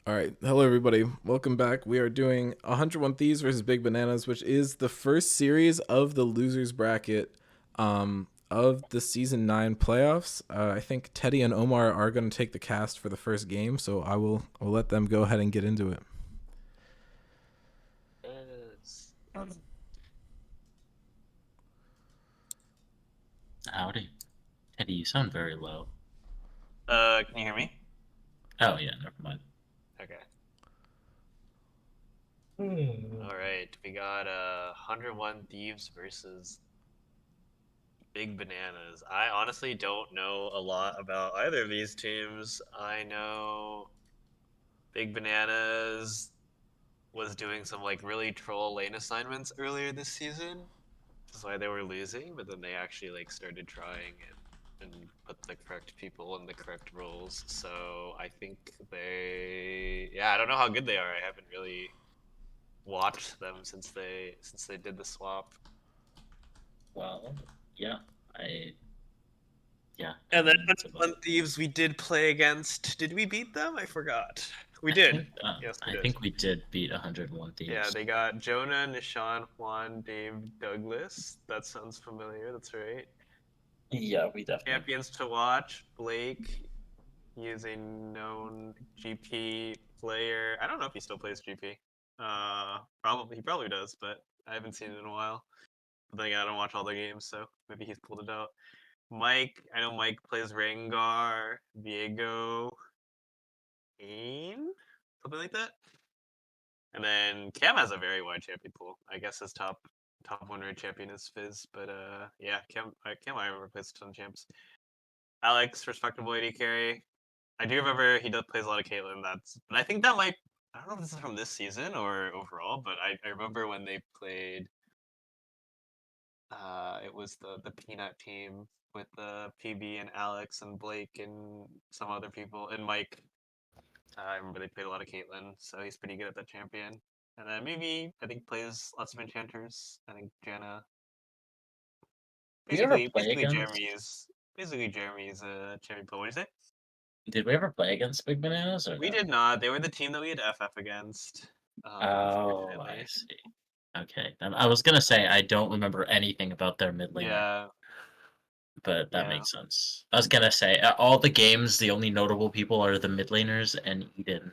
All right. Hello, everybody. Welcome back. We are doing 101 Thieves versus Big Bananas, which is the first series of the losers bracket of the season 9 playoffs. I think Teddy and Omar are going to take the cast for the first game, so I'll let them go ahead and get into it. Yes. Howdy. Teddy, you sound very low. Can you hear me? Oh, yeah, never mind. Okay. Hmm. All right. We got 101 Thieves versus Big Bananas. I honestly don't know a lot about either of these teams. I know Big Bananas was doing some like really troll lane assignments earlier this season. That's why they were losing, but then they actually like started trying and put the correct people in the correct roles. So I think yeah, I don't know how good they are. I haven't really watched them since they did the swap. Well, yeah, I, yeah, I And then mean, it's about, on Thieves we did play against. Did we beat them? I forgot. We I did. think, Yes, we I did. think we did beat 101 Yeah, Thieves. they got Jonah, Nishan, Juan, Dave, Douglas. That sounds familiar. That's right. Yeah, we definitely. Champions to watch: Blake, using known GP player. I don't know if he still plays GP. Probably he probably does, but I haven't seen it in a while. But then again, I don't watch all the games, so maybe he's pulled it out. Mike, I know Mike plays Rengar, Viego, Ain, something like that. And then Cam has a very wide champion pool. I guess his top one rated champion is Fizz, but yeah, Cam I remember plays a ton of champs. Alex, respectable AD carry. I do remember he does plays a lot of Caitlyn. But I think that might. I don't know if this is from this season or overall, but I remember when they played. It was the Peanut team with the PB and Alex and Blake and some other people and Mike. I remember they played a lot of Caitlyn, so he's pretty good at that champion. And then maybe I think plays lots of enchanters. I think Janna. Did we ever Basically, play basically against? Jeremy's basically Jeremy's champion pool. What do you say? Did we ever play against Big Bananas or We no? did not. They were the team that we had FF against. Oh, I Unfortunately. see. Okay, I was gonna say I don't remember anything about their mid laner, Yeah, but that yeah. makes sense. I was gonna say all the games, the only notable people are the mid laners and Eden.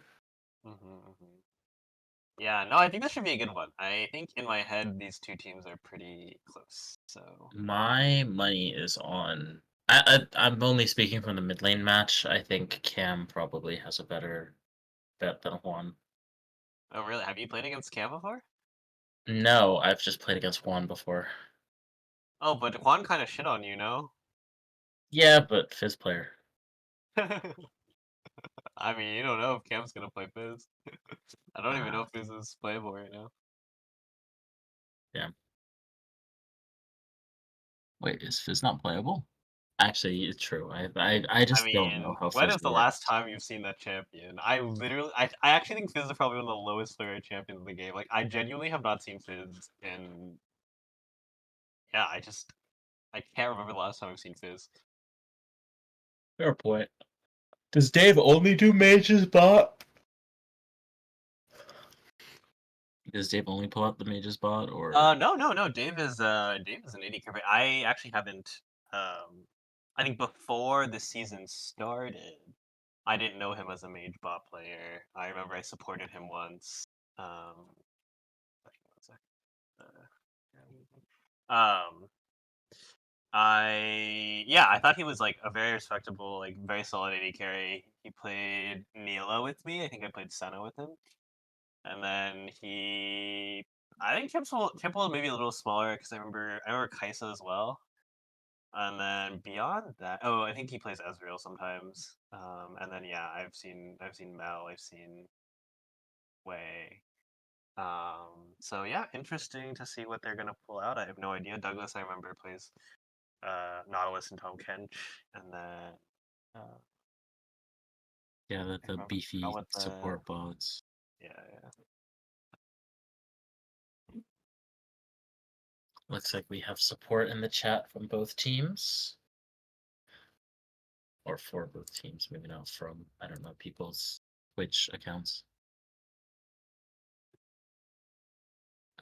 Hmm. Yeah, no, I think this should be a good one. I think in my head these two teams are pretty close. So, My money is on. I'm only speaking from the mid lane match. I think Cam probably has a better bet than Juan. oh really? Have you played against Cam before? No, I've just played against Juan before. Oh, but Juan kind of shit on you, no? Yeah, but Fizz player. I mean, you don't know if Cam's gonna play Fizz. I don't even know Ah, if Fizz is playable right now. yeah. Wait, is Fizz not playable? Actually, it's true. I I just don't know mean, how when Fizz is the last works. time you've seen that champion? I actually think Fizz is probably one of the lowest player champions in the game. Like, I genuinely have not seen Fizz, and yeah, I can't remember the last time I've seen Fizz. Fair point. Does Dave only do mages bot? Does Dave only pull out the mages bot, or No, no, no. Dave is an AD carry. I actually haven't. Um, I think before the season started, I didn't know him as a mage bot player. I remember I supported him once. Actually, one sec. Um, I thought he was like a very respectable, like very solid AD carry. He played Neela with me. I think I played Senna with him, and then I think Temple was maybe a little smaller because I remember Kai'Sa as well. And then beyond that, oh, I think he plays Ezreal sometimes. And then yeah, I've seen Mel, I've seen Wei. So yeah, interesting to see what they're gonna pull out. I have no idea. Douglas, I remember plays Nautilus and Tom Kench, and then uh, yeah, I the forgot beefy what the support bots? yeah, yeah. Looks like we have support in the chat from both teams, or for both teams. Maybe not from. I don't know people's Twitch accounts.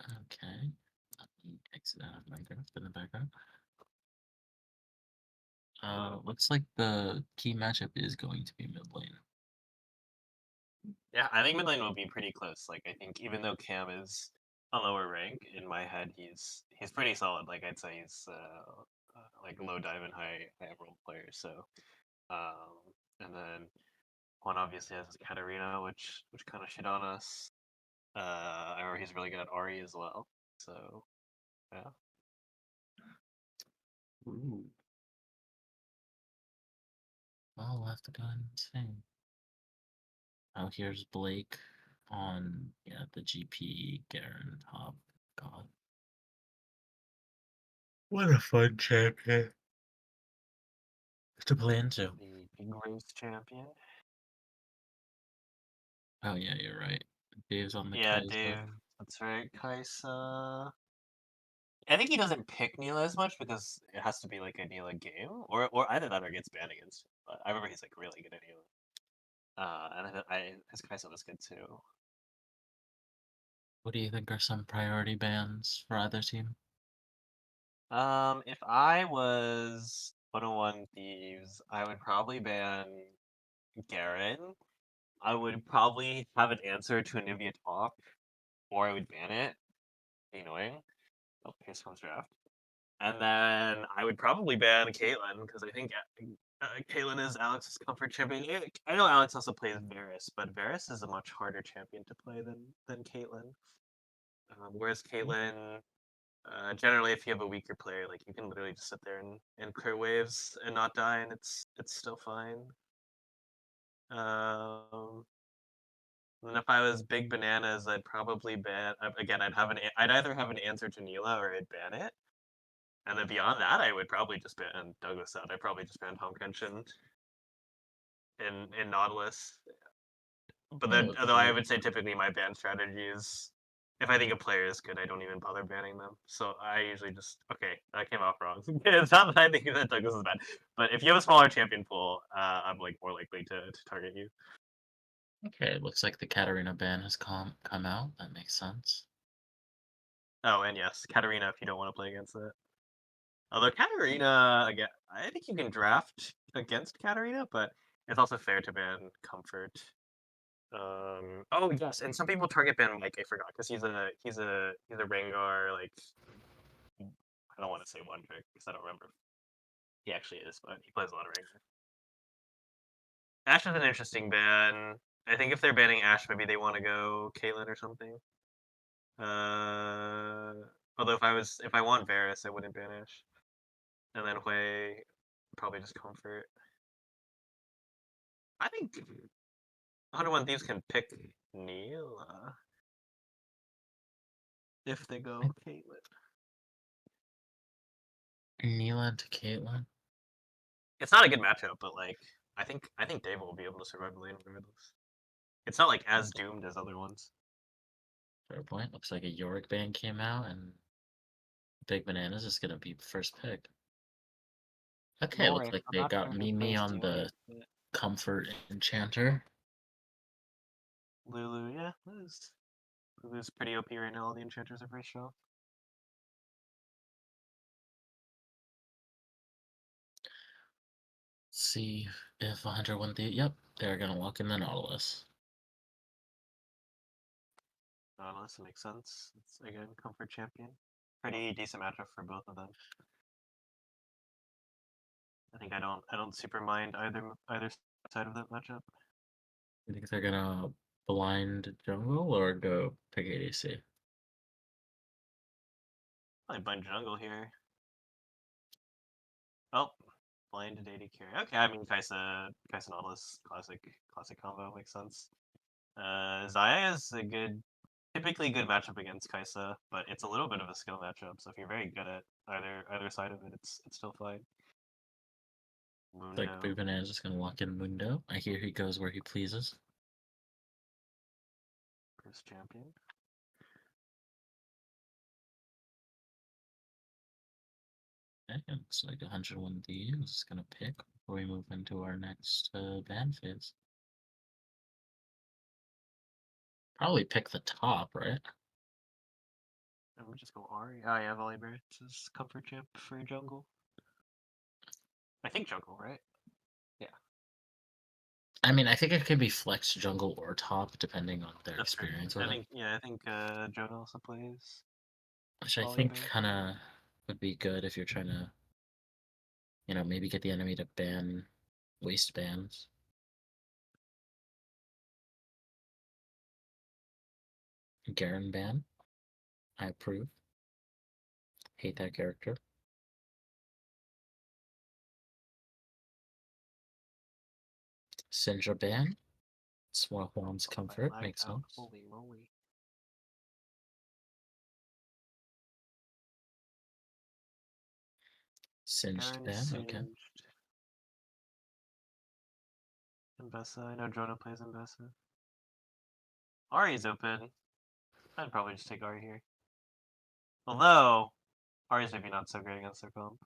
Okay. Let me exit out of Minecraft in the background. Looks like the key matchup is going to be mid lane. Yeah, I think mid lane will be pretty close. Like, I think even though Cam is a lower rank, in my head, he's pretty solid. Like, I'd say he's like low diamond, high emerald player. So, and then one obviously has Katarina, which kind of shit on us. I remember he's really good at Ari as well. So, yeah. Ooh. Well, we'll have to go and see. Oh, here's Blake on the GP Garen top. God. What a fun champion to play into. The big race champion. Oh yeah, you're right. Dave's on the Yeah, Kai'Sa. Dave. That's right, Kaisa. I think he doesn't pick Neela as much because it has to be like a Neela game, or either that or gets banned against. But I remember he's like really good at Neela. And his Kaisa was good too. What do you think are some priority bans for either team? If I was 101 Thieves, I would probably ban Garen. I would probably have an answer to Anivia Talk, or I would ban it. Be annoying. Oh, here's comes draft. And then I would probably ban Caitlyn because I think Caitlyn is Alex's comfort champion. I know Alex also plays Varus, but Varus is a much harder champion to play than Caitlyn. Whereas Caitlyn, generally, if you have a weaker player, like you can literally just sit there and clear waves and not die, and it's still fine. And if I was big bananas, I'd probably ban again. I'd either have an answer to Neela or I'd ban it. And then beyond that, I would probably just ban Douglas out. I'd probably just ban Home Kenshin in Nautilus. But Yeah, then, that's although I fair. would say typically my ban strategy is if I think a player is good, I don't even bother banning them. So I usually just okay, that came off wrong. It's not that I think that Douglas is bad, but if you have a smaller champion pool, I'm like more likely to target you. Okay, it looks like the Katarina ban has come out. That makes sense. Oh, and yes, Katarina if you don't want to play against it. Although Katarina, again, I think you can draft against Katarina, but it's also fair to ban Comfort. Oh yes, and some people target ban Mike. I forgot because he's a Rengar. Like I don't want to say one trick because I don't remember. He actually is, but he plays a lot of Rengar. Ash is an interesting ban. I think if they're banning Ash, maybe they want to go Caitlyn or something. Uh, Although if I want Varus, I wouldn't ban Ash. And then Hui, probably just Comfort. I think 101 Thieves can pick Neela if they go Caitlyn. Neela to Caitlyn. It's not a good matchup, but like I think Dave will be able to survive the lane regardless. It's not like as doomed as other ones. Fair point. Looks like a Yorick ban came out, and Big Bananas is gonna be first pick. Okay, looks Yorick. like I'm they not got sure who Mimi plays on the Yorick. But Comfort Enchanter. Lulu, yeah, Lulu's pretty OP right now. All the enchanters are pretty strong. See if 101 the yep, they're gonna walk in the Nautilus. This makes sense. It's again comfort champion. Pretty decent matchup for both of them. I think I don't super mind either side of that matchup. You think they're gonna blind jungle or go pick ADC? I bind jungle here. Oh, blinded AD carry. Okay, I mean Kaisa Nautilus, classic combo makes sense. Zaya is a typically good matchup against Kaisa, but it's a little bit of a skill matchup. So if you're very good at either side of it, it's still fine. Like Big Mundo, Banana's just gonna walk in Mundo. I hear he goes where he pleases. first champion. Okay, looks like 101 D is gonna pick before we move into our next ban phase. Probably pick the top, right? I'm gonna just go Ari. Oh yeah, Volibear. It's comfort champ for jungle. I think jungle, right? I mean, I think it could be flex jungle or top, depending on their That's fair. experience with I it. think Jonah also plays Which I think Volibear. kind of would be good if you're trying to, maybe get the enemy to ban waste bans. Garen ban. I approve. Hate that character. Syndra ban. Swamp Wand's Oh, I comfort. lagged Makes out. sense. Holy moly. Singed Garen ban. Okay. singed. Mbessa. I know Jonah plays Mbessa. Ari's open. I'd probably just take Ari here. Although, Ari's maybe not so great against their comp.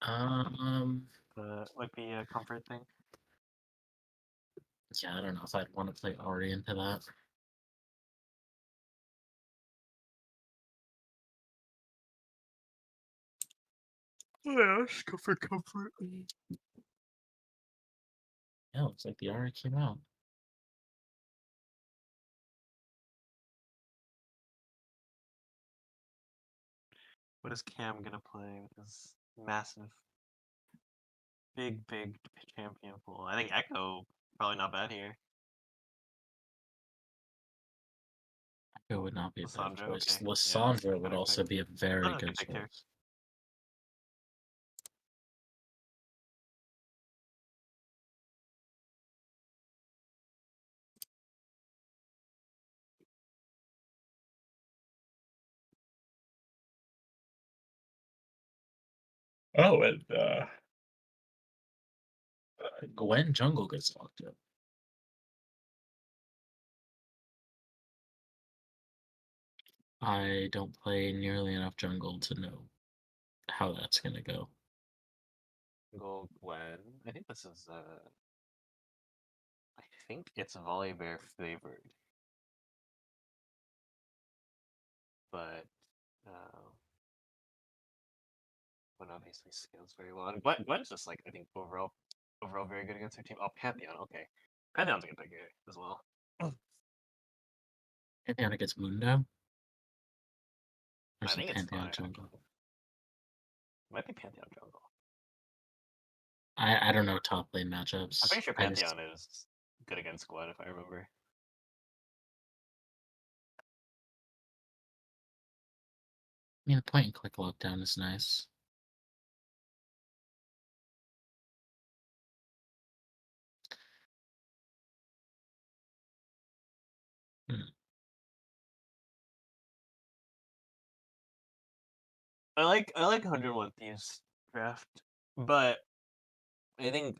Um. But might be a comfort thing. Yeah, I don't know if I'd want to play Ari into that. Yeah, comfort. Yeah, looks like the Ari came out. What is Cam gonna play with his massive, big champion pool? I think Echo probably not bad here. It would not be a bad Lissandra, choice. okay. Yeah, Lissandra would better also pick. be a very Lissandra's a good good pick too. choice. Oh, and Gwen jungle gets locked up. I don't play nearly enough jungle to know how that's gonna go. Go Gwen. I think this is I think it's Volibear favored. But Gwen obviously scales very well. And Gwen's just like I think overall very good against her team. Oh, Pantheon, okay. Pantheon's a good pick here as well. Pantheon against Mundo? Or I is it think it's Pantheon fine jungle? actually. Might be Pantheon jungle. I don't know top lane I'm matchups. pretty sure I just Pantheon is good against Gwen if I remember. the point and click lockdown is nice. Hmm. I like 101 Thieves draft, but I think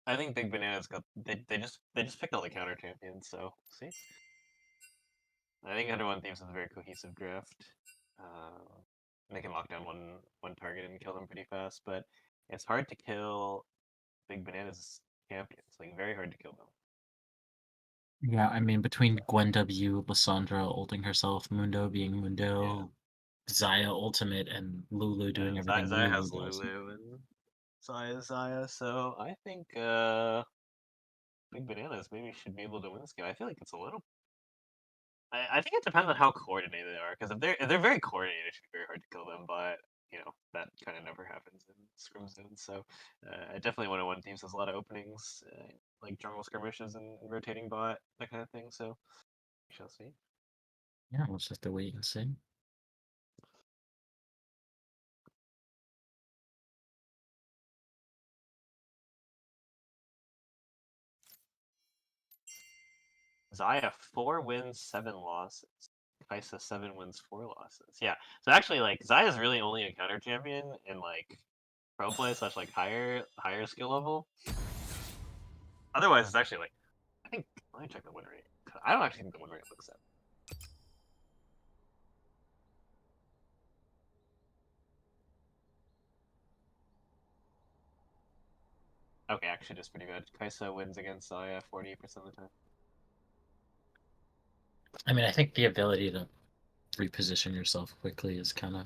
I think Big Bananas got they just picked all the counter champions. So see, I think 101 Thieves is a very cohesive draft. They can lock down one target and kill them pretty fast, but it's hard to kill Big Bananas champions. Like very hard to kill them. Yeah, I mean between Gwen W, Lissandra ulting herself, Mundo being Yeah, Mundo, Zaya ultimate, and Lulu doing yeah. everything Zaya Lulu has does. Lulu and Zaya. So I think Big Bananas maybe should be able to win this game. I feel like it's a little. I think it depends on how coordinated they are. Because if they're very coordinated, it should be very hard to kill them. But that kind of never happens in scrim zones. So I definitely 101 teams has a lot of openings, like jungle skirmishes and rotating bot that kind of thing. So we shall see. Yeah, we'll just have to wait and see. Zaya 4 wins, 7 losses. Kaisa 7 wins, 4 losses. Yeah. So actually, like Zaya's really only a counter champion in like pro play slash like higher skill level. Otherwise, it's actually like I think let me check the win rate. I don't actually think the win rate looks that. Okay, actually, just pretty good. Kaisa wins against Zaya 48% of the time. I mean, I think the ability to reposition yourself quickly is kind of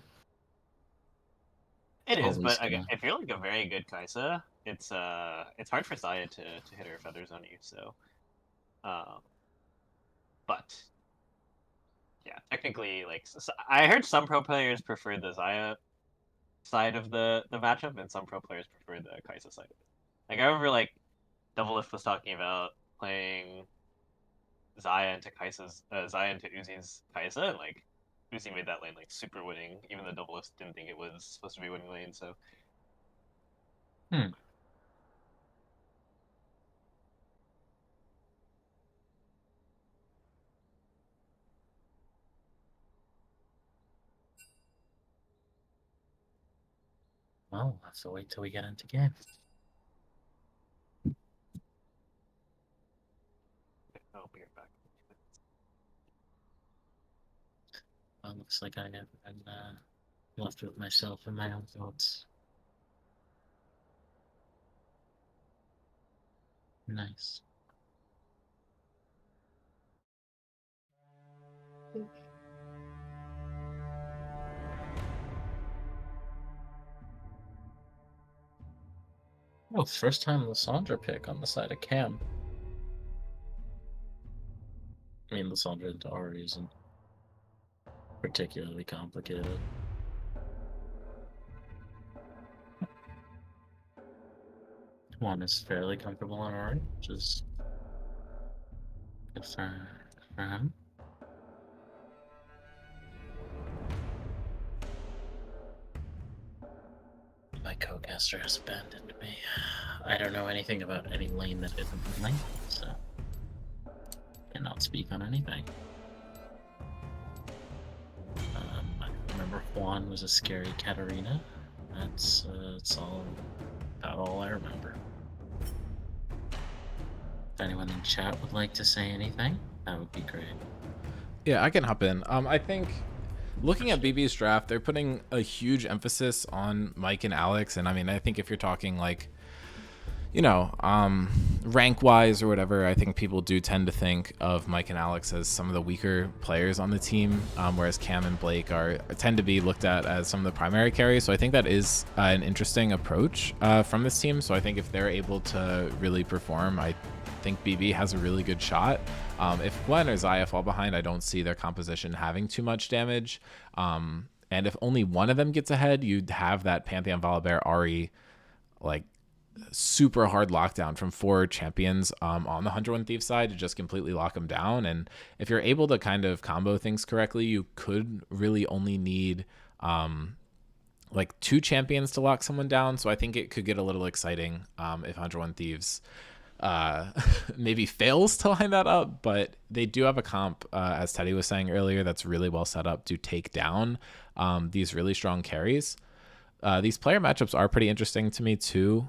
It is, always but gonna. if you're like a very good Kaisa, it's hard for Saya to hit her feathers on you. So, um, but yeah, technically, like I heard some pro players prefer the Zaya side of the matchup, and some pro players prefer the Kaisa side of it. Like I remember, like Double Lift was talking about playing Zaya into Uzi's Kaisa, and like Uzi made that lane like super winning, even though Double Lift didn't think it was supposed to be winning lane. So Hmm. Well, we'll have to wait till we get into game. I'll be right back. Well, looks like I have been left with myself and my own thoughts. Nice. Oh, first time Lysandra pick on the side of Cam. I mean, Lysandra into Ari isn't particularly complicated. One is fairly comfortable on Ari, which is good for him. My co-caster has abandoned me. I don't know anything about any lane that isn't lane, so cannot speak on anything. I remember Juan was a scary Katarina. That's all about all I remember. If anyone in chat would like to say anything, that would be great. Yeah, I can hop in. I think looking at BB's draft, they're putting a huge emphasis on Mike and Alex, and I mean, I think if you're talking like, you know, rank wise or whatever, I think people do tend to think of Mike and Alex as some of the weaker players on the team, whereas Cam and Blake tend to be looked at as some of the primary carries. So I think that is an interesting approach from this team. So I think if they're able to really perform, I think BB has a really good shot. If Gwen or Zaya fall behind, I don't see their composition having too much damage. And if only one of them gets ahead, you'd have that Pantheon Volibear Ari like super hard lockdown from 4 champions on the 101 Thieves side to just completely lock them down. And if you're able to kind of combo things correctly, you could really only need like 2 champions to lock someone down. So I think it could get a little exciting if 101 Thieves maybe fails to line that up, but they do have a comp, as Teddy was saying earlier, that's really well set up to take down these really strong carries. These player matchups are pretty interesting to me too.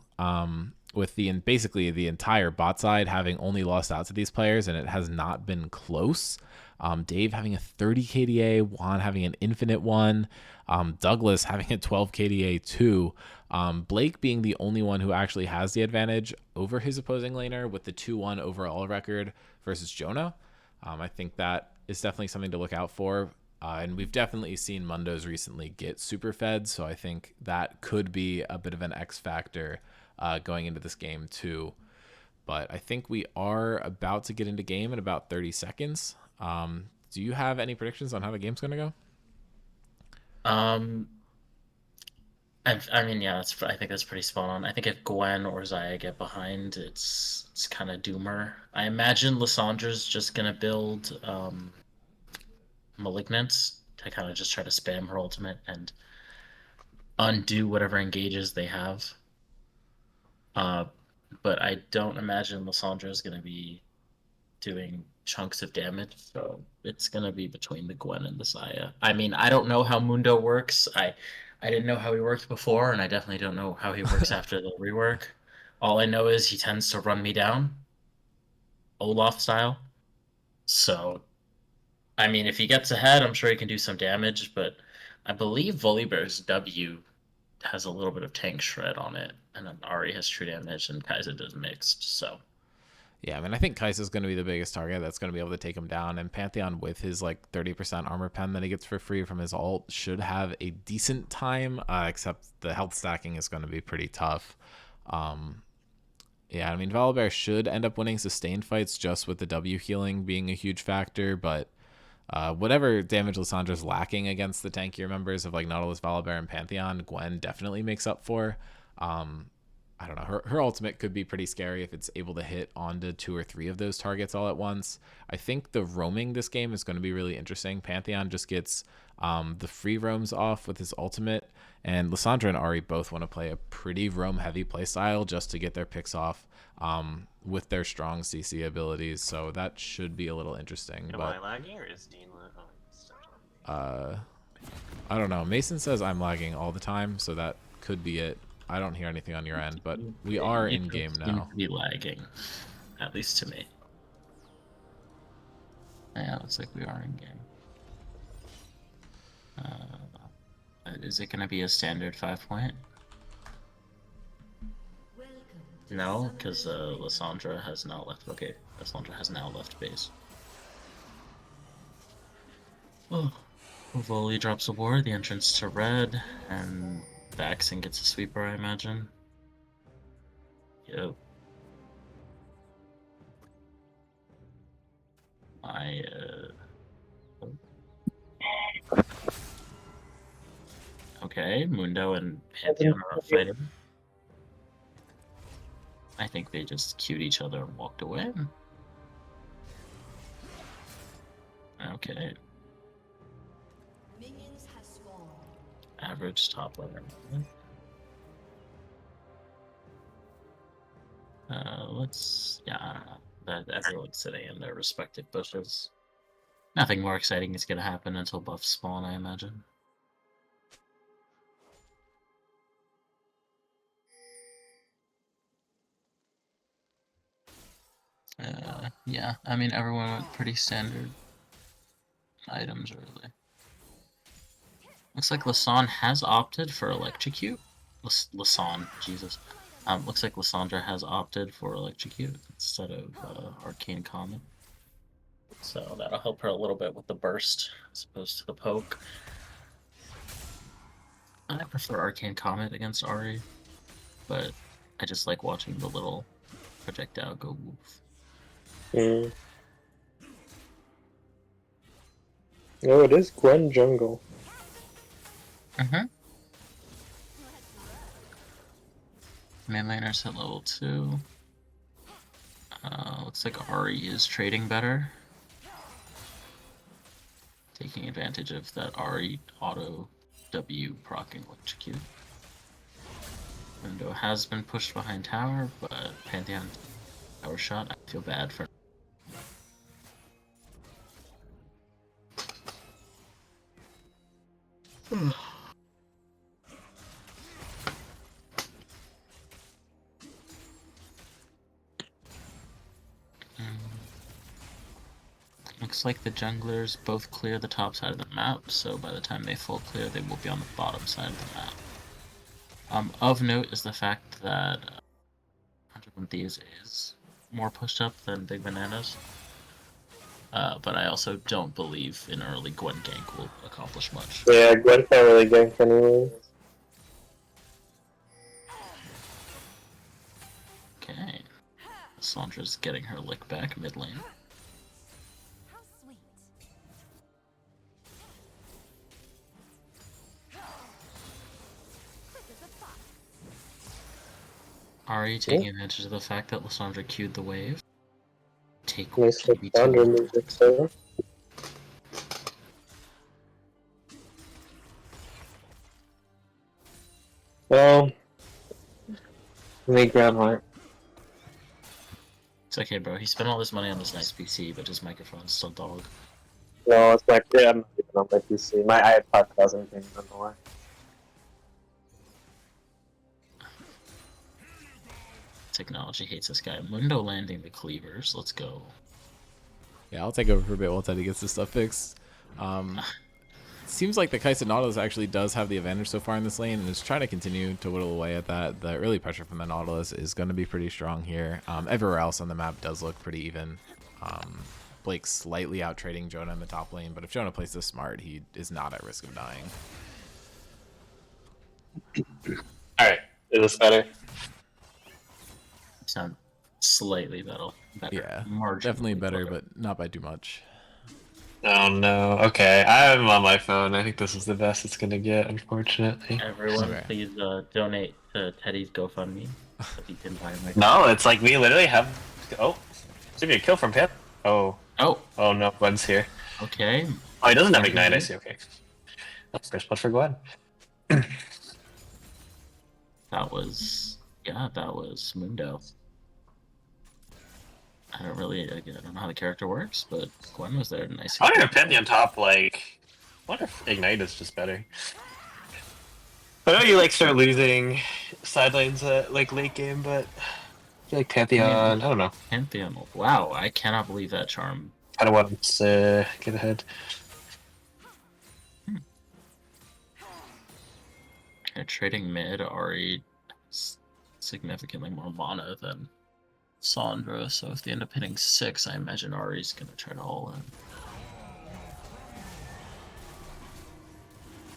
With basically the entire bot side having only lost out to these players, and it has not been close. Dave having a 30 KDA, Juan having an infinite one, Douglas having a 12 KDA too. Blake being the only one who actually has the advantage over his opposing laner with the 2-1 overall record versus Jonah. I think that is definitely something to look out for. And we've definitely seen Mundos recently get super fed, so I think that could be a bit of an X factor going into this game too. But I think we are about to get into game in about 30 seconds. Do you have any predictions on how the game's going to go? I mean, yeah, I think that's pretty spot on. I think if Gwen or Zaya get behind, it's kind of doomer. I imagine Lysandra's just gonna build Malignance to kind of just try to spam her ultimate and undo whatever engages they have. Uh, but I don't imagine Lysandra is gonna be doing chunks of damage, so it's gonna be between the Gwen and the Zaya. I mean, I don't know how Mundo works. I didn't know how he worked before, and I definitely don't know how he works after the rework. All I know is he tends to run me down, Olaf style. So, I mean, if he gets ahead, I'm sure he can do some damage, but I believe Volibear's W has a little bit of tank shred on it, and then Ari has true damage, and Kaiser does mixed, so. Yeah, I mean, I think Kai'Sa's going to be the biggest target that's going to be able to take him down, and Pantheon with his like 30% armor pen that he gets for free from his ult should have a decent time, except the health stacking is going to be pretty tough. Um, yeah, I mean, Volibear should end up winning sustained fights just with the W healing being a huge factor, but whatever damage Lissandra's lacking against the tankier members of like Nautilus, Volibear, and Pantheon, Gwen definitely makes up for. I don't know. Her ultimate could be pretty scary if it's able to hit onto 2 or 3 of those targets all at once. I think the roaming this game is going to be really interesting. Pantheon just gets the free roams off with his ultimate, and Lissandra and Ahri both want to play a pretty roam-heavy playstyle just to get their picks off with their strong CC abilities. So that should be a little interesting. Am but I lagging or is Dean lagging? I don't know. Mason says I'm lagging all the time, so that could be it. I don't hear anything on your end, but we are in game now. Be lagging, at least to me. Yeah, looks like we are in game. Is it going to be a standard 5-point? No, because Lissandra has now left. Okay, Lissandra has now left base. Oh, Volley drops a ward, the entrance to red, and the Accent gets a sweeper, I imagine. Yep. Okay, Mundo and Pantheon are fighting. I think they just queued each other and walked away. Okay. Average top laner. Yeah, I don't know. That everyone's sitting in their respective bushes. Nothing more exciting is gonna happen until buffs spawn, I imagine. Yeah, I mean, everyone went pretty standard items early. Looks like Lasan has opted for Electrocute. Lasan, Jesus. Looks like Lissandra has opted for Electrocute instead of Arcane Comet. So that'll help her a little bit with the burst as opposed to the poke. I prefer Arcane Comet against Ahri, but I just like watching the little projectile go woof. No, it is Gwen jungle. Mid laner's at level 2. Looks like Ahri is trading better. Taking advantage of that Ahri auto W proccing Electrocute. Window has been pushed behind tower, but Pantheon tower shot. I feel bad for. Looks like the junglers both clear the top side of the map, so by the time they full clear, they will be on the bottom side of the map. Of note is the fact that 101 Thieves is more pushed up than Big Bananas. But I also don't believe an early Gwen gank will accomplish much. Yeah, Gwen can't really gank anyway. Okay. Sandra's getting her lick back mid lane. Ahri taking advantage of the fact that Lissandra queued the wave. Take Nice Lissandra music, so. Well, make ground heart. It's okay, bro. He spent all this money on this nice PC, but his microphone's still dog. No, it's like, yeah, I'm not even on my PC. I had 5,000 things, I don't know why. Technology hates this guy. Mundo landing the cleavers. Let's go. Yeah, I'll take over for a bit while Teddy gets this stuff fixed. seems like the Kai'Sa Nautilus actually does have the advantage so far in this lane, and is trying to continue to whittle away at that. The early pressure from the Nautilus is going to be pretty strong here. Everywhere else on the map does look pretty even. Blake slightly out trading Jonah in the top lane, but if Jonah plays this smart, he is not at risk of dying. All right, is this better? Sound slightly better. Yeah, Marginally definitely better, but not by too much. Oh no. Okay, I'm on my phone. I think this is the best it's gonna get, unfortunately. Everyone, Okay. please donate to Teddy's GoFundMe so he can buy my. No, it's like we literally have. Oh, should be a kill from Pip. Oh. Oh, Oh no, Gwen's here. okay. Oh, he doesn't have Ignite. I see. Okay. That's first blood for Gwen. That was Mundo. I don't know how the character works, but Gwen was there. Nice. I wonder if Pantheon top, like, I wonder if Ignite is just better. I know you like start losing side lanes at like late game, but I feel like Pantheon, I don't know. Pantheon. Wow, I cannot believe that charm. Kind of want to get ahead. Trading mid, Ari has significantly more mana than Sandra, so if they end up hitting 6, I imagine Ari's gonna try to all in.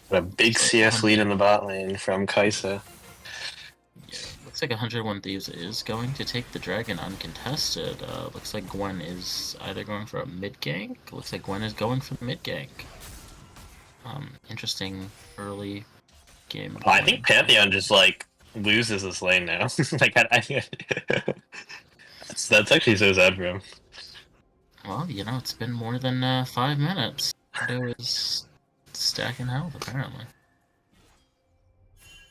Got a big CS lead in the bot lane from Kai'Sa. Yeah, looks like 101 Thieves is going to take the dragon uncontested. Looks like Gwen is either going for a mid gank. Looks like Gwen is going for the mid gank. Interesting early game. I think Pantheon just like loses this lane now. Like that's actually so sad for him. Well, you know, it's been more than 5 minutes. Mundo is stacking health, apparently.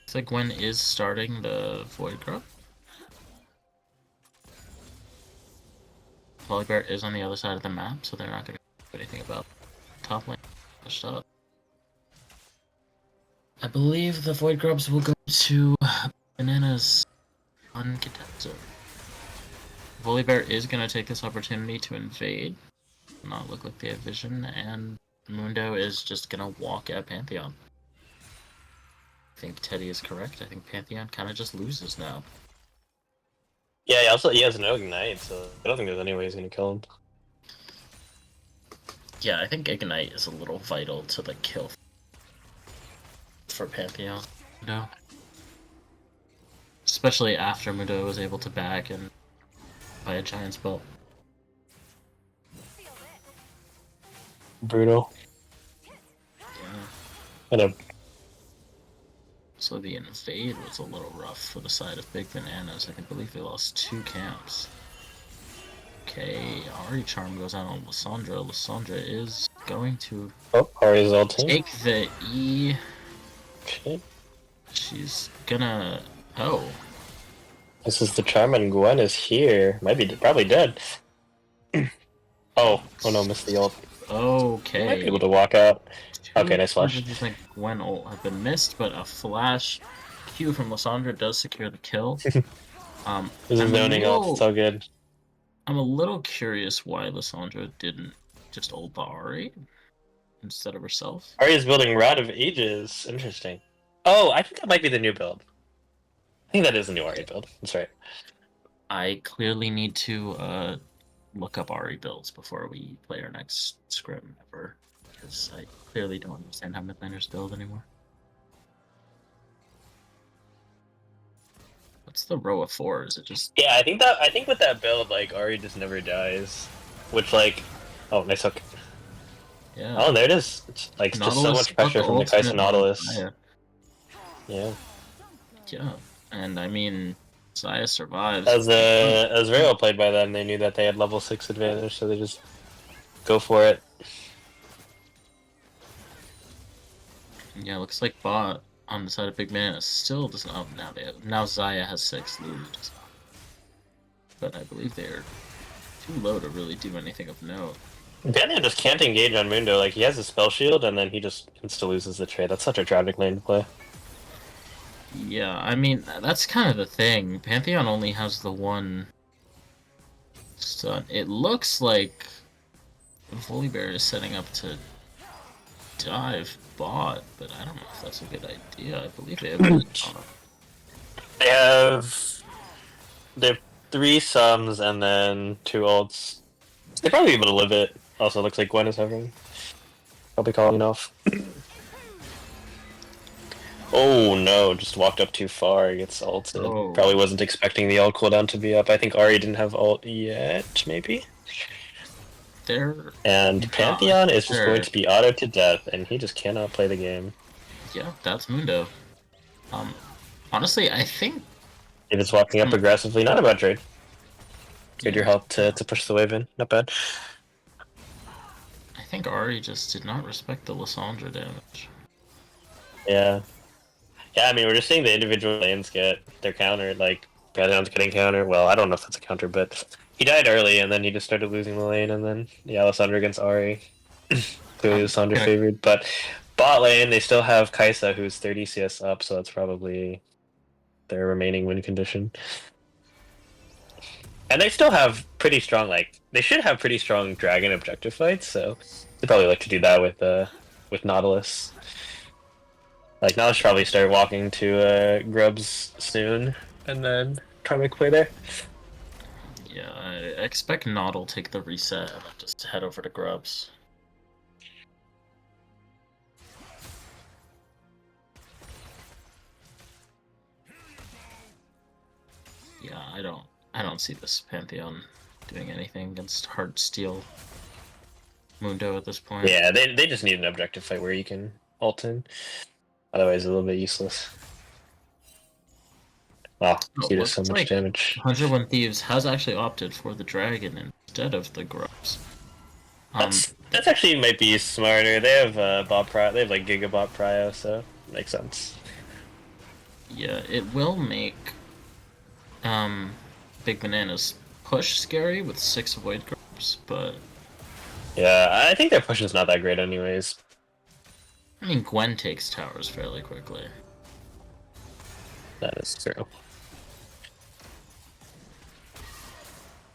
Looks like Gwen is starting the Void Grub. Volibear is on the other side of the map, so they're not going to do anything about top lane pushed up. I believe the Void Grubs will go to Bananas uncontested. Volibear is going to take this opportunity to invade. Not look like they have vision, and Mundo is just going to walk at Pantheon. I think Teddy is correct. I think Pantheon kind of just loses now. Yeah, he has no Ignite, so I don't think there's any way he's gonna kill him. Yeah, I think Ignite is a little vital to the kill for Pantheon. No. Especially after Mundo was able to back and buy a Giant's Belt. Brutal. Yeah. So the invade was a little rough for the side of Big Bananas. I believe they lost 2 camps. Okay, Ari Charm goes out on Lissandra. Lissandra is going to Ari's ulting. take the E. Okay. She's gonna... Oh. This is the charm and Gwen is here. Probably dead. Oh no, missed the ult. Okay. Might be able to walk out. Okay, nice flash. I just think Gwen ult have been missed, but a flash Q from Lissandra does secure the kill. This is zoning ult, it's so good. I'm a little curious why Lissandra didn't just ult the Ari instead of herself. Ari is building Rod of Ages. Interesting. Oh, I think that might be the new build. I think that is the new Ari build. That's right. I clearly need to look up Ari builds before we play our next scrim ever, because I clearly don't understand how midlaners build anymore. What's the row of 4? Is it just... Yeah, I think with that build, like, Ari just never dies. Which, like... Oh, nice hook. Yeah. Oh, there it is. It's, like, just so much pressure from the Kai'Sa Nautilus. Yeah. Yeah, and I mean, Zaya survives. As very well played by them, they knew that they had level 6 advantage, so they just go for it. Yeah, looks like bot on the side of Big Man still doesn't. Oh, now Zaya has 6 looted, but I believe they're too low to really do anything of note. Banyan just can't engage on Mundo. Like, he has a spell shield, and then he just insta-loses the trade. That's such a tragic lane to play. Yeah, I mean, that's kind of the thing. Pantheon only has the one stun. It looks like Volibear is setting up to dive. bot, but I don't know if that's a good idea. I believe they have Lissandra. They have 3 sums and then 2 ults. They're probably able to live it. Also, looks like Gwen is hovering. Probably calling off. Oh no, just walked up too far. Gets ulted. Oh. Probably wasn't expecting the ult cooldown to be up. I think Ari didn't have ult yet, maybe? And Pantheon is just going to be auto to death, and he just cannot play the game. Yeah, that's Mundo. Honestly, I think If it's walking up aggressively, not a bad trade. Trade your health to push the wave in. Not bad. I think Ari just did not respect the Lissandra damage. Yeah. Yeah, I mean, we're just seeing the individual lanes get their counter. Like, Pantheon's getting counter. Well, I don't know if that's a counter, but he died early, and then he just started losing the lane, and then, yeah, Alessandra against Ari. Clearly Alessandra favored. But bot lane, they still have Kaisa, who's 30 CS up, so that's probably their remaining win condition. And they still have pretty strong, like, they should have pretty strong dragon objective fights, so they'd probably like to do that with Nautilus. Like, Nautilus should probably start walking to Grubs soon, and then try to make play there. Yeah, I expect Nod will take the reset and then just head over to Grubs. Yeah, I don't see this Pantheon doing anything against hard steel Mundo at this point. Yeah, they just need an objective fight where you can ult in. Otherwise, it's a little bit useless. Wow, he does so much damage. 101 Thieves has actually opted for the dragon instead of the Grubs. That's actually might be smarter. They have bot prio. They have like gigabot prio, so makes sense. Yeah, it will make Big Banana's push scary with 6 void Grubs, but yeah, I think their push is not that great, anyways. I mean, Gwen takes towers fairly quickly. That is true.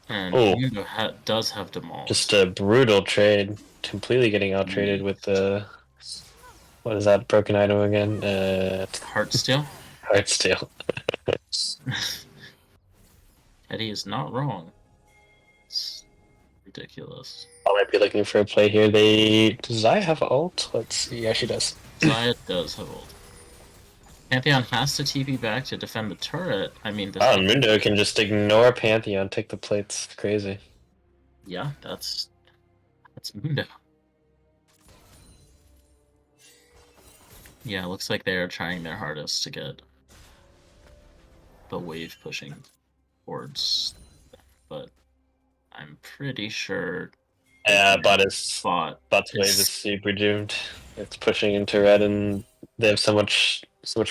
And Mundo does have Demol. Just a brutal trade. Completely getting out traded with the... What is that broken item again? Heartsteel? Heartsteel. Eddie is not wrong. It's ridiculous. I might be looking for a play here. Does Zaya have ult? Let's see. Yeah, she does. Zaya does have ult. Pantheon has to TP back to defend the turret. I mean, Mundo can just ignore Pantheon, take the plates. Crazy. Yeah, that's Mundo. Yeah, looks like they are trying their hardest to get the wave pushing towards them, but I'm pretty sure. Yeah, bot's wave is super doomed. It's pushing into red, and they have so much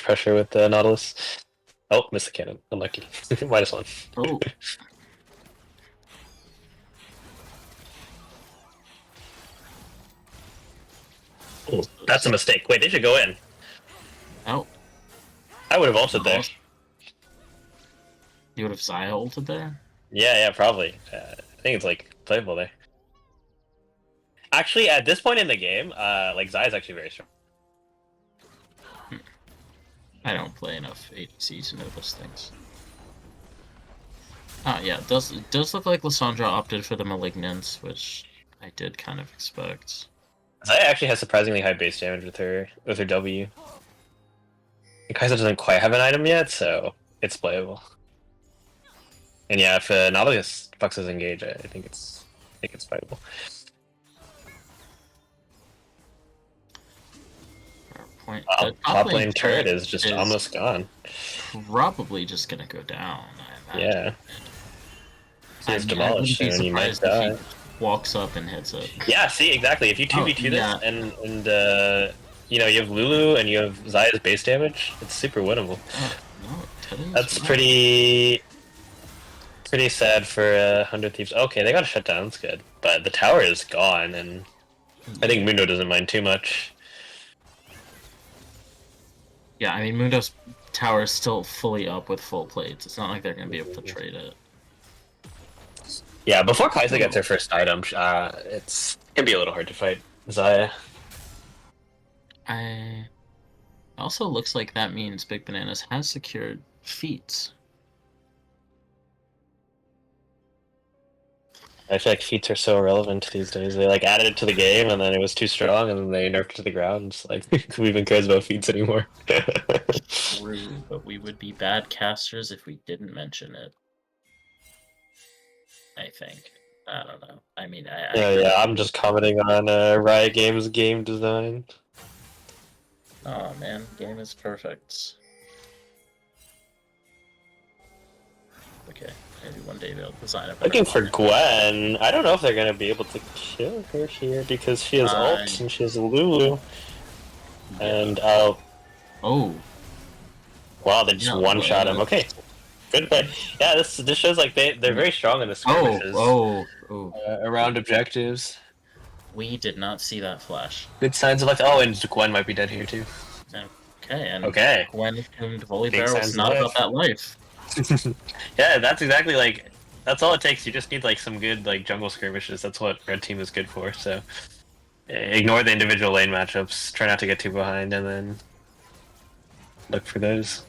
pressure with the Nautilus. Oh, missed the cannon. Unlucky. -1. Oh. Oh, that's a mistake. Wait, they should go in. Oh. I would have ulted there. You would have Zaya ulted there? Yeah, probably. I think it's like playable there. Actually, at this point in the game, like Zaya's actually very strong. I don't play enough ADC to know those things. Ah, yeah, it does look like Lissandra opted for the Malignance, which I did kind of expect. Zaya actually has surprisingly high base damage with her W. And Kai'Sa doesn't quite have an item yet, so it's playable. And yeah, if Nautilus fucks his engage, I think it's playable. Top lane turret is just almost gone. Probably just gonna go down. Yeah. It's demolished and you might die. Walks up and hits it. Yeah, see, exactly. If you 2v2 this and you know, you have Lulu and you have Zaya's base damage, it's super winnable. That's pretty sad for 100 Thieves. Okay, they got a shutdown, that's good. But the tower is gone, and I think Mundo doesn't mind too much. Yeah, I mean, Mundo's tower is still fully up with full plates. It's not like they're going to be able to trade it. Yeah, before Kaisa gets her first item, it can be a little hard to fight Zaya. I also looks like that means Big Bananas has secured feats. I feel like feats are so irrelevant these days. They like added it to the game, and then it was too strong, and then they nerfed it to the ground. It's like who even cares about feats anymore? True, but we would be bad casters if we didn't mention it. I think. I don't know. I mean, Yeah, I'm just commenting on Riot Games game design. Oh man, game is perfect. Okay, maybe one day they'll design it. Looking for Gwen. I don't know if they're gonna be able to kill her here because she has ult and she has Lulu. Yeah. And oh, wow, they just one shot him. Okay, good play. Yeah, this shows like they're very strong in the skirmishes. Around objectives. We did not see that flash. Good signs of life. Oh, and Gwen might be dead here too. Okay, and Okay. Gwen assumed Volibear was not about that life. Yeah, that's exactly like that's all it takes. You just need like some good like jungle skirmishes. That's what red team is good for. So ignore the individual lane matchups. Try not to get too behind, and then look for those.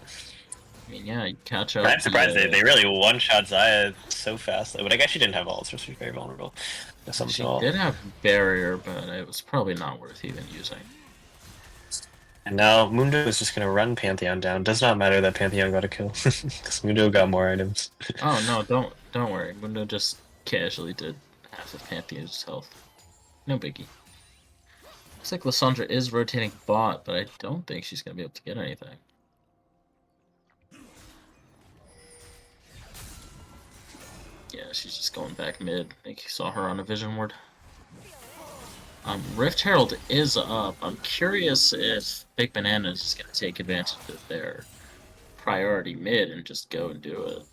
I mean, yeah, you catch up. I'm surprised they really one-shot Xayah so fast, but I guess she didn't have ult, so she's very vulnerable. She did have barrier, but it was probably not worth even using. And now Mundo is just gonna run Pantheon down. Does not matter that Pantheon got a kill, because Mundo got more items. Oh no, don't worry. Mundo just casually did half of Pantheon's health. No biggie. Looks like Lissandra is rotating bot, but I don't think she's gonna be able to get anything. Yeah, she's just going back mid. I think you saw her on a vision ward. Rift Herald is up. I'm curious if Big Bananas is going to take advantage of their priority mid and just go and do it.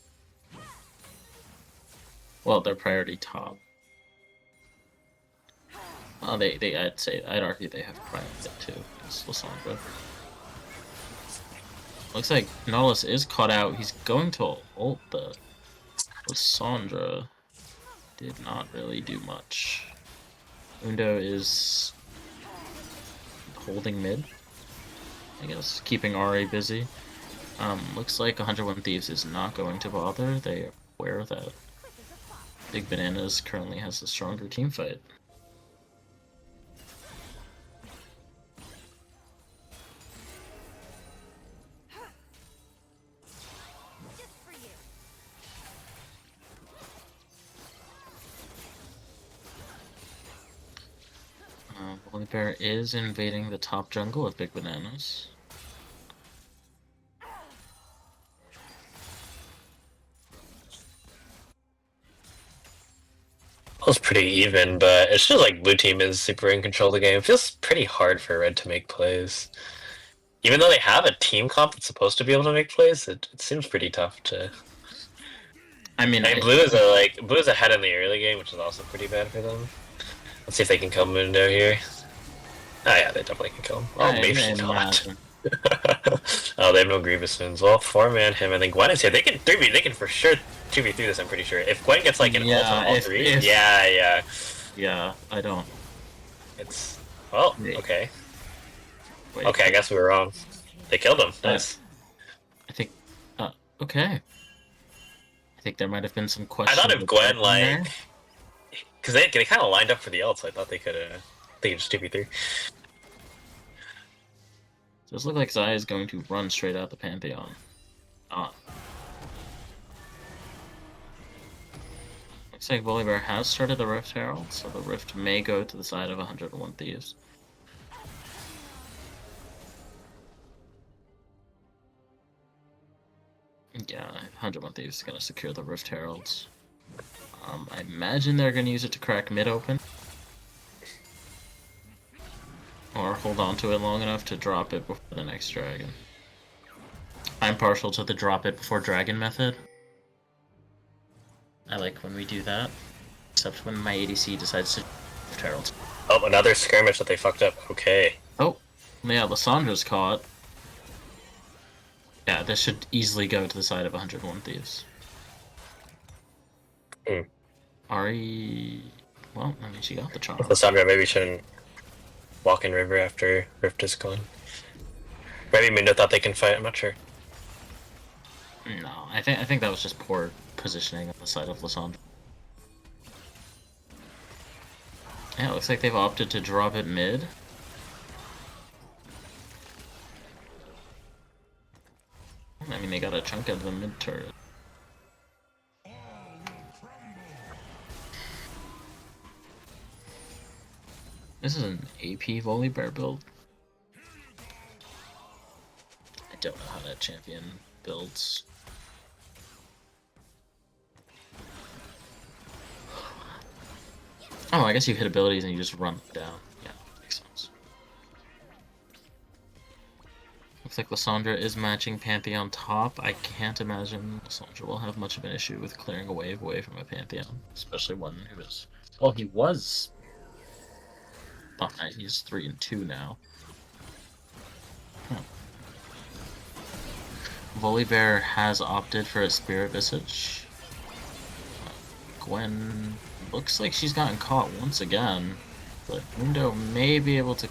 Well, their priority top. I'd argue they have priority too. It's Lissandra. Looks like Nautilus is caught out. He's going to ult the Lissandra. Did not really do much. Mundo is holding mid, I guess, keeping Ari busy. Looks like 101 Thieves is not going to bother. They are aware that Big Bananas currently has a stronger team fight. Volibear is invading the top jungle of Big Bananas. It was pretty even, but it's just like blue team is super in control of the game. It feels pretty hard for red to make plays. Even though they have a team comp that's supposed to be able to make plays, it seems pretty tough to. I mean, blue is ahead in the early game, which is also pretty bad for them. Let's see if they can kill Mundo here. Oh yeah, they definitely can kill him. Oh, maybe not. Oh, they have no Grievous Wounds. Well, 4-man him, and then Gwen is here. They can 3v. They can for sure 2v3 this. I'm pretty sure. If Gwen gets like an ult on all three, yeah. Yeah, I don't. It's well, okay. Wait, okay, I guess we were wrong. They killed him. Nice. I think. Okay. I think there might have been some questions. I thought if Gwen like, because they kind of lined up for the ult, so I thought they could just 2v3. Does look like Xayah is going to run straight out the Pantheon. Looks like Volibear has started the Rift Herald, so the Rift may go to the side of 101 Thieves. Yeah, 101 Thieves is going to secure the Rift Heralds. I imagine they're going to use it to crack mid open. Or hold on to it long enough to drop it before the next dragon. I'm partial to the drop it before dragon method. I like when we do that. Except when my ADC decides to Herald. Oh, another skirmish that they fucked up. Okay. Oh, yeah, Lissandra's caught. Yeah, this should easily go to the side of 101 Thieves. Ari... Well, I mean, she got the charm. Lissandra maybe shouldn't walking river after Rift is gone. Maybe Mundo thought they can fight. I'm not sure. No, I think that was just poor positioning on the side of Lissandra. Yeah, it looks like they've opted to drop it mid. I mean, they got a chunk out of the mid turret. This is an AP Volibear build. I don't know how that champion builds. Oh, I guess you hit abilities and you just run them down. Yeah, makes sense. Looks like Lissandra is matching Pantheon top. I can't imagine Lissandra will have much of an issue with clearing a wave away from a Pantheon, especially one who is... Well, he was behind. He's 3-2 now. Huh. Volibear has opted for a Spirit Visage. Gwen looks like she's gotten caught once again, but Mundo may be able to...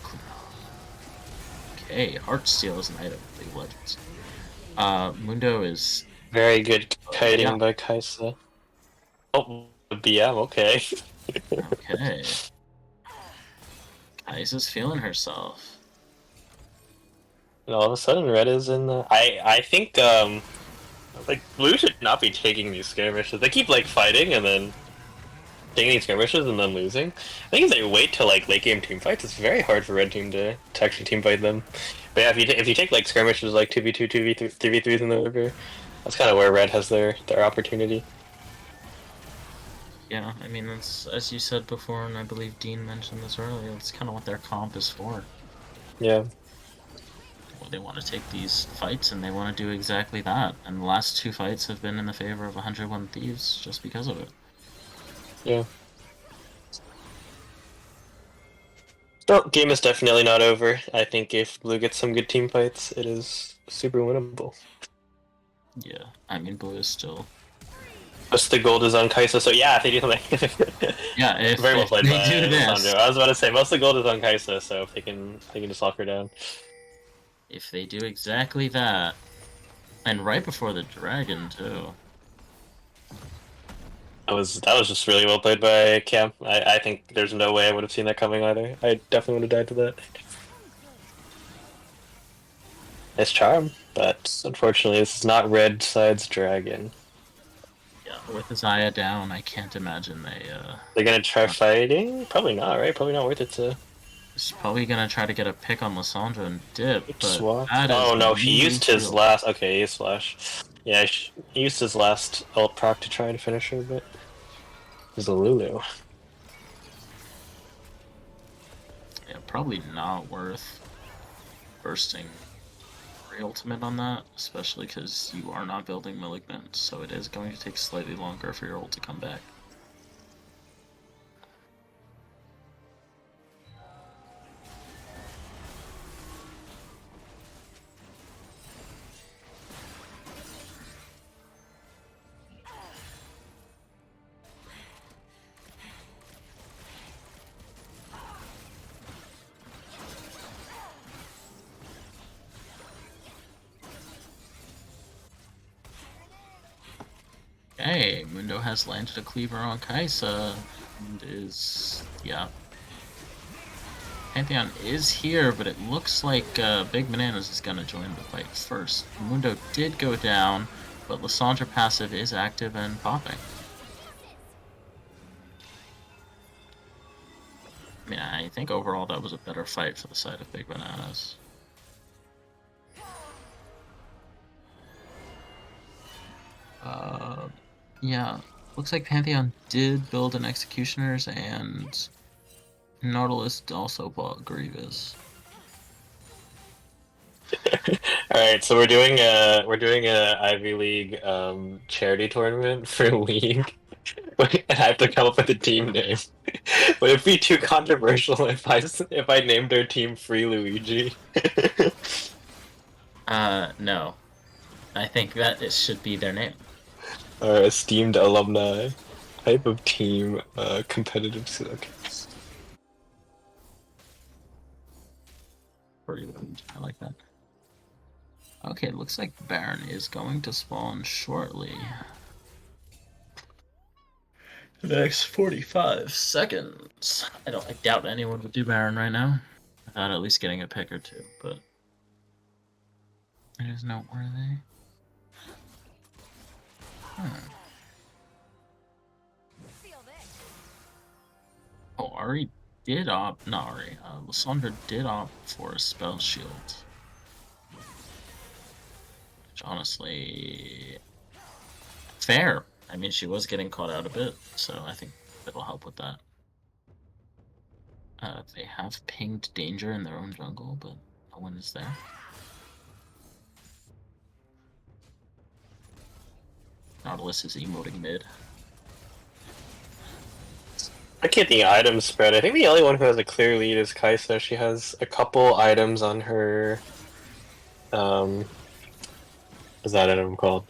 Okay, Heartsteel is an item of League of Legends. Mundo is... Very good kiting yeah. by Kaisa. Oh, BM, okay. Okay. Kaisa's feeling herself. And all of a sudden, Red is in the... I think, like, Blue should not be taking these skirmishes. They keep, like, fighting and then taking these skirmishes and then losing. I think if they wait till, like, late game team fights, it's very hard for Red team to actually team fight them. But yeah, if you take, like, skirmishes like 2v2, 2v3, 3v3s in the river, that's kind of where Red has their opportunity. Yeah, I mean, that's, as you said before, and I believe Dean mentioned this earlier, it's kind of what their comp is for. Yeah. Well, they want to take these fights, and they want to do exactly that. And the last two fights have been in the favor of 101 Thieves just because of it. Yeah. So, game is definitely not over. I think if Blue gets some good team fights, it is super winnable. Yeah, I mean, Blue is still... Most of the gold is on Kaisa, so yeah, if they do something... Yeah, if, very well played they by do this, Alessandro. I was about to say, most of the gold is on Kaisa, so if they can just lock her down. if they do exactly that, and right before the dragon, too. That was just really well played by Cam. I think there's no way I would have seen that coming either. I definitely would have died to that. Nice charm, but unfortunately this is not Red side's dragon. Yeah, with Zaya down, I can't imagine They're gonna try fighting? Probably not, right? Probably not worth it to... He's probably gonna try to get a pick on Lissandra and dip, but Swap. that is Oh no, he really used his cool. last... Okay, he slash. Yeah, he used his last ult proc to try and finish her, but... It's a Lulu. Yeah, probably not worth bursting ultimate on that, especially because you are not building Malignant, so it is going to take slightly longer for your ult to come back. Hey, Mundo has landed a cleaver on Kaisa, and is... yeah. Pantheon is here, but it looks like Big Bananas is gonna join the fight first. Mundo did go down, but Lissandra passive is active and popping. I mean, I think overall that was a better fight for the side of Big Bananas. Yeah, looks like Pantheon did build an Executioners, and Nautilus also bought Grievous. Alright, so we're doing a Ivy League charity tournament for League. And I have to come up with a team name. Would it be too controversial if I named our team Free Luigi? No. I think that it should be their name. Our esteemed alumni. Type of team, competitive. Okay. prelude. I like that. Okay, looks like Baron is going to spawn shortly. The next 45 seconds. I doubt anyone would do Baron right now. Without at least getting a pick or two, but it is noteworthy. Oh, Ari did opt. Not Ari. Lysandra did opt for a spell shield. Which honestly. Fair. I mean, she was getting caught out a bit, so I think it'll help with that. They have pinged danger in their own jungle, but no one is there. Nautilus is emoting mid. Looking at the item spread, I think the only one who has a clear lead is Kaisa. She has a couple items on her. What's that item called?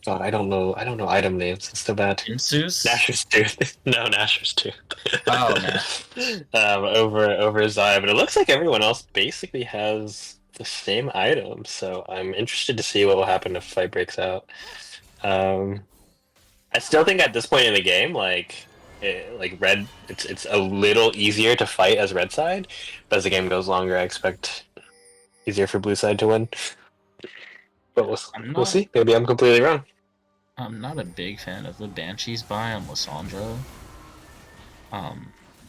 God, I don't know item names. It's so bad. Insus? Nasher's Tooth. No, Nasher's Tooth. Oh, man. Over Zaya, but it looks like everyone else basically has the same item. So I'm interested to see what will happen if fight breaks out. I still think at this point in the game, like red, it's a little easier to fight as red side, but as the game goes longer, I expect easier for blue side to win. But we'll see. Maybe I'm completely wrong. I'm not a big fan of the Banshees buy on Lysandra. I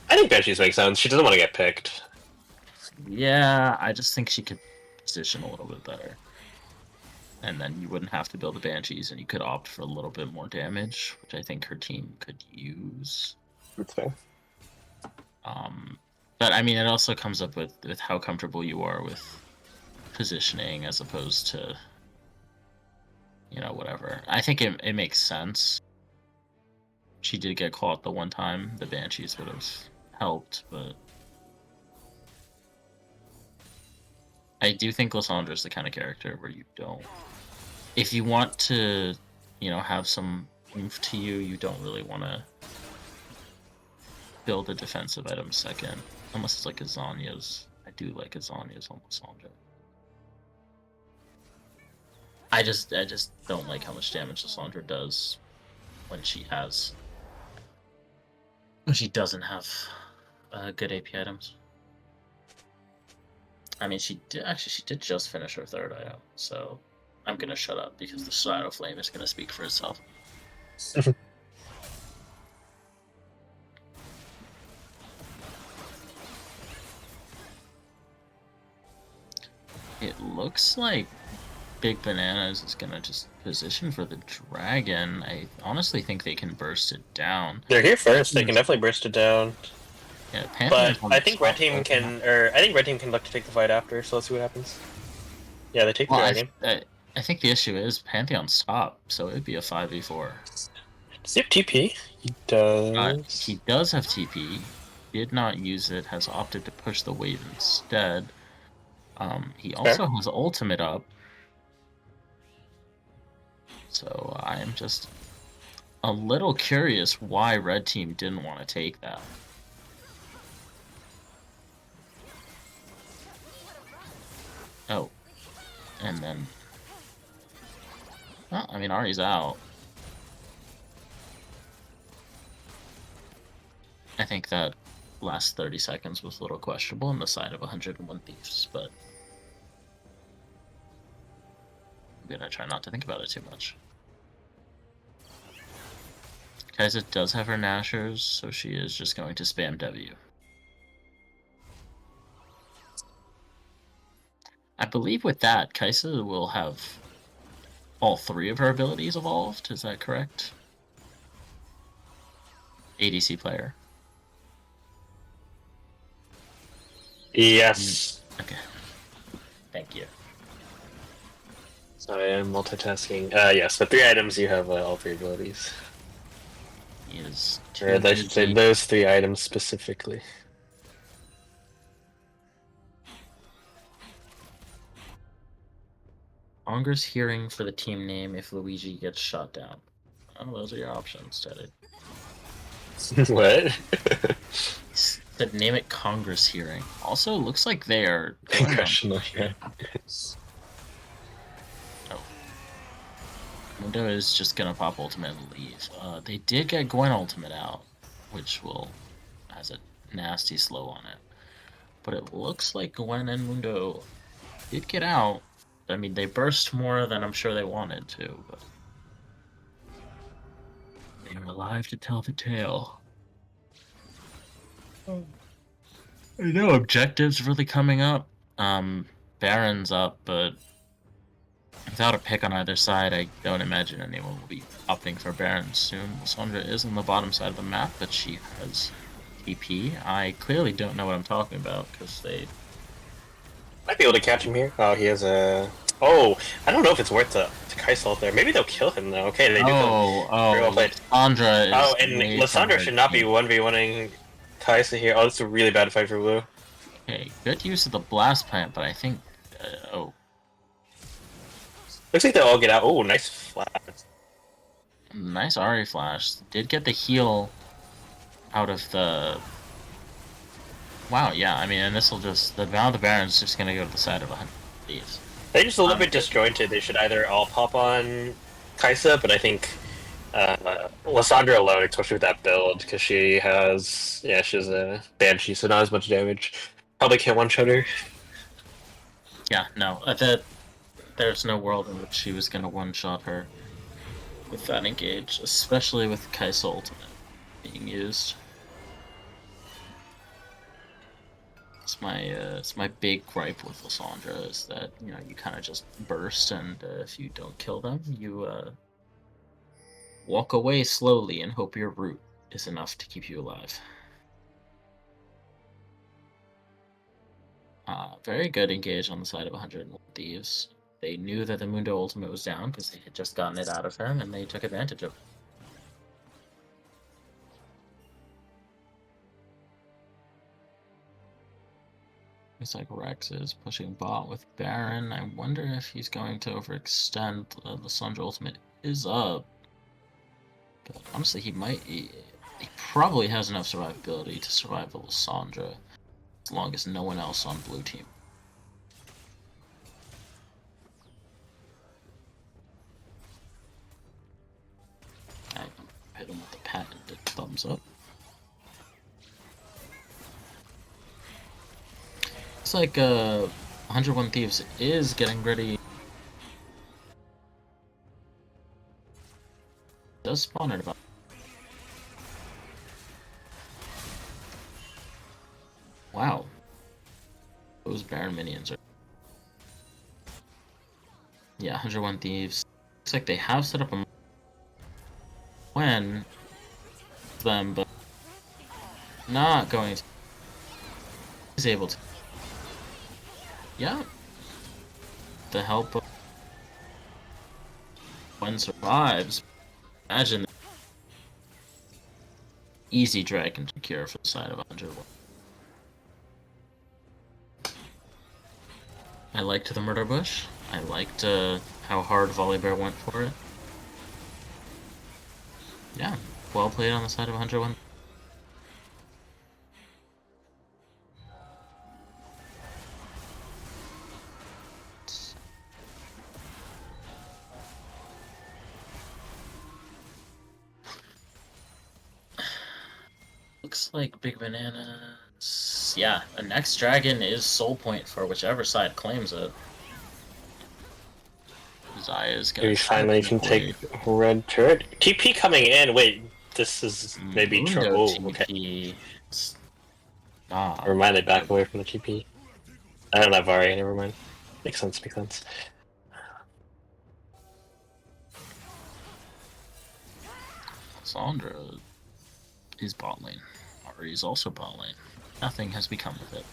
think Banshees make sense. She doesn't want to get picked. Yeah, I just think she could position a little bit better. And then you wouldn't have to build the Banshees, and you could opt for a little bit more damage, which I think her team could use. That's fair. But I mean, it also comes up with how comfortable you are with positioning as opposed to, whatever. I think it makes sense. She did get caught the one time. The Banshees would have helped, but I do think Lysandra is the kind of character where you don't. If you want to, have some oomph to you, you don't really want to build a defensive item second. Unless it's like a Zanya's. I do like a Zanya's on Lysandra. I just don't like how much damage Lysandra does when she doesn't have good AP items. I mean, she did just finish her third item, so I'm gonna shut up because the Shadow Flame is gonna speak for itself. It looks like Big Bananas is gonna just position for the dragon. I honestly think they can burst it down. They're here first. They can definitely burst it down. Yeah, but I think red team can, look to take the fight after. So let's see what happens. Yeah, they take the dragon. I think the issue is Pantheon's top, so it'd be a 5v4. Does he have TP? He does. He does have TP. Did not use it. Has opted to push the wave instead. He also has ultimate up. So I am just a little curious why red team didn't want to take that. Oh. And then... Well, I mean, Ari's out. I think that last 30 seconds was a little questionable on the side of 101 Thieves, but... I'm gonna try not to think about it too much. Kaisa does have her Nashers, so she is just going to spam W. I believe with that, Kaisa will have all three of her abilities evolved, is that correct? ADC player. Yes. Okay. Thank you. Sorry, I'm multitasking. Yes, the 3 items you have all 3 abilities. Is or I should say those 3 items specifically. Onger's hearing for the team name if Luigi gets shot down. Oh, those are your options, Teddy. What? Said name it Congress hearing. Also, looks like they are going on. Congressional hearing. Mundo is just gonna pop ultimate and leave. They did get Gwen ultimate out, which has a nasty slow on it. But it looks like Gwen and Mundo did get out. I mean, they burst more than I'm sure they wanted to, but they are alive to tell the tale. No objectives really coming up. Baron's up, but without a pick on either side, I don't imagine anyone will be opting for Baron soon. Sandra is on the bottom side of the map, but she has TP. I clearly don't know what I'm talking about, because they... Might be able to catch him here. Oh, he has a... Oh, I don't know if it's worth to Kai'Sa ult there. Maybe they'll kill him, though. Okay, they do kill him. Very well played. Lysandra is... Oh, and Lysandra should not be 1v1ing Kai'Sa here. Oh, it's a really bad fight for Blue. Okay, good use of the blast plant, but I think... Looks like they'll all get out. Oh, nice flash. Nice Ahri flash. Did get the heal out of the... Wow, yeah, I mean, and this will just... Now the Baron's just gonna go to the side of 100 Thieves. They're just a little bit disjointed. They should either all pop on Kai'Sa, but I think Lysandra alone, especially with that build, because she has a Banshee, so not as much damage. Probably can't one-shot her. Yeah, no, there's no world in which she was gonna one-shot her with that engage, especially with Kai'Sa ultimate being used. It's my big gripe with Lysandra is that, you know, you kind of just burst, and if you don't kill them, you walk away slowly and hope your root is enough to keep you alive. Very good engage on the side of 101 Thieves. They knew that the Mundo ultimate was down because they had just gotten it out of her, and they took advantage of it. Looks like Rex is pushing bot with Baron. I wonder if he's going to overextend. Lysandra ultimate is up. But honestly, he probably has enough survivability to survive the Lysandra as long as no one else on blue team. I hit him with the patented thumbs up. Looks like 101 Thieves is getting ready. Does spawn at about... Wow. Those Baron minions are... Yeah, 101 Thieves. Looks like they have set up a... When... them, but... Not going to... Is able to... Yeah. The help of... When survives... Imagine... Easy dragon to cure for the side of 101. I liked the Murder Bush. I liked how hard Volibear went for it. Yeah, well played on the side of 101. Looks like Big Banana... Yeah, the next dragon is soul point for whichever side claims it. Zaya's gonna... Maybe finally can take red turret. TP coming in. Wait, this is maybe Mundo trouble. Okay. TP. Stop. Never mind, they back away from the TP. I don't have Vari, never mind. Makes sense, makes sense. Sandra is bot lane. Ari is also bot lane. Nothing has become of it.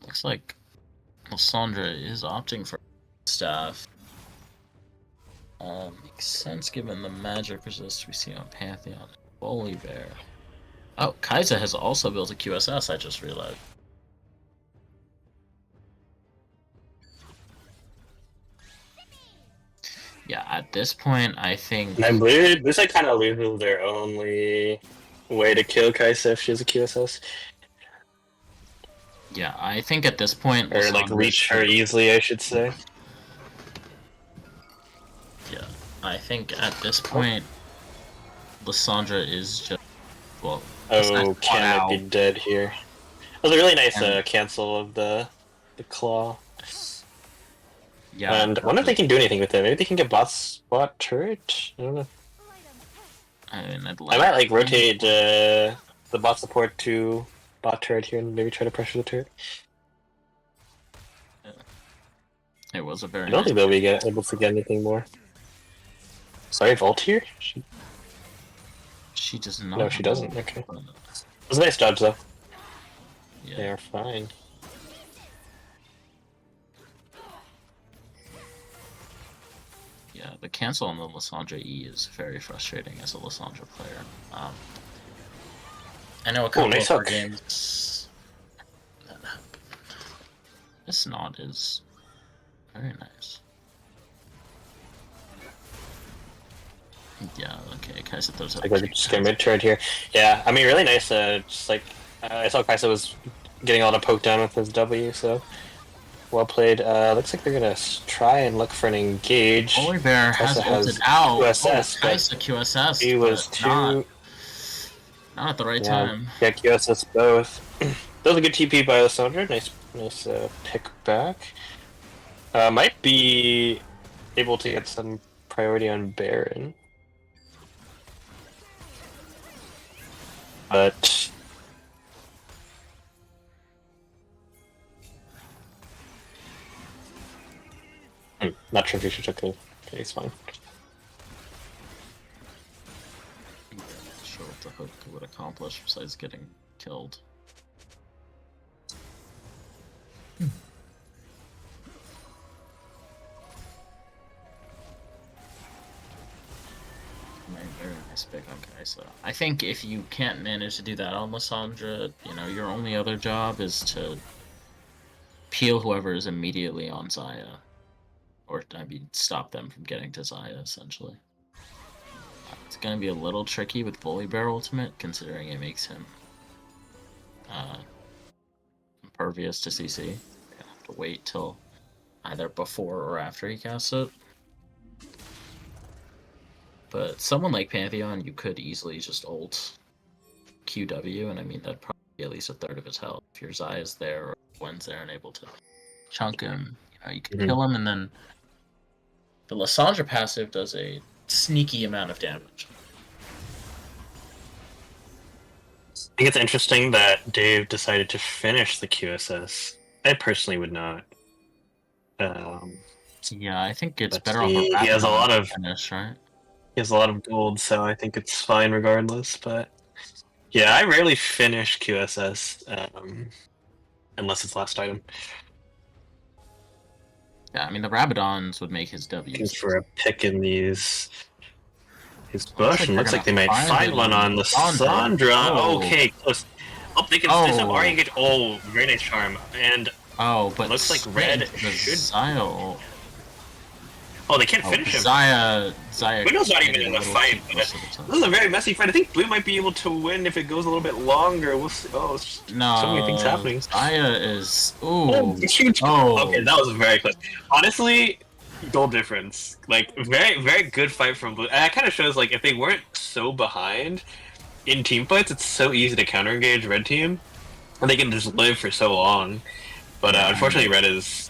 Looks like Lysandra is opting for staff. Makes sense given the magic resist we see on Pantheon and Volibear. Oh, Kai'Sa has also built a QSS, I just realized. Yeah, at this point, I think. And then Blue side kind of loses their only way to kill Kaisa if she has a QSS. Yeah, I think at this point, Or like Lissandra reach her should. easily, I should say. Yeah, I think at this point, Lissandra is just well. Oh, Ken might be dead here. That was a really nice And- cancel of the claw. Yeah, And I wonder if they can do anything with it. Maybe they can get bot turret? I don't know. I mean, I might like rotate the bot support to bot turret here and maybe try to pressure the turret. It was a very. I don't think they'll be able to get anything more. Sorry, Vault here? She does not. No, she doesn't. Okay. It was a nice dodge though. Yeah. They are fine. Yeah, the cancel on the Lissandra E is very frustrating as a Lissandra player. I know a couple nice of our hook. games that happened. This nod is very nice. Yeah, okay, Kaisa throws up. Like we're just getting mid turret here. Yeah, I mean, really nice. Just like I saw Kaisa was getting all the poke down with his W, so well played. Looks like they're gonna try and look for an engage. Holy Bear has Kaisa ulted out. QSS, but Kaisa QSS. he was too. Not at the right time. Yeah, QSS both. That was a good TP by Lissandra. Nice pick back. Might be able to get some priority on Baron. But not sure if you should check it. Okay, it's fine. Not sure what the hook would accomplish besides getting killed. Very nice pick on Kaisa. I think if you can't manage to do that on Lissandra, your only other job is to peel whoever is immediately on Xayah. Or, stop them from getting to Xayah, essentially. It's going to be a little tricky with Volley Bear Ultimate, considering it makes him impervious to CC. You're going to have to wait till either before or after he casts it. But someone like Pantheon, you could easily just ult QW, and I mean, that'd probably be at least a third of his health. If your Xayah's there or Gwen's there and able to chunk him, you can kill him, and then the Lissandra passive does a sneaky amount of damage. I think it's interesting that Dave decided to finish the QSS. I personally would not. Yeah, I think it's better he off. has a lot of finish, right? He has a lot of gold, so I think it's fine regardless. But yeah, I rarely finish QSS unless it's last item. Yeah, I mean the Rabadons would make his W. Looking for a pick in his bush, and looks like they might find one on the Lissandra. Oh. Okay, close. Oh, they can still have Ari engage. Oh, very nice charm. And but looks like Red should. Xayah. Oh, they can't finish him. Xayah. Widow's not even in the fight, but this is a very messy fight. I think Blue might be able to win if it goes a little bit longer. We'll see. Oh, no, so many things happening. Xayah is. Huge. Oh, okay, that was very close. Honestly, goal difference. Like, very, very good fight from Blue. And that kind of shows, like, if they weren't so behind in team fights, it's so easy to counter engage Red team, and they can just live for so long. But unfortunately, Red has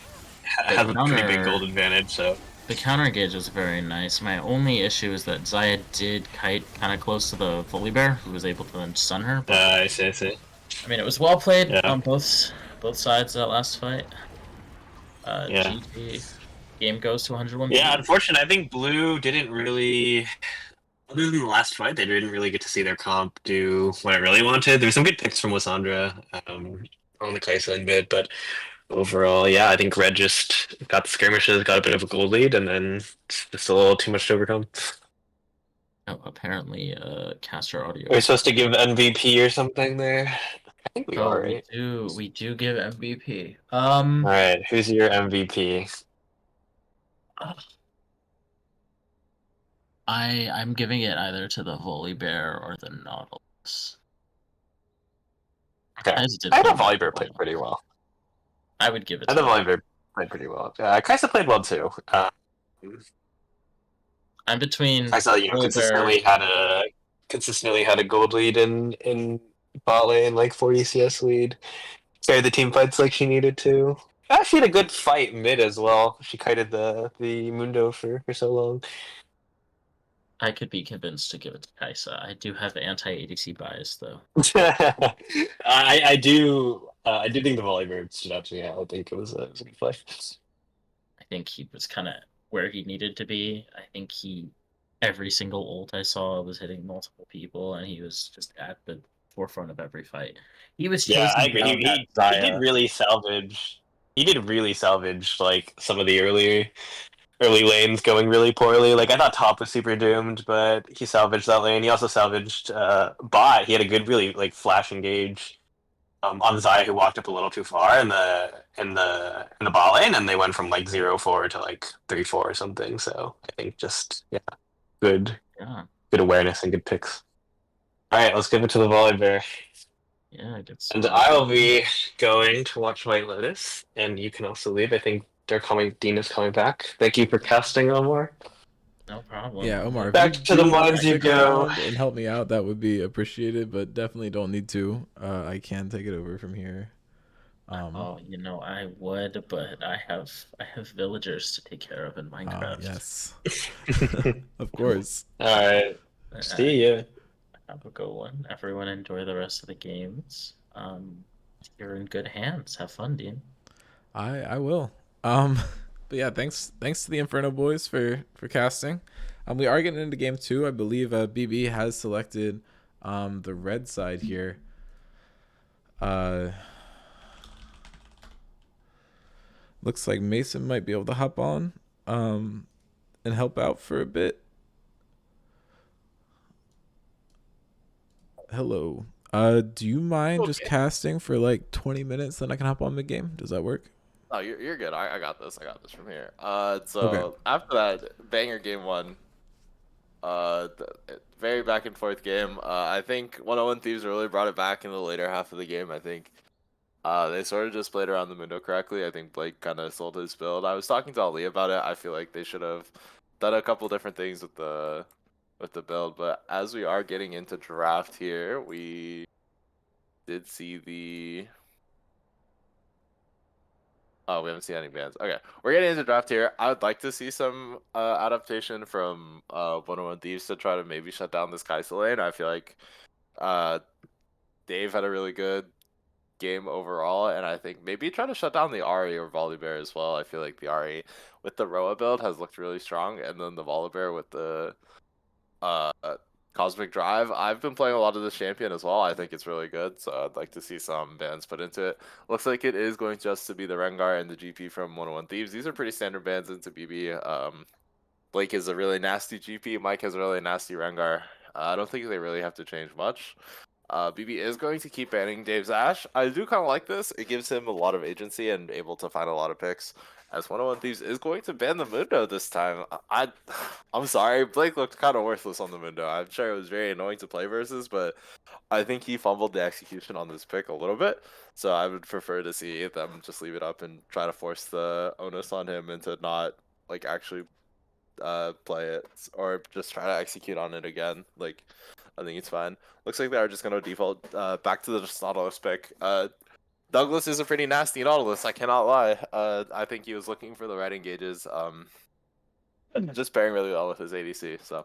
a pretty big gold advantage. So. The counter engage was very nice. My only issue is that Xayah did kite kind of close to the Volley Bear, who was able to then stun her. I see. I mean, it was well played on both sides of that last fight. GG. Game goes to 101. Yeah, unfortunately, I think Blue didn't really. Other than the last fight, they didn't really get to see their comp do what I really wanted. There were some good picks from Lissandra on the Kaisa in mid, but overall, yeah, I think Red just got the skirmishes, got a bit of a gold lead, and then it's just a little too much to overcome. Oh, apparently, caster audio. Are we supposed to give MVP or something there? I think we are, right? We do give MVP. All right, who's your MVP? I'm giving it either to the Volibear or the Nautilus. Okay. Kaisa did I play thought really Volibear played well. pretty well. I would give it I to thought him. Volibear played pretty well. Kaisa played well too. I'm between Kaisa, Volibear. consistently had a gold lead in bot lane, like 40 CS lead. Carried the team fights like she needed to. She had a good fight mid as well. She kited the Mundo for so long. I could be convinced to give it to Kaisa. I do have anti-ADC bias, though. I do think the Volibear stood out to me. I think it was a good play. I think he was kind of where he needed to be. I think every single ult I saw was hitting multiple people, and he was just at the forefront of every fight. He was Yeah, I chasing agree. down that He did Zaya. really salvage. He did really salvage like some of the early lanes going really poorly. Like I thought top was super doomed, but he salvaged that lane. He also salvaged bot. He had a good, really like flash engage on Zaya who walked up a little too far in the bot lane, and they went from like 0-4 to like 3-4 or something. So I think just good Yeah, good awareness and good picks. All right, let's give it to the volley bear. yeah, it gets And I will be going to watch White Lotus, and you can also leave. I think they're coming. Dean is coming back. Thank you for casting, Omar. no problem. Yeah, Omar, if you Back to the do want to mines you stick go. around and help me out, that would be appreciated, but definitely don't need to. I can take it over from here. Oh, I would, but I have villagers to take care of in Minecraft. Yes. Of course. All right. Uh, See ya. Have a good one. Everyone enjoy the rest of the games. You're in good hands. Have fun, Dean. I will. Um but yeah, thanks to the Inferno boys for casting. We are getting into game 2. I believe BB has selected the red side here. Looks like Mason might be able to hop on and help out for a bit. Hello. Do you mind just casting for like 20 minutes, then I can hop on mid game? Does that work? Oh, you're good. I got this. I got this from here. So Okay. after that banger game 1, very back and forth game. I think 101 Thieves really brought it back in the later half of the game. I think they sort of just played around the Mundo correctly. I think Blake kind of sold his build. I was talking to Ali about it. I feel like they should have done a couple different things with the build. But as we are getting into draft here, we did see the. Oh, we haven't seen any bans. Okay, we're getting into draft here. I would like to see some adaptation from 101 Thieves to try to maybe shut down this Kaisa lane. I feel like uh, Dave had a really good game overall, and I think maybe try to shut down the Ari or Volibear as well. I feel like the Ari with the Roa build has looked really strong, and then the Volibear with the uh, Cosmic Drive. I've been playing a lot of this champion as well. I think it's really good, so I'd like to see some bans put into it. Looks like it is going just to be the Rengar and the GP from 101 Thieves. These are pretty standard bans into BB. Blake is a really nasty GP. Mike has a really nasty Rengar. I don't think they really have to change much. BB is going to keep banning Dave's Ash. I do kind of like this. It gives him a lot of agency and able to find a lot of picks. As 101 Thieves is going to ban the Mundo this time. I'm sorry, Blake looked kind of worthless on the Mundo. I'm sure it was very annoying to play versus, but I think he fumbled the execution on this pick a little bit. So I would prefer to see them just leave it up and try to force the onus on him into not like actually play it or just try to execute on it again. Like, I think it's fine. Looks like they are just gonna default back to the Nautilus pick. Douglas is a pretty nasty Nautilus, I cannot lie. I think he was looking for the right engages. Just pairing really well with his ADC. So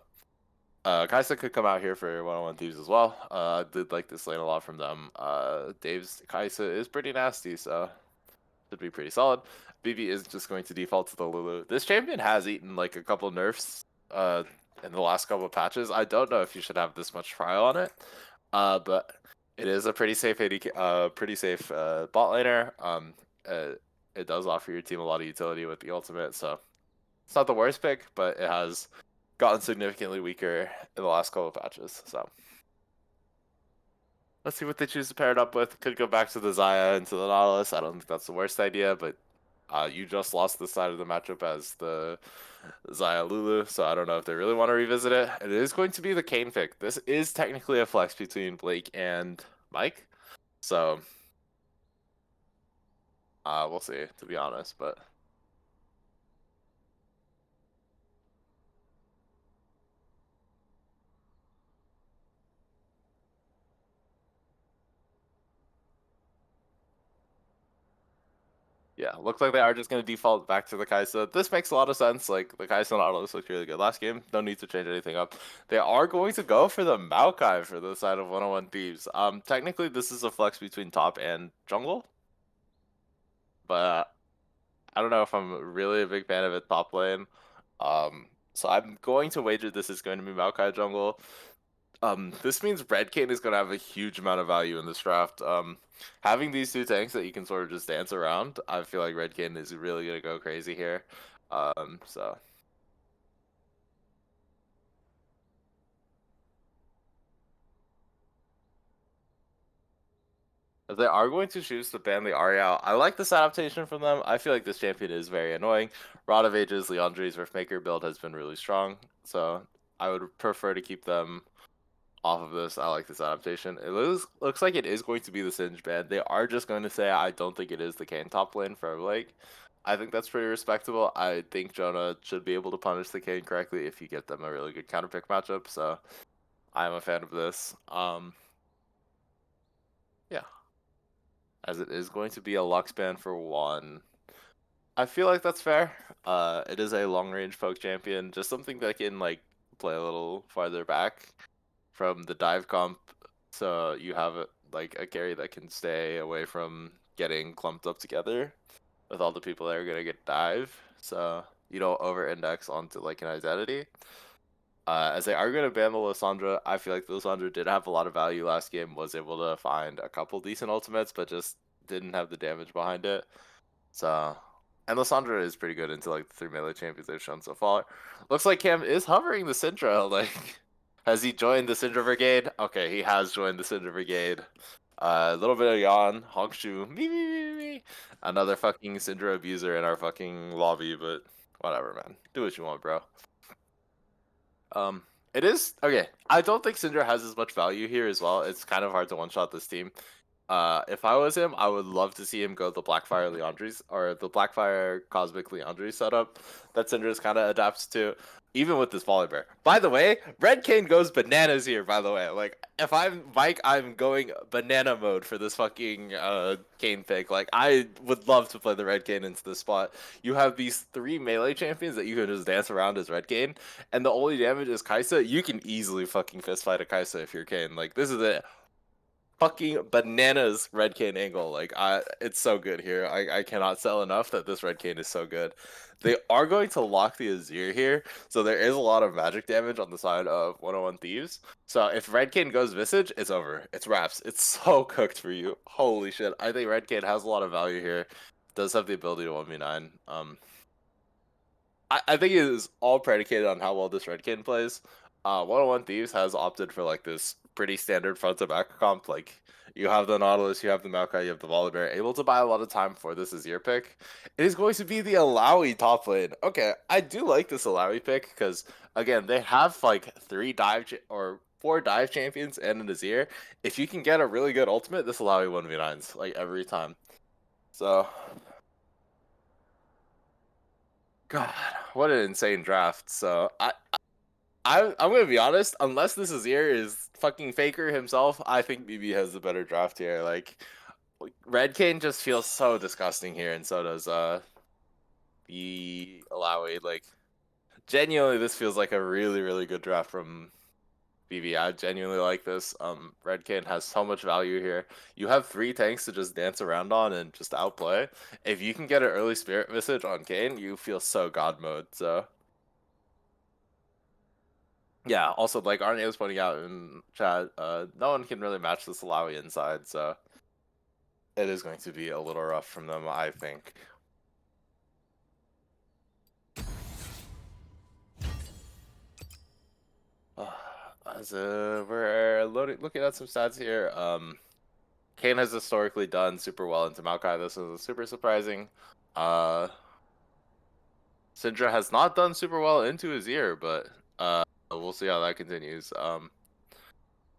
Kaisa could come out here for 101 Thieves as well. Did like this lane a lot from them. Dave's Kaisa is pretty nasty, so should be pretty solid. BB is just going to default to the Lulu. This champion has eaten like a couple nerfs in the last couple of patches. I don't know if you should have this much trial on it, but it is a pretty safe bot laner. It does offer your team a lot of utility with the ultimate, so it's not the worst pick, but it has gotten significantly weaker in the last couple of patches. So let's see what they choose to pair it up with. Could go back to the Zaya into the Nautilus. I don't think that's the worst idea, but You just lost this side of the matchup as the Xayah Lulu, so I don't know if they really want to revisit it. It is going to be the Kane pick. This is technically a flex between Blake and Mike, so we'll see, to be honest, but. Yeah, looks like they are just going to default back to the Kai'Sa. This makes a lot of sense. Like, the Kai'Sa Nautilus looked really good last game. No need to change anything up. They are going to go for the Maokai for the side of 101 Thieves. Technically, this is a flex between top and jungle. But I don't know if I'm really a big fan of it top lane. So I'm going to wager this is going to be Maokai jungle. This means Red Kane is going to have a huge amount of value in this draft. Having these two tanks that you can sort of just dance around, I feel like Red Kane is really going to go crazy here. So. If they are going to choose to ban the Ariel, I like this adaptation from them. I feel like this champion is very annoying. Rod of Ages, Leandri's Riftmaker build has been really strong, so I would prefer to keep them off of this. I like this adaptation. It looks like it is going to be the Singe ban. They are just going to say I don't think it is the Kane top lane for Blake. I think that's pretty respectable. I think Jonah should be able to punish the Kane correctly if you get them a really good counter pick matchup. So I'm a fan of this. Yeah. As it is going to be a Lux ban for one. I feel like that's fair. It is a long range poke champion, just something that can like play a little farther back from the dive comp, so you have like a carry that can stay away from getting clumped up together with all the people that are gonna get dive, so you don't over index onto like an identity. As they are gonna ban the Lissandra, I feel like the Lissandra did have a lot of value last game, was able to find a couple decent ultimates, but just didn't have the damage behind it. So, and Lissandra is pretty good into like the 3 melee champions they've shown so far. Looks like Cam is hovering the Syndra. Like, has he joined the Syndra Brigade? Okay, he has joined the Syndra Brigade. A little bit of yawn, Hongshu, me. Another fucking Syndra abuser in our fucking lobby, but whatever, man. Do what you want, bro. It is okay. I don't think Syndra has as much value here as well. It's kind of hard to one shot this team. If I was him, I would love to see him go the Blackfire Leandri's or the Blackfire Cosmic Leandri setup that Syndra's kind of adapts to, even with this Volibear. By the way, Red Kane goes bananas here, by the way. Like, if I'm Mike, I'm going banana mode for this fucking Kane pick. Like, I would love to play the Red Kane into this spot. You have these 3 melee champions that you can just dance around as Red Kane, and the only damage is Kai'Sa. You can easily fucking fistfight a Kai'Sa if you're Kane. Like, this is it. Fucking bananas Red Cane angle. Like, it's so good here. I cannot sell enough that this Red Cane is so good. They are going to lock the Azir here, so there is a lot of magic damage on the side of 101 Thieves. So if Red Cane goes Visage, it's over. It's wraps. It's so cooked for you. Holy shit. I think Red Cane has a lot of value here. Does have the ability to 1v9. I think it is all predicated on how well this Red Cane plays. 101 Thieves has opted for like this pretty standard front to back comp. Like, you have the Nautilus, you have the Maokai, you have the Volibear, able to buy a lot of time for this Azir pick. It is going to be the Alawi top lane. Okay, I do like this Alawi pick because again, they have like 4 dive champions and an Azir. If you can get a really good ultimate, this Alawi 1v9s like every time. So God, what an insane draft. So I'm gonna be honest. Unless this Azir is fucking Faker himself, I think BB has the better draft here. Like Red Cane just feels so disgusting here, and so does the Alawi. Like, genuinely, this feels like a really good draft from BB. I genuinely like this. Red Cane has so much value here. You have 3 tanks to just dance around on and just outplay. If you can get an early Spirit Visage on Kane, you feel so God mode. So. Yeah, also, like Arnie was pointing out in chat, no one can really match this Alawi inside, so it is going to be a little rough from them, I think. As we're looking at some stats here, Kane has historically done super well into Maokai. This is super surprising. Syndra has not done super well into his ear, but we'll see how that continues.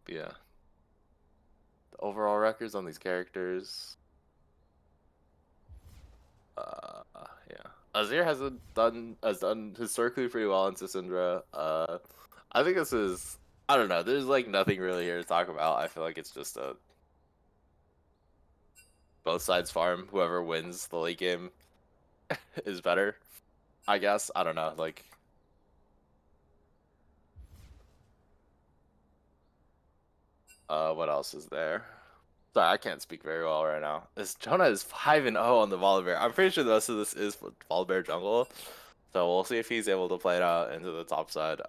Yeah. The overall records on these characters. Yeah. Azir has done historically pretty well into Syndra. I think this is, I don't know. There's like nothing really here to talk about. I feel like it's just a both sides farm. Whoever wins the late game is better. I guess. I don't know. Like, what else is there? Sorry, I can't speak very well right now. This Jonah is 5-0 on the Volibear. I'm pretty sure the rest of this is Volibear jungle. So we'll see if he's able to play it out into the top side.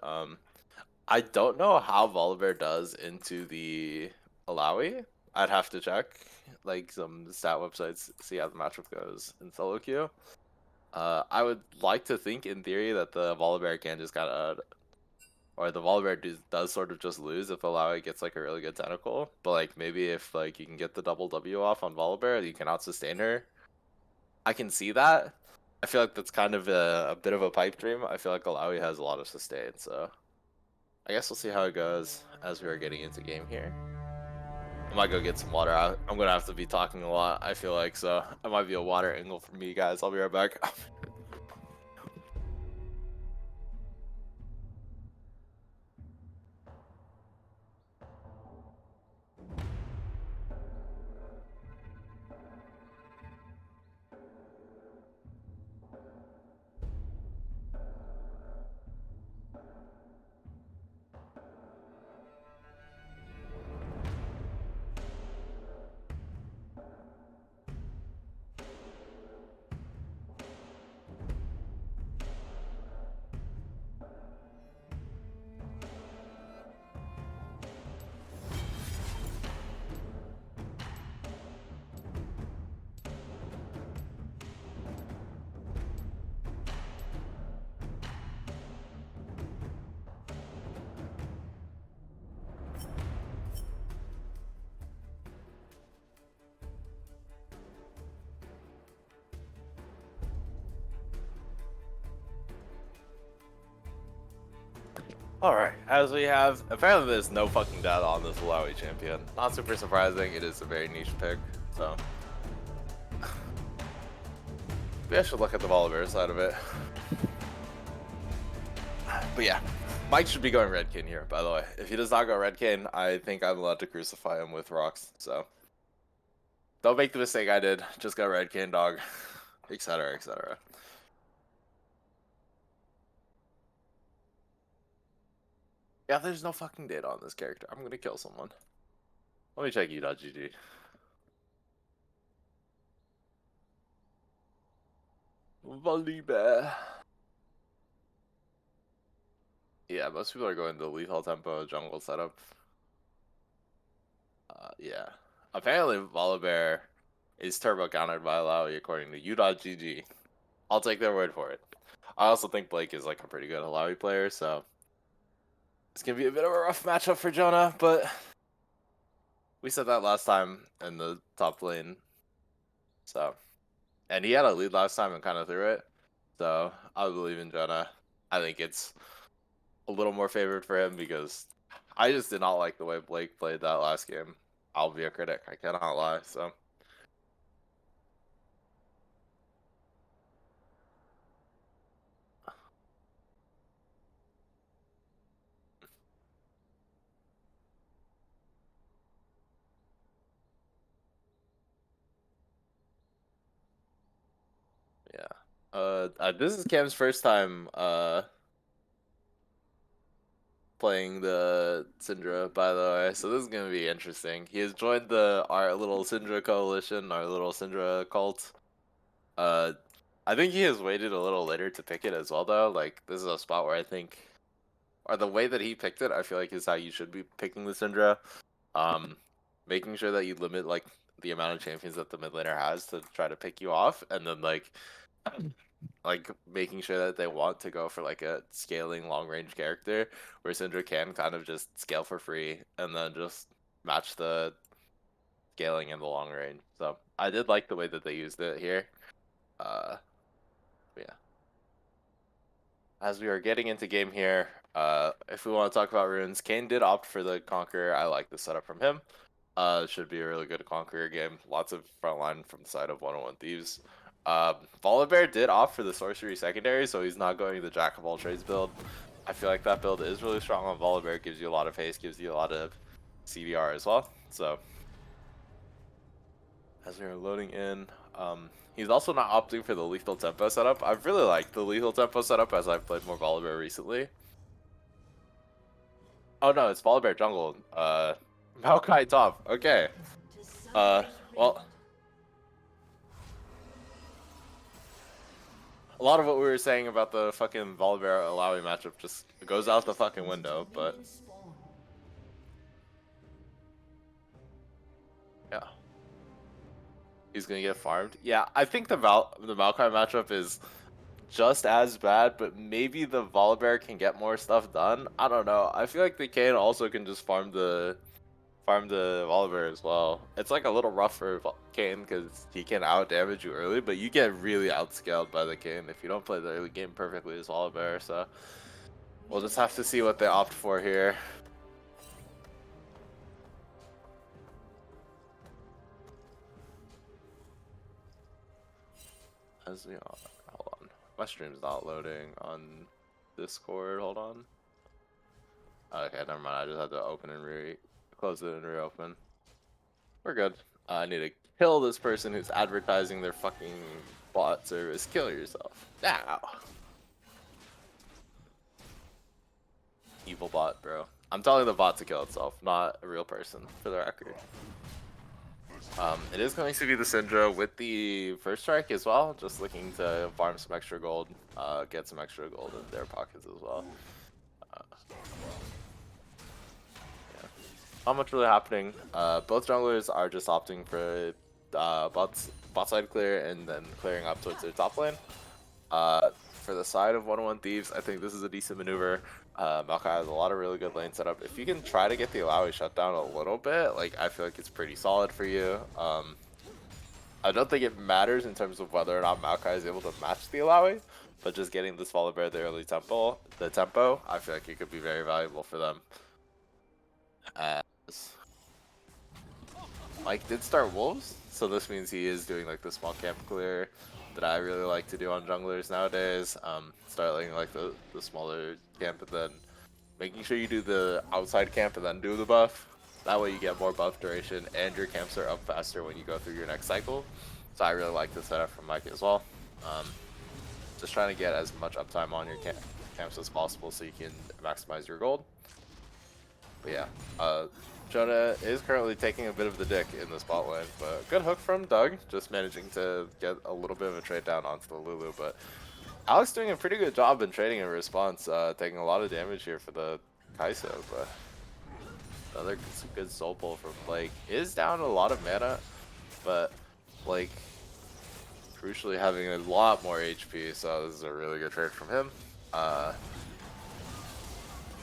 I don't know how Volibear does into the Alawi. I'd have to check like some stat websites, see how the matchup goes in solo queue. I would like to think in theory that the Volibear can just kind of, or the Volibear does sort of just lose if Alawi gets like a really good tentacle. But like maybe if like you can get the double W off on Volibear, you can out sustain her. I can see that. I feel like that's kind of a bit of a pipe dream. I feel like Alawi has a lot of sustain, so I guess we'll see how it goes as we are getting into game here. I might go get some water. I'm gonna have to be talking a lot, I feel like, so it might be a water angle for me, guys. I'll be right back. Alright, as we have, apparently there's no fucking data on this Malawi champion. Not super surprising, it is a very niche pick, so. Maybe I should look at the Volibear side of it. But yeah, Mike should be going Red King here, by the way. If he does not go Red King, I think I'm allowed to crucify him with rocks, so. Don't make the mistake I did, just go Red King, dog. Etc, etc. Yeah, there's no fucking data on this character. I'm gonna kill someone. Let me check u.gg. Volibear. Yeah, most people are going to lethal tempo jungle setup. Yeah. Apparently, Volibear is turbo countered by Alawi according to u.gg. I'll take their word for it. I also think Blake is like a pretty good Alawi player, so it's gonna be a bit of a rough matchup for Jonah, but we said that last time in the top lane. So, and he had a lead last time and kind of threw it. So I believe in Jonah. I think it's a little more favored for him because I just did not like the way Blake played that last game. I'll be a critic. I cannot lie. So. Yeah. This is Cam's first time playing the Syndra, by the way, so this is gonna be interesting. He has joined our little Syndra coalition, our little Syndra cult. Uh, I think he has waited a little later to pick it as well, though. Like, this is a spot where I think, or the way that he picked it, I feel like is how you should be picking the Syndra. Making sure that you limit like the amount of champions that the mid laner has to try to pick you off, and then like making sure that they want to go for like a scaling long range character where Syndra can kind of just scale for free and then just match the scaling in the long range. So I did like the way that they used it here. Yeah. As we are getting into game here, if we want to talk about runes, Kane did opt for the Conqueror. I like the setup from him. Should be a really good Conqueror game. Lots of frontline from the side of 101 Thieves. Volibear did opt for the Sorcery secondary, so he's not going the Jack of all trades build. I feel like that build is really strong on Volibear. Gives you a lot of haste, gives you a lot of CDR as well. So as we are loading in, he's also not opting for the lethal tempo setup. I've really liked the lethal tempo setup as I've played more Volibear recently. Oh no, it's Volibear jungle. Maokai top. Okay. Well, a lot of what we were saying about the fucking Volibear Alawi matchup just goes out the fucking window, but yeah. He's gonna get farmed. Yeah, I think the Maokai matchup is just as bad, but maybe the Volibear can get more stuff done. I don't know. I feel like the Kane also can just farm the Volibear as well. It's like a little rough for Kane because he can out damage you early, but you get really outscaled by the Kane if you don't play the early game perfectly as Volibear. So we'll just have to see what they opt for here. As we are, hold on, my stream's not loading on Discord. Hold on. Okay, never mind. I just had to open and close it and reopen. We're good. I need to kill this person who's advertising their fucking bot service. Kill yourself now. Evil bot, bro. I'm telling the bot to kill itself, not a real person, for the record. It is going to be the Syndra with the first strike as well, just looking to farm some extra gold, get some extra gold in their pockets as well. Yeah. Not much really happening. Both junglers are just opting for bot side clear and then clearing up towards their top lane. For the side of 101 Thieves, I think this is a decent maneuver. Maokai has a lot of really good lane setup. If you can try to get the Alawi shut down a little bit, like I feel like it's pretty solid for you. I don't think it matters in terms of whether or not Maokai is able to match the Alawi, but just getting this Volibear the early tempo, I feel like it could be very valuable for them. As Mike did start Wolves, so this means he is doing like the small camp clear that I really like to do on junglers nowadays. Start letting like the smaller camp and then making sure you do the outside camp and then do the buff. That way you get more buff duration and your camps are up faster when you go through your next cycle. So I really like the setup from Mike as well. Just trying to get as much uptime on your camps as possible so you can maximize your gold. But yeah, Jonah is currently taking a bit of the dick in the spot lane, but good hook from Doug, just managing to get a little bit of a trade down onto the Lulu. But Alex doing a pretty good job in trading in response, taking a lot of damage here for the Kai'Sa, but another good soul pull from Blake. Is down a lot of mana, but Blake crucially having a lot more HP, so this is a really good trade from him.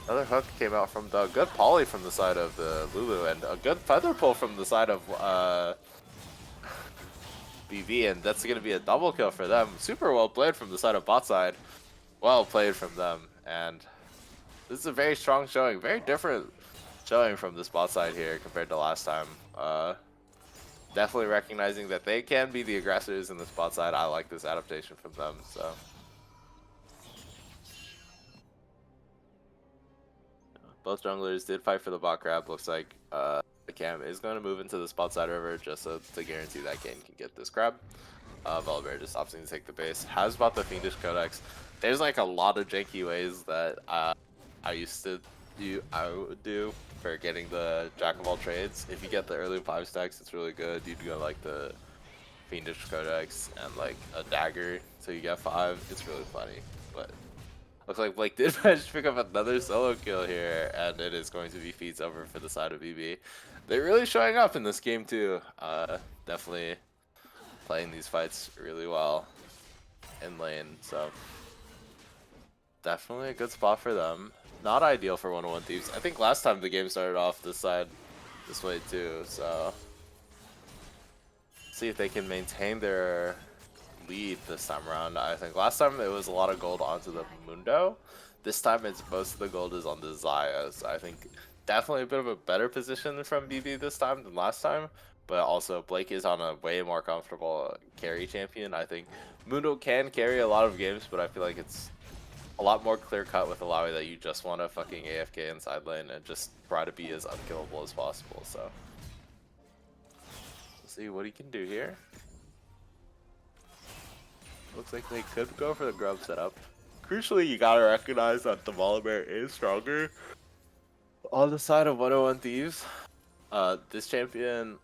Another hook came out from Doug. Good poly from the side of the Lulu, and a good feather pull from the side of BV, and that's going to be a double kill for them. Super well played from the side of bot side. Well played from them, and this is a very strong showing. Very different showing from this bot side here compared to last time. Definitely recognizing that they can be the aggressors in this bot side. I like this adaptation from them, so. Both junglers did fight for the bot grab. Looks like the Cam is going to move into the spot side river just so to guarantee that Kane can get this grab. Volibear just opting to take the base. Has bought the Fiendish Codex. There's like a lot of janky ways that I would do for getting the Jack of all trades. If you get the early 5 stacks, it's really good. You'd go like the Fiendish Codex and like a dagger so you get 5. It's really funny, but looks like Blake did manage to pick up another solo kill here, and it is going to be feeds over for the side of BB. They're really showing up in this game too. Definitely playing these fights really well in lane, so definitely a good spot for them. Not ideal for 101 Thieves. I think last time the game started off this way too, so see if they can maintain their lead this time around. I think last time it was a lot of gold onto the Mundo. This time it's most of the gold is on the Zaya. So I think definitely a bit of a better position from BB this time than last time. But also Blake is on a way more comfortable carry champion. I think Mundo can carry a lot of games, but I feel like it's a lot more clear cut with Alawi that you just want to fucking AFK inside lane and just try to be as unkillable as possible. So we'll see what he can do here. Looks like they could go for the grub setup. Crucially, you gotta recognize that the Volibear is stronger on the side of 101 Thieves. This champion,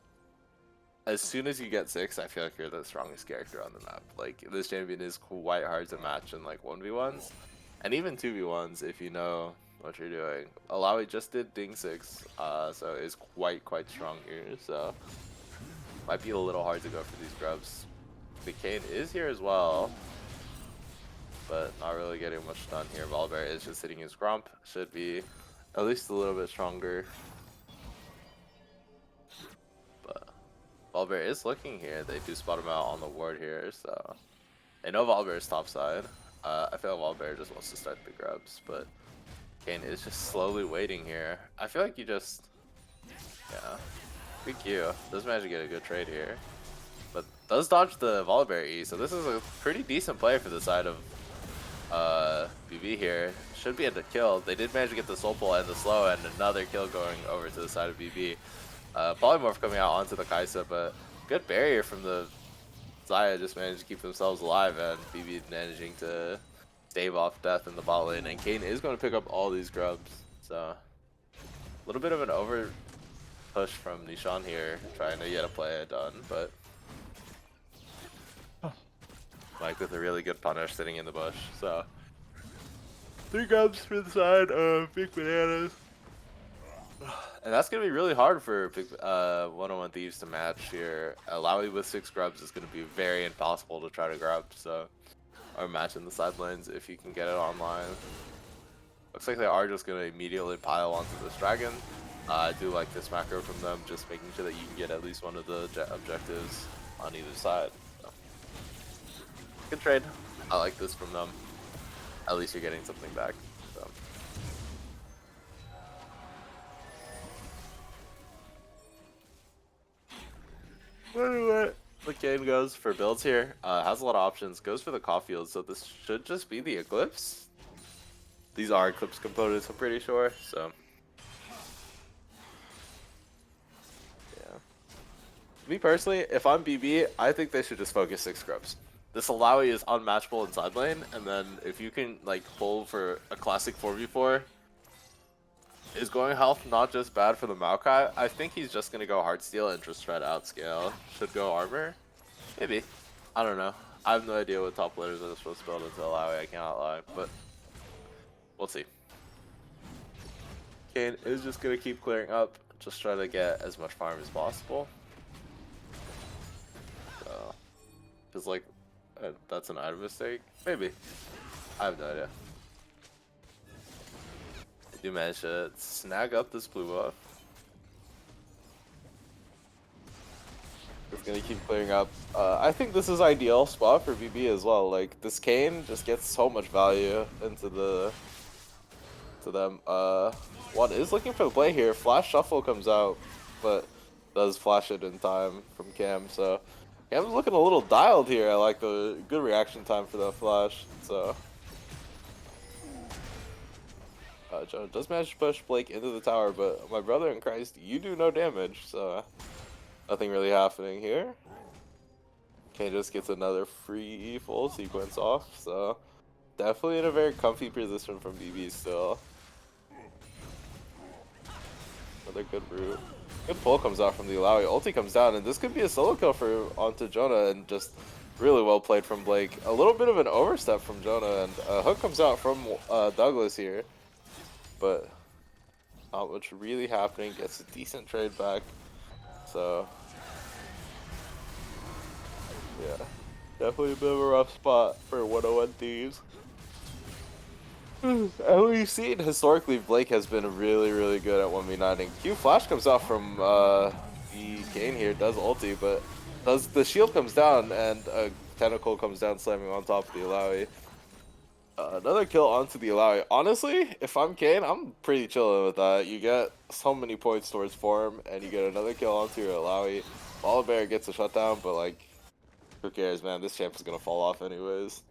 as soon as you get 6, I feel like you're the strongest character on the map. Like, this champion is quite hard to match in like 1v1s, and even 2v1s if you know what you're doing. Alawi just did Ding 6, so is quite strong here, so might be a little hard to go for these grubs. The Kane is here as well, but not really getting much done here. Volibear is just hitting his Grump. Should be at least a little bit stronger. But Volibear is looking here. They do spot him out on the ward here, so they know Volibear is top side. I feel like Volibear just wants to start the grubs, but Kane is just slowly waiting here. I feel like you just, yeah, good Q. Does manage to get a good trade here. But does dodge the Volibear E, so this is a pretty decent play for the side of BB here. Should be able to kill. They did manage to get the soul pull and the slow, and another kill going over to the side of BB. Polymorph coming out onto the Kaisa, but good barrier from the Zaya, just managed to keep themselves alive, and BB managing to stave off death in the bot lane. And Kane is going to pick up all these grubs, so a little bit of an over push from Nishan here, trying to get a play done, but Mike with a really good punish sitting in the bush. So 3 grubs for the side of Big Bananas. And that's going to be really hard for big 101 Thieves to match here. Alawi with 6 grubs is going to be very impossible to try to grab, so or match in the side lanes if you can get it online. Looks like they are just going to immediately pile onto this dragon. I do like this macro from them, just making sure that you can get at least one of the objectives on either side. Good trade. I like this from them. At least you're getting something back. So. What the Kane goes for builds here. Has a lot of options. Goes for the Caulfield, so this should just be the Eclipse. These are Eclipse components, I'm pretty sure. So. Yeah. Me personally, if I'm BB, I think they should just focus 6 scrubs. This Alawi is unmatchable in side lane, and then if you can like pull for a classic 4v4, is going health not just bad for the Maokai? I think he's just gonna go Heartsteel and just try to outscale. Should go armor? Maybe. I don't know. I have no idea what top laners are supposed to build into Alawi, I cannot lie, but we'll see. Kane is just gonna keep clearing up, just try to get as much farm as possible. So, cause like, that's an item mistake? Maybe. I have no idea. You managed to snag up this blue buff. It's gonna keep clearing up. I think this is ideal spot for BB as well. Like, this Kane just gets so much value into them. One is looking for the play here. Flash Shuffle comes out, but does flash it in time from Cam, so Cam's looking a little dialed here. I like the good reaction time for that flash. So Jonah does manage to push Blake into the tower, but my brother in Christ, you do no damage, so nothing really happening here. Kane just gets another free full sequence off, so definitely in a very comfy position from BB still. Another good route. Good pull comes out from the Alawi. Ulti comes down, and this could be a solo kill for onto Jonah, and just really well played from Blake. A little bit of an overstep from Jonah, and a hook comes out from Douglas here, but not much really happening. Gets a decent trade back, so yeah, definitely a bit of a rough spot for 101 Thieves. And we've seen historically Blake has been really good at 1v9ing. Q flash comes out from the Kane here, does ulti, but does the shield comes down and a tentacle comes down slamming on top of the Alawi. Another kill onto the Alawi. Honestly, if I'm Kane, I'm pretty chilling with that. You get so many points towards form, and you get another kill onto your Alawi. Volibear gets a shutdown, but like, who cares, man? This champ is gonna fall off anyways.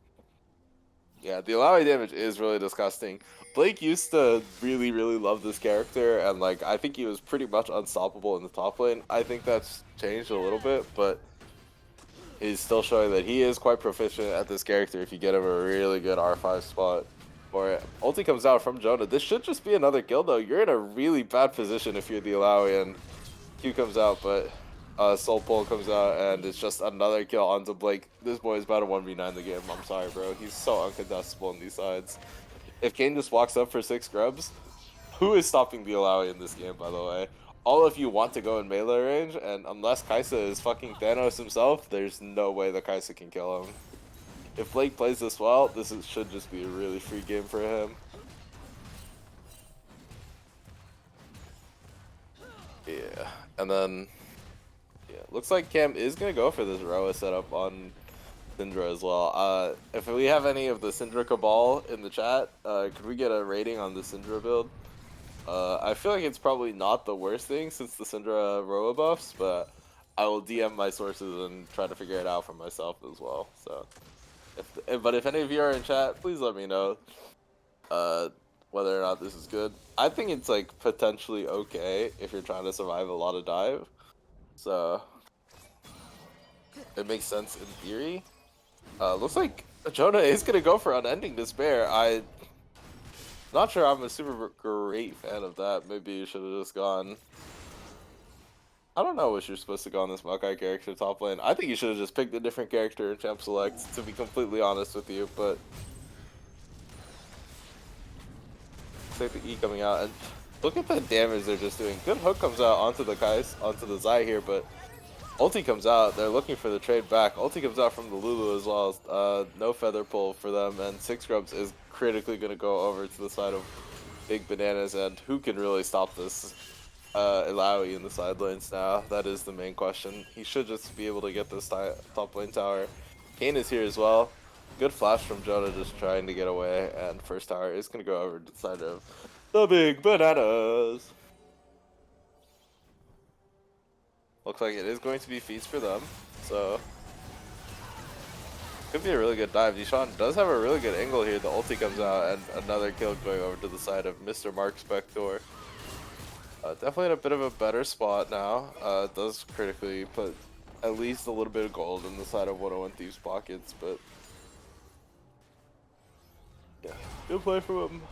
Yeah, the Alawi damage is really disgusting. Blake used to really, really love this character, and like, I think he was pretty much unstoppable in the top lane. I think that's changed a little bit, but he's still showing that he is quite proficient at this character if you get him a really good R5 spot for it. Ulti comes out from Jonah. This should just be another kill, though. You're in a really bad position if you're the Alawi, and Q comes out, but Soul Pull comes out, and it's just another kill onto Blake. This boy is about to 1v9 the game. I'm sorry, bro. He's so uncontestable on these sides. If Kane just walks up for 6 grubs, who is stopping the Alawi in this game, by the way? All of you want to go in melee range, and unless Kai'Sa is fucking Thanos himself, there's no way that Kai'Sa can kill him. If Blake plays this well, should just be a really free game for him. Yeah, and then looks like Cam is gonna go for this Roa setup on Syndra as well. If we have any of the Syndra Cabal in the chat, could we get a rating on the Syndra build? I feel like it's probably not the worst thing since the Syndra Roa buffs, but I will DM my sources and try to figure it out for myself as well. So, if any of you are in chat, please let me know whether or not this is good. I think it's like potentially okay if you're trying to survive a lot of dive. So it makes sense in theory. Looks like Jonah is gonna go for Unending Despair. Not sure I'm a super great fan of that. Maybe you should have just gone. I don't know what you're supposed to go on this Maokai character top lane. I think you should have just picked a different character in Champ Select, to be completely honest with you, but take the E coming out, and look at the damage they're just doing. Good hook comes out onto the onto the Zai here, but ulti comes out. They're looking for the trade back. Ulti comes out from the Lulu as well. No feather pull for them, and 6 grubs is critically going to go over to the side of Big Bananas, and who can really stop this Ilaoi in the side lanes now? That is the main question. He should just be able to get this top lane tower. Kane is here as well. Good flash from Jonah just trying to get away, and first tower is going to go over to the side of the Big Bananas. Looks like it is going to be feats for them, so could be a really good dive. Deshaun does have a really good angle here. The ulti comes out, and another kill going over to the side of Mr. Mark Spector. Definitely in a bit of a better spot now. Does critically put at least a little bit of gold in the side of 101 Thieves pockets, but yeah, good play from him.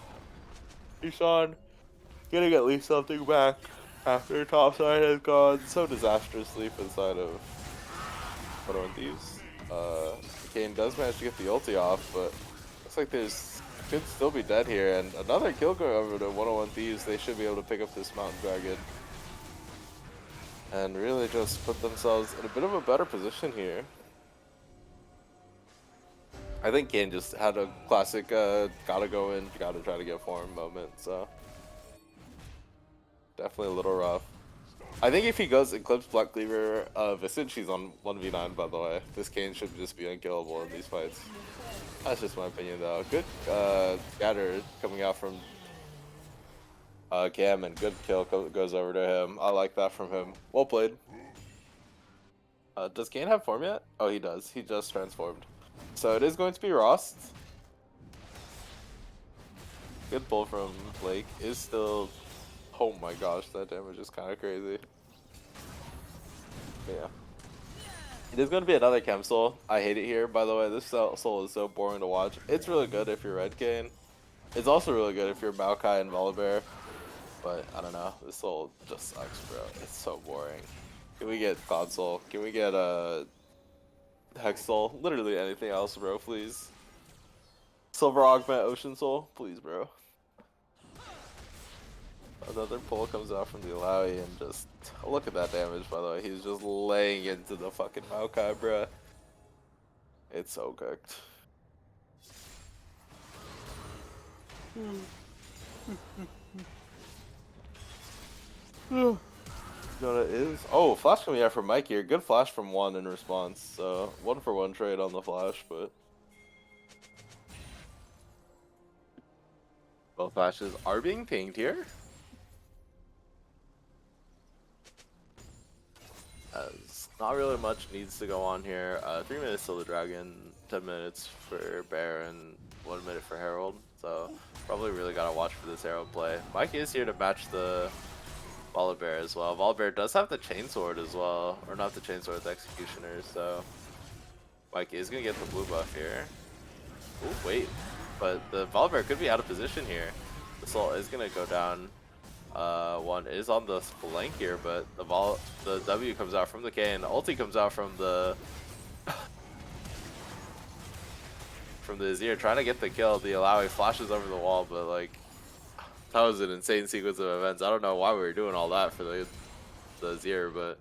Deshaun getting at least something back after top side has gone so disastrously for the side of 101 Thieves. Kane does manage to get the ulti off, but looks like could still be dead here, and another kill going over to 101 Thieves. They should be able to pick up this Mountain Dragon and really just put themselves in a bit of a better position here. I think Kane just had a classic gotta go in, gotta try to get form moment, so definitely a little rough. I think if he goes Eclipse Black Cleaver, Visage, he's on 1v9 by the way. This Kane should just be unkillable in these fights. That's just my opinion though. Good scatter coming out from Cam, and good kill goes over to him. I like that from him. Well played. Does Kane have form yet? Oh, he does. He just transformed. So it is going to be Rost. Good pull from Blake. Is still... Oh my gosh, that damage is kind of crazy. Yeah. It is going to be another Chem Soul. I hate it here, by the way. This soul is so boring to watch. It's really good if you're Red Kane. It's also really good if you're Maokai and Volibear. But, I don't know. This soul just sucks, bro. It's so boring. Can we get Cloud Soul? Can we get Hex Soul? Literally anything else, bro, please. Silver Augment Ocean Soul? Please, bro. Another pull comes out from the Alawi, and just look at that damage, by the way. He's just laying into the fucking Maokai, bruh. It's so cooked. Gonna is flash coming out from Mike here. Good flash from one in response. So 1-for-1 trade on the flash, but both flashes are being pinged here. As not really much needs to go on here. 3 minutes till the dragon, 10 minutes for Bear, and 1 minute for Herald. So probably really gotta watch for this Herald play. Mike is here to match the Volibear as well. Volibear does have the Chainsword as well, or not the Chainsword, the Executioner. So Mike is gonna get the blue buff here. Oh wait, but the Volibear could be out of position here. The Soul is gonna go down. One is on the flank here, but the W comes out from the K, and the ulti comes out from the Azir, trying to get the kill. The Alawi flashes over the wall, but like that was an insane sequence of events. I don't know why we were doing all that for the Azir, but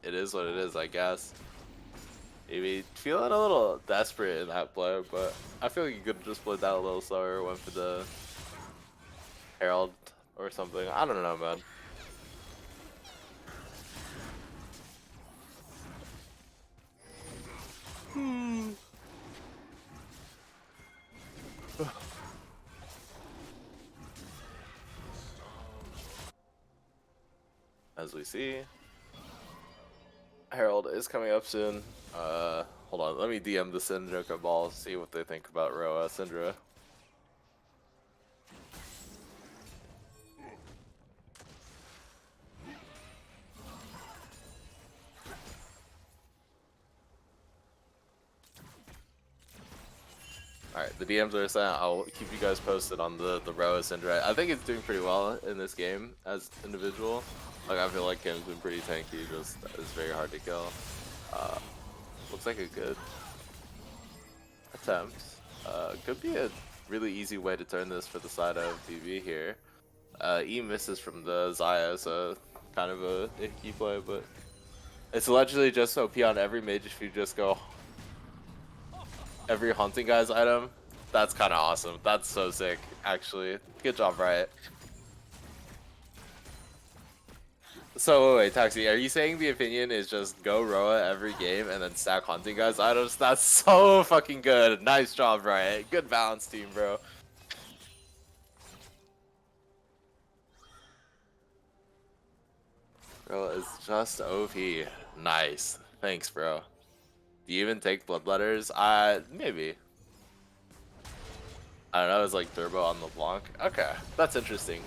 it is what it is, I guess. Maybe feeling a little desperate in that play, but I feel like you could have just played that a little slower, went for the Herald or something. I don't know, man. As we see, Herald is coming up soon. Hold on, let me DM the Syndra Cabal, see what they think about Roa. Syndra. Alright, the DMs are sent. I'll keep you guys posted on the Roa Syndra. I think it's doing pretty well in this game as individual. Like, I feel like Kim's been pretty tanky, just it's very hard to kill. Looks like a good attempt. Could be a really easy way to turn this for the side of DB here. E misses from the Xayah, so kind of a icky play, but it's allegedly just OP on every mage if you just go every Haunting Guys item. That's kind of awesome. That's so sick, actually. Good job, Riot. So wait, Taxi, are you saying the opinion is just go Roa every game and then stack Haunting Guys items? That's so fucking good. Nice job, Riot. Good balance team, bro. Roa is just OP. Nice. Thanks, bro. Do you even take Bloodletters? Maybe. I don't know, it's like Turbo on the Blanc. Okay, that's interesting.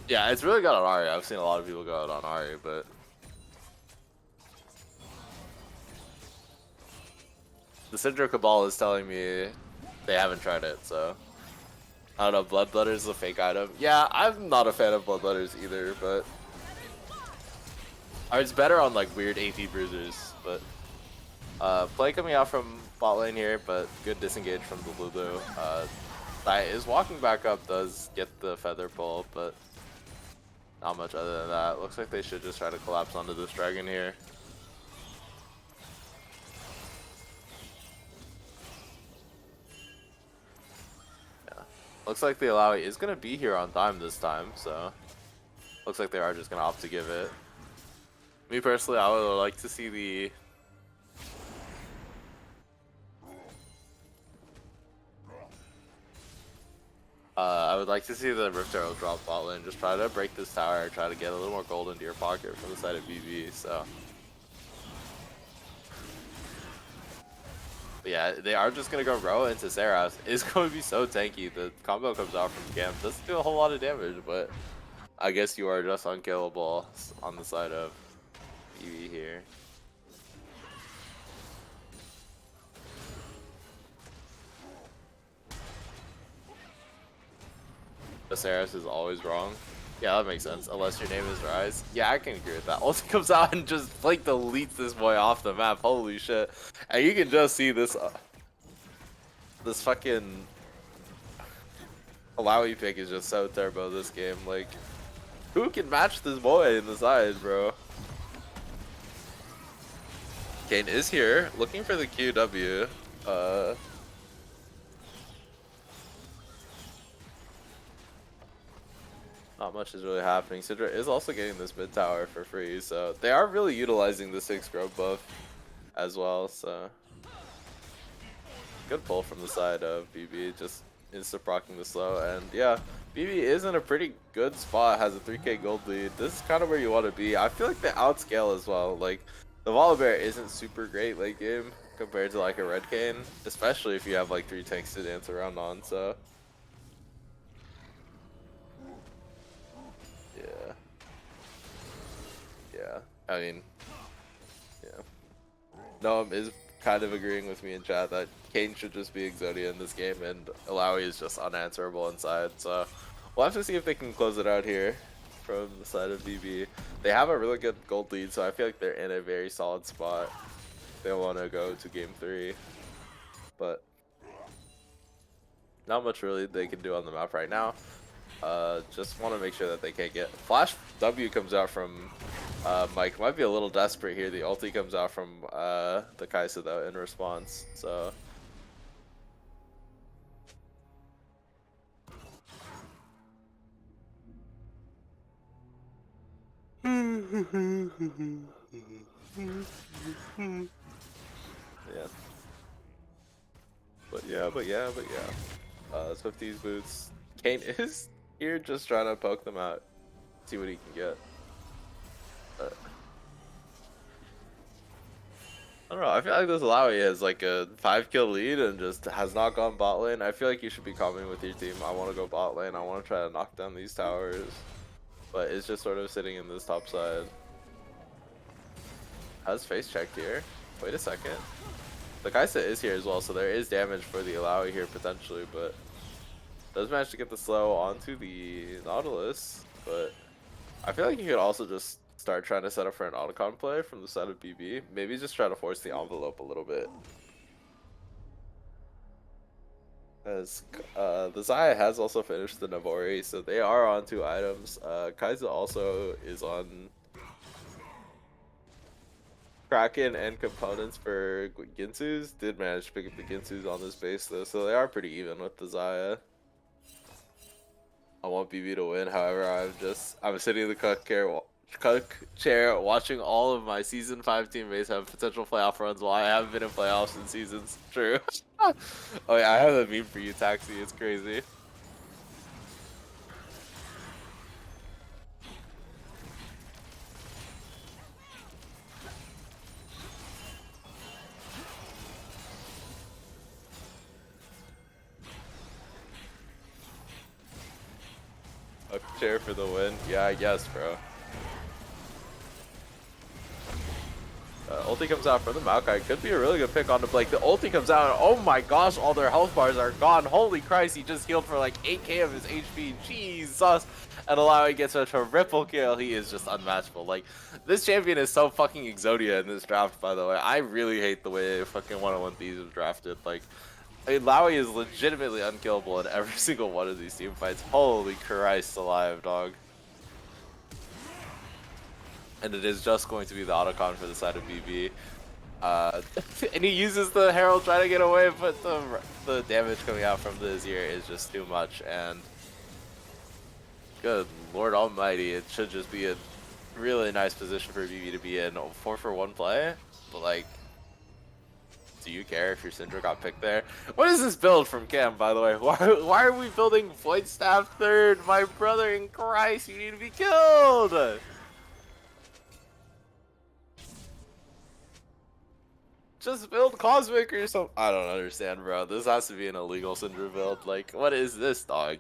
Yeah, it's really good on Ari. I've seen a lot of people go out on Ari, but the Syndra Cabal is telling me they haven't tried it, so I don't know. Bloodletters is a fake item. Yeah, I'm not a fan of Bloodletters either, but it's better on like weird AP bruisers. But play coming out from bot lane here, but good disengage from the Lulu. That is walking back up, does get the feather pull, but not much other than that. Looks like they should just try to collapse onto this dragon here. Yeah. Looks like the Alawi is going to be here on time this time, so looks like they are just going to opt to give it. Me personally, I would like to see the I would like to see the Rift Arrow drop bot lane. Just try to break this tower, try to get a little more gold into your pocket from the side of BB. So, but yeah, they are just gonna go Roa into Seraph. It's going to be so tanky. The combo comes out from Gam, doesn't do a whole lot of damage, but I guess you are just unkillable on the side of BB here. Viserys is always wrong. Yeah, that makes sense. Unless your name is Rise. Yeah, I can agree with that. Ulti comes out and just like deletes this boy off the map. Holy shit! And you can just see this, this fucking Alawi pick is just so turbo this game. Like, who can match this boy in the side, bro? Kane is here, looking for the QW. not much is really happening. Syndra is also getting this mid tower for free, so they are really utilizing the 6 growth buff as well. So good pull from the side of BB, just insta-procking the slow. And yeah, BB is in a pretty good spot, has a 3k gold lead. This is kind of where you want to be. I feel like they outscale as well. Like, the Volibear isn't super great late game compared to like a Red Cane, especially if you have like 3 tanks to dance around on, so. Yeah. Yeah, I mean, yeah. Noam is kind of agreeing with me in chat that Kane should just be Exodia in this game, and Alawi is just unanswerable inside. So we'll have to see if they can close it out here from the side of BB. They have a really good gold lead, so I feel like they're in a very solid spot. They want to go to game 3, but not much really they can do on the map right now. Just want to make sure that they can't get Flash W comes out from Mike. Might be a little desperate here. The ulti comes out from the Kaisa though in response. So yeah. But yeah. Swifties boots. Kane is here just trying to poke them out, see what he can get. I don't know, I feel like this Alawi has like a 5-kill lead and just has not gone bot lane. I feel like you should be coming with your team. I want to go bot lane. I want to try to knock down these towers. But it's just sort of sitting in this top side. Has face checked here. Wait a second. The Kaisa is here as well, so there is damage for the Alawi here potentially, but does manage to get the slow onto the Nautilus. But I feel like you could also just start trying to set up for an autocon play from the side of BB. Maybe just try to force the envelope a little bit. As the Zaya has also finished the Navori, so they are on 2 items. Kaiser also is on Kraken and components for Ginsu's. Did manage to pick up the Ginsu's on this base though, so they are pretty even with the Zaya. I want BB to win, however, I'm sitting in the cuck chair watching all of my season 5 teammates have potential playoff runs while I haven't been in playoffs in seasons. True. Oh yeah, I have a meme for you, Taxi. It's crazy. A chair for the win. Yeah, I guess, bro. Ulti comes out for the Maokai. Could be a really good pick on the Blake. The ulti comes out, and oh my gosh, all their health bars are gone. Holy Christ, he just healed for like 8k of his HP. Jesus. And Alawi gets a triple kill. He is just unmatchable. Like, this champion is so fucking Exodia in this draft, by the way. I really hate the way fucking 101 Thieves was drafted. Like, Alawi is legitimately unkillable in every single one of these team fights. Holy Christ alive, dog. And it is just going to be the autocon for the side of BB. And he uses the Herald trying to get away, but the damage coming out from the Azir is just too much. And good Lord Almighty, it should just be a really nice position for BB to be in. 4-for-1 play, but like, do you care if your Syndra got picked there? What is this build from Cam, by the way? Why are we building Void Staff third? My brother in Christ, you need to be killed! Just build Cosmic or something. I don't understand, bro. This has to be an illegal Syndra build. Like, what is this, dog?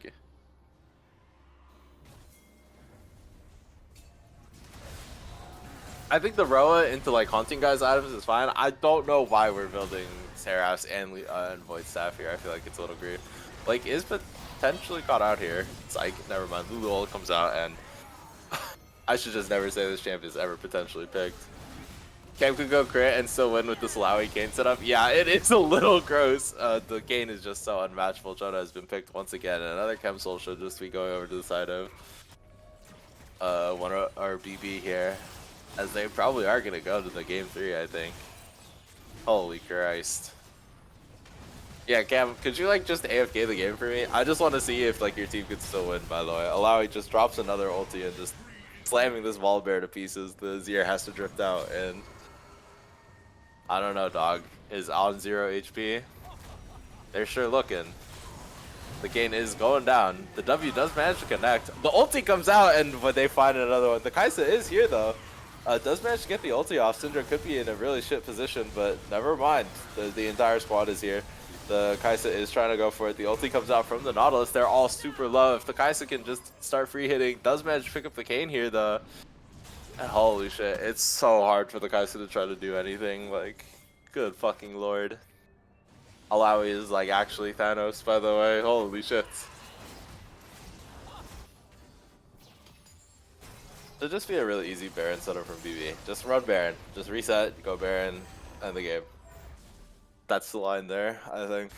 I think the Roa into like Haunting Guys items is fine. I don't know why we're building Seraphs and Void Staff here. I feel like it's a little greedy. Like, is potentially caught out here. It's like, never mind. Lulu comes out, and I should just never say this champ is ever potentially picked. Cam could go crit and still win with this Alawi Kane setup. Yeah, it is a little gross. The Kane is just so unmatchable. Jonah has been picked once again, and another Chem Soul should just be going over to the side of one of our BB here, as they probably are gonna go to the game 3, I think. Holy Christ. Yeah, Cam, could you like just AFK the game for me? I just want to see if like your team could still win, by the way. Alawi just drops another ulti and just slamming this wall bear to pieces. The Zir has to drift out, and I don't know, dog. Is on 0 HP. They're sure looking. The gain is going down. The W does manage to connect. The ulti comes out, and when they find another one, the Kai'Sa is here though. Does manage to get the ulti off. Syndra could be in a really shit position, but never mind. The entire squad is here. The Kai'Sa is trying to go for it. The ulti comes out from the Nautilus. They're all super low. If the Kai'Sa can just start free hitting, does manage to pick up the Kayn here though. And holy shit, it's so hard for the Kai'Sa to try to do anything. Like, good fucking lord. Alawi is like actually Thanos, by the way. Holy shit. It'll just be a really easy Baron setup from BB. Just run Baron. Just reset, go Baron, end the game. That's the line there, I think.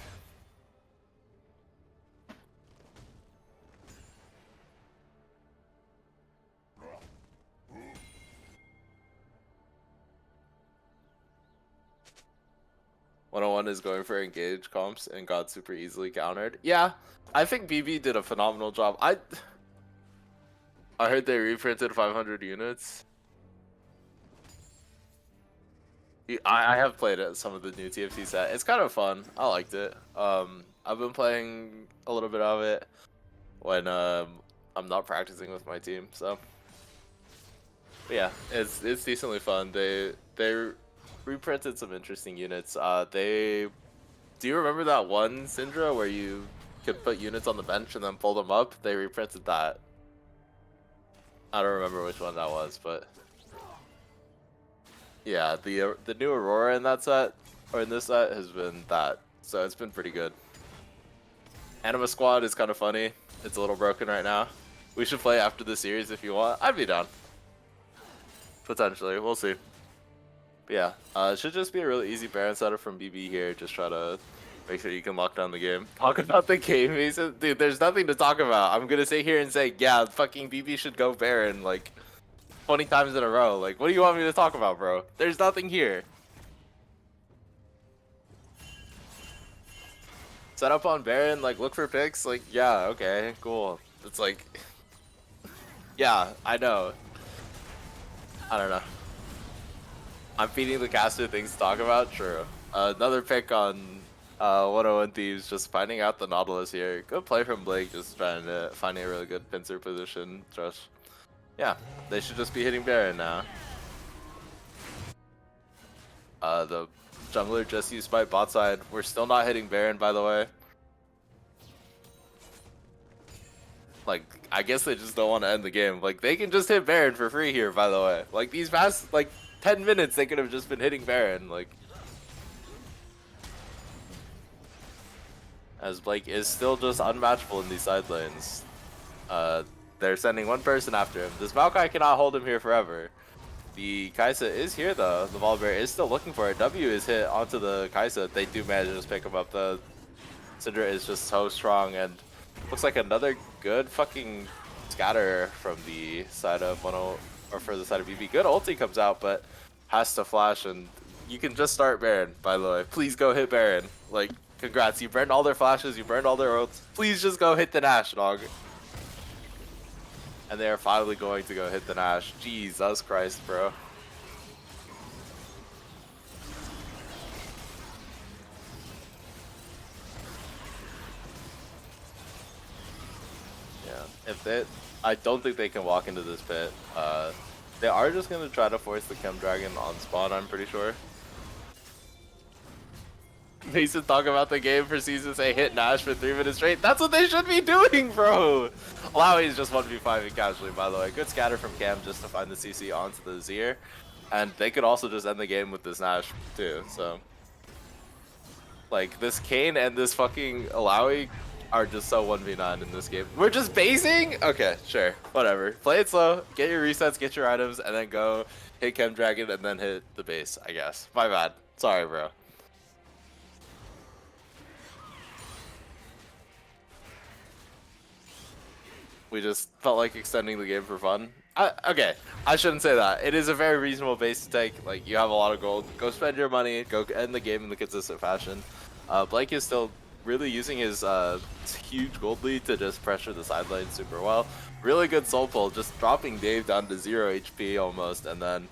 One is going for engage comps and got super easily countered. Yeah, I think BB did a phenomenal job. I heard they reprinted 500 units. I have played it, some of the new TFT set. It's kind of fun. I liked it. I've been playing a little bit of it when I'm not practicing with my team. So, but yeah, it's decently fun. They reprinted some interesting units. Do you remember that one Syndra where you could put units on the bench and then pull them up? They reprinted that. I don't remember which one that was, but yeah, the new Aurora in that set, or in this set, has been that. So it's been pretty good. Anima Squad is kind of funny. It's a little broken right now. We should play after the series if you want. I'd be down. Potentially, we'll see. But yeah, it should just be a really easy Baron setup from BB here. Just try to make sure you can lock down the game. Talk about the game, Mason. Dude, there's nothing to talk about. I'm gonna sit here and say, yeah, fucking BB should go Baron like 20 times in a row. Like, what do you want me to talk about, bro? There's nothing here. Set up on Baron, like, look for picks. Like, yeah, okay, cool. It's like, yeah, I know. I don't know. I'm feeding the caster things to talk about. True. Another pick on 101 Thieves, just finding out the Nautilus here. Good play from Blake, just trying to find a really good pincer position. Just, yeah, they should just be hitting Baron now. The jungler just used by bot side. We're still not hitting Baron, by the way. Like, I guess they just don't want to end the game. Like, they can just hit Baron for free here, by the way. Like, these past, like, 10 minutes, they could have just been hitting Baron. Like, as Blake is still just unmatchable in these side lanes. They're sending one person after him. This Maokai cannot hold him here forever. The Kai'Sa is here though. The Volibear is still looking for it. W is hit onto the Kai'Sa. They do manage to just pick him up. The Syndra is just so strong, and looks like another good fucking scatter from the side of 10, or for the side of BB. Good ulti comes out, but has to flash, and you can just start Baron, by the way. Please go hit Baron. Like, congrats. You burned all their flashes, you burned all their ults. Please just go hit the Nash, dog. And they are finally going to go hit the Nash. Jesus Christ, bro. Yeah, I don't think they can walk into this pit. They are just gonna try to force the Chem Dragon on spawn, I'm pretty sure. Mason talk about the game for season say hit Nash for 3 minutes straight. That's what they should be doing, bro. Alawi is just 1v5 casually, by the way. Good scatter from Cam just to find the CC onto the Zir. And they could also just end the game with this Nash too, so. Like, this Kayn and this fucking Alawi are just so 1v9 in this game. We're just basing? Okay, sure, whatever. Play it slow, get your resets, get your items, and then go hit Chem Dragon and then hit the base, I guess. My bad. Sorry, bro. We just felt like extending the game for fun. Okay, I shouldn't say that. It is a very reasonable base to take. Like, you have a lot of gold. Go spend your money. Go end the game in the consistent fashion. Blake is still really using his huge gold lead to just pressure the side lane super well. Really good soul pull, just dropping Dave down to 0 HP almost, and then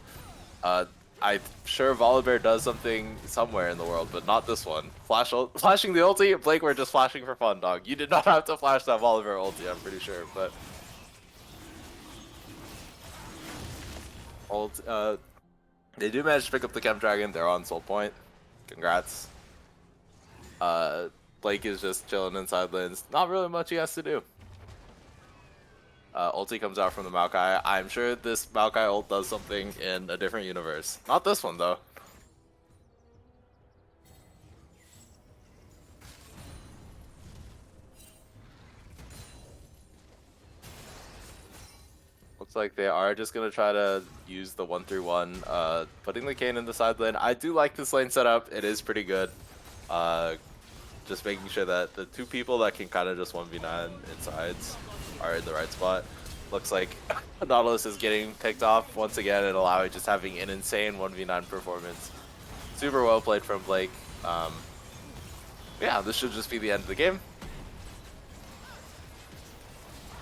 I'm sure Volibear does something somewhere in the world, but not this one. Flashing the ulti, Blake, we're just flashing for fun, dog. You did not have to flash that Volibear ulti, I'm pretty sure, but they do manage to pick up the Chem Dragon. They're on Soul Point. Congrats. Blake is just chilling inside lanes. Not really much he has to do. Ulti comes out from the Maokai. I'm sure this Maokai ult does something in a different universe. Not this one, though. Looks like they are just going to try to use the 1-3-1, putting the Kayn in the side lane. I do like this lane setup. It is pretty good. Just making sure that the two people that can kind of just 1v9 insides are in the right spot. Looks like Nautilus is getting picked off once again, and Alawi just having an insane 1v9 performance. Super well played from Blake. Yeah, this should just be the end of the game.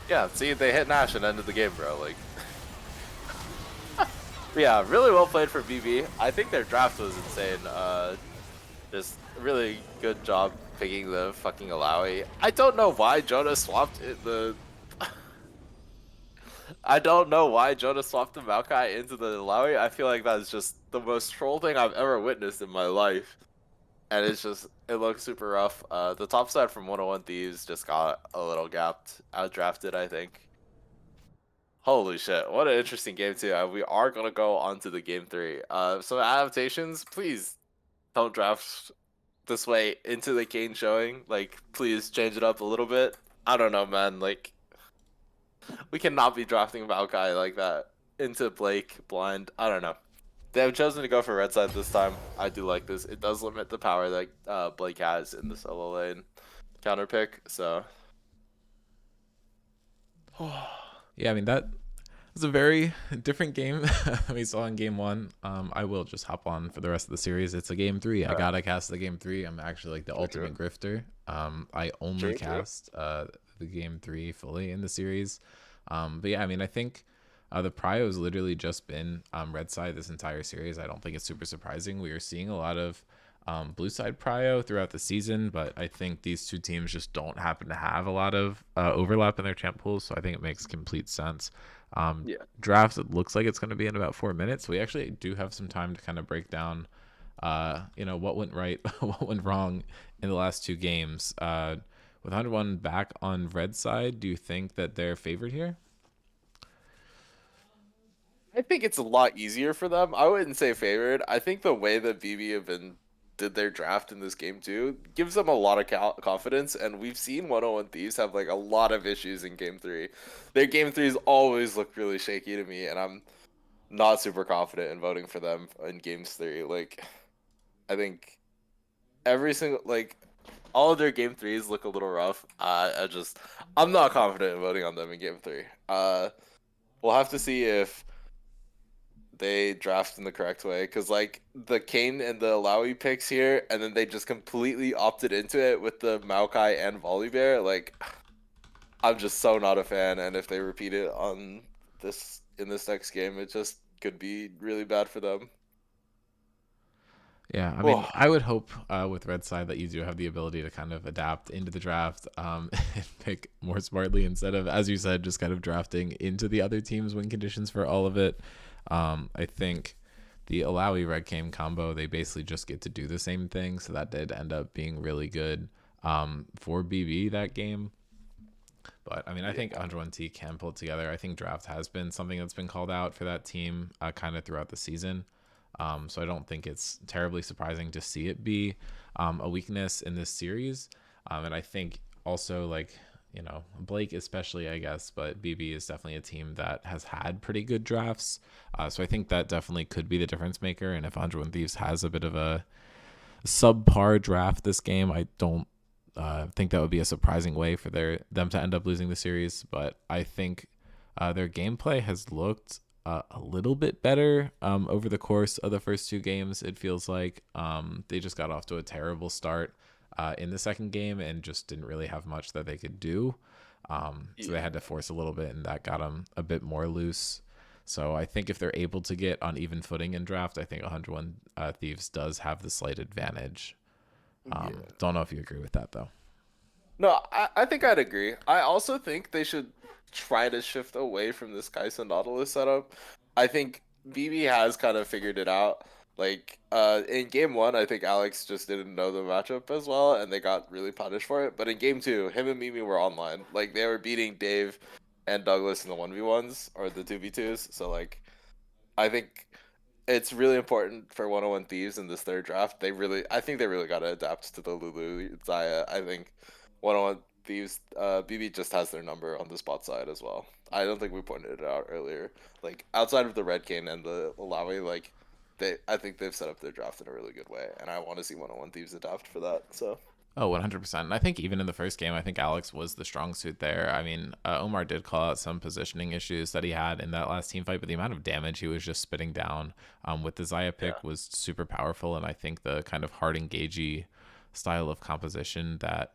Yeah, see, they hit Nash and ended the game, bro. Like, yeah, really well played for BB. I think their draft was insane. Just really good job picking the fucking Alawi. I don't know why Jonah swapped the. I don't know why Jonah swapped the Maokai into the Alawi. I feel like that is just the most troll thing I've ever witnessed in my life. And it's just, it looks super rough. The top side from 101 Thieves just got a little gapped, outdrafted, I think. Holy shit, what an interesting game too. We are going to go on to the game 3. So adaptations, please don't draft this way into the Kayn showing. Like, please change it up a little bit. I don't know, man. Like, we cannot be drafting Maokai like that into Blake blind. I don't know. They have chosen to go for red side this time. I do like this. It does limit the power that Blake has in the solo lane counter pick. So, Yeah, I mean, that was a very different game we saw in game 1. I will just hop on for the rest of the series. It's a game 3. I gotta cast the game 3. I'm actually like the ultimate grifter. I only cast the game 3 fully in the series. But yeah, I mean, I think the prio has literally just been red side this entire series. I don't think it's super surprising. We are seeing a lot of blue side prio throughout the season, but I think these two teams just don't happen to have a lot of overlap in their champ pools, so I think it makes complete sense. yeah. Draft, it looks like it's going to be in about 4 minutes. We actually do have some time to kind of break down what went right, what went wrong in the last 2 games. With 101 back on red side, do you think that they're favored here? I think it's a lot easier for them. I wouldn't say favored. I think the way that BB did their draft in this game too gives them a lot of confidence, and we've seen 101 Thieves have like a lot of issues in game 3. Their game 3s always look really shaky to me, and I'm not super confident in voting for them in games 3. Like, I think every single, like, all of their game 3s look a little rough. I'm not confident in voting on them in game 3. We'll have to see if they draft in the correct way, because like the Kayn and the Alawi picks here, and then they just completely opted into it with the Maokai and Volibear. Like, I'm just so not a fan, and if they repeat it on this next game, it just could be really bad for them. Yeah, I mean, I would hope with red side that you do have the ability to kind of adapt into the draft and pick more smartly instead of, as you said, just kind of drafting into the other team's win conditions for all of it. I think the Alawi red game combo, they basically just get to do the same thing, so that did end up being really good for BB that game. But I mean, I think 101T can pull it together. I think draft has been something that's been called out for that team kind of throughout the season. So I don't think it's terribly surprising to see it be a weakness in this series. And I think also, like, Blake especially, I guess, but BB is definitely a team that has had pretty good drafts. So I think that definitely could be the difference maker. And if 101 Thieves has a bit of a subpar draft this game, I don't think that would be a surprising way for them to end up losing the series. But I think their gameplay has looked a little bit better over the course of the first 2 games. It feels like they just got off to a terrible start in the second game and just didn't really have much that they could do. So they had to force a little bit, and that got them a bit more loose. So I think if they're able to get on even footing in draft, I think 101 Thieves does have the slight advantage. Don't know if you agree with that, though. No, I think I'd agree. I also think they should try to shift away from this Kai'Sa Nautilus setup. I think BB has kind of figured it out. Like, in game one, I think Alex just didn't know the matchup as well, and they got really punished for it. But in game two, him and Mimi were online. Like, they were beating Dave and Douglas in the 1v1s, or the 2v2s. So, like, I think it's really important for 101 Thieves in this third draft. I think they really got to adapt to the Lulu Zaya. I think 101 Thieves, BB just has their number on the spot side as well. I don't think we pointed it out earlier. Like, outside of the Red Cane and the Lawi, like, I think they've set up their draft in a really good way, and I want to see 101 Thieves adapt for that. So. Oh, 100%. And I think even in the first game, I think Alex was the strong suit there. I mean, Omar did call out some positioning issues that he had in that last team fight, but the amount of damage he was just spitting down with the Zaya pick was super powerful. And I think the kind of hard engagey style of composition that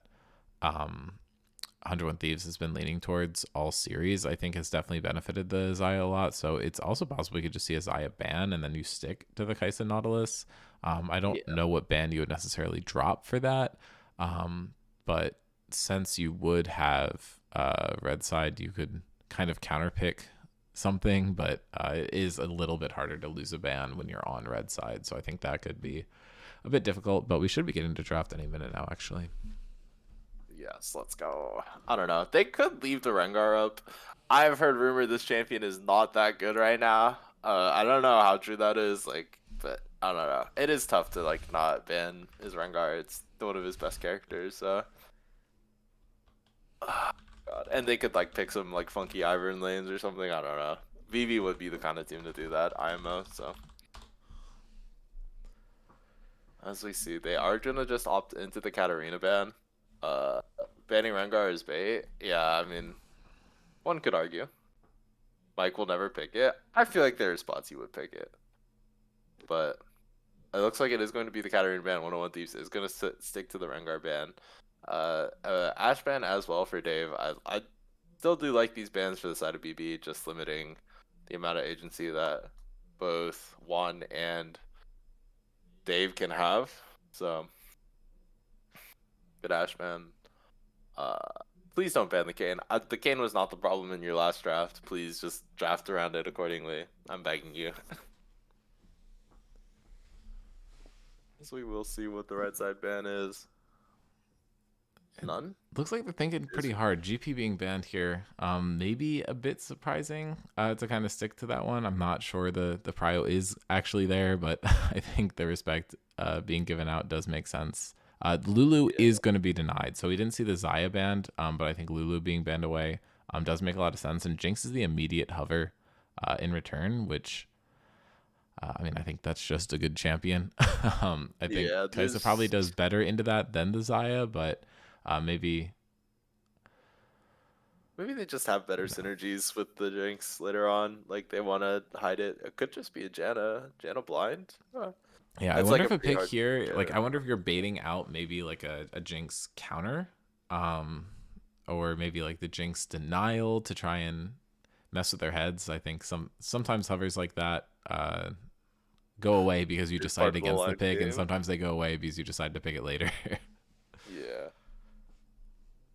101 Thieves has been leaning towards all series, I think has definitely benefited the Zaya a lot. So it's also possible we could just see a Zaya ban and then you stick to the Kai'Sa Nautilus. I don't know what ban you would necessarily drop for that. But since you would have red side, you could kind of counterpick something, but it is a little bit harder to lose a ban when you're on red side. So I think that could be a bit difficult, but we should be getting to draft any minute now, actually. Yes, let's go. I don't know. They could leave the Rengar up. I've heard rumor this champion is not that good right now. I don't know how true that is, like, but I don't know. It is tough to like not ban his Rengar. It's one of his best characters, so. God. And they could like pick some like funky Ivern lanes or something. I don't know. VV would be the kind of team to do that. IMO, so. As we see, they are gonna just opt into the Katarina ban. Banning Rengar is bait. Yeah, I mean, one could argue. Mike will never pick it. I feel like there are spots he would pick it. But it looks like it is going to be the Katarina ban. 101 Thieves is going to stick to the Rengar ban. Ash ban as well for Dave. I still do like these bans for the side of BB, just limiting the amount of agency that both Juan and Dave can have. So, good Ash ban. Please don't ban the Kayn. The Kayn was not the problem in your last draft. Please just draft around it accordingly. I'm begging you. So we will see what the right side ban is. None? Looks like they're thinking pretty hard. GP being banned here, maybe a bit surprising to kind of stick to that one. I'm not sure the prio is actually there, but I think the respect being given out does make sense. Lulu is going to be denied, so we didn't see the Zaya banned, but I think Lulu being banned away does make a lot of sense. And Jinx is the immediate hover in return, which I mean, I think that's just a good champion. I think Kai'Sa probably does better into that than the Zaya, but maybe they just have better synergies with the Jinx later on. Like they want to hide it. It could just be a Janna blind. Yeah, I wonder if a pick here, like I wonder if you're baiting out maybe like a Jinx counter, or maybe like the Jinx denial to try and mess with their heads. I think sometimes hovers like that go away because you decided against the pick, and sometimes they go away because you decide to pick it later. Yeah.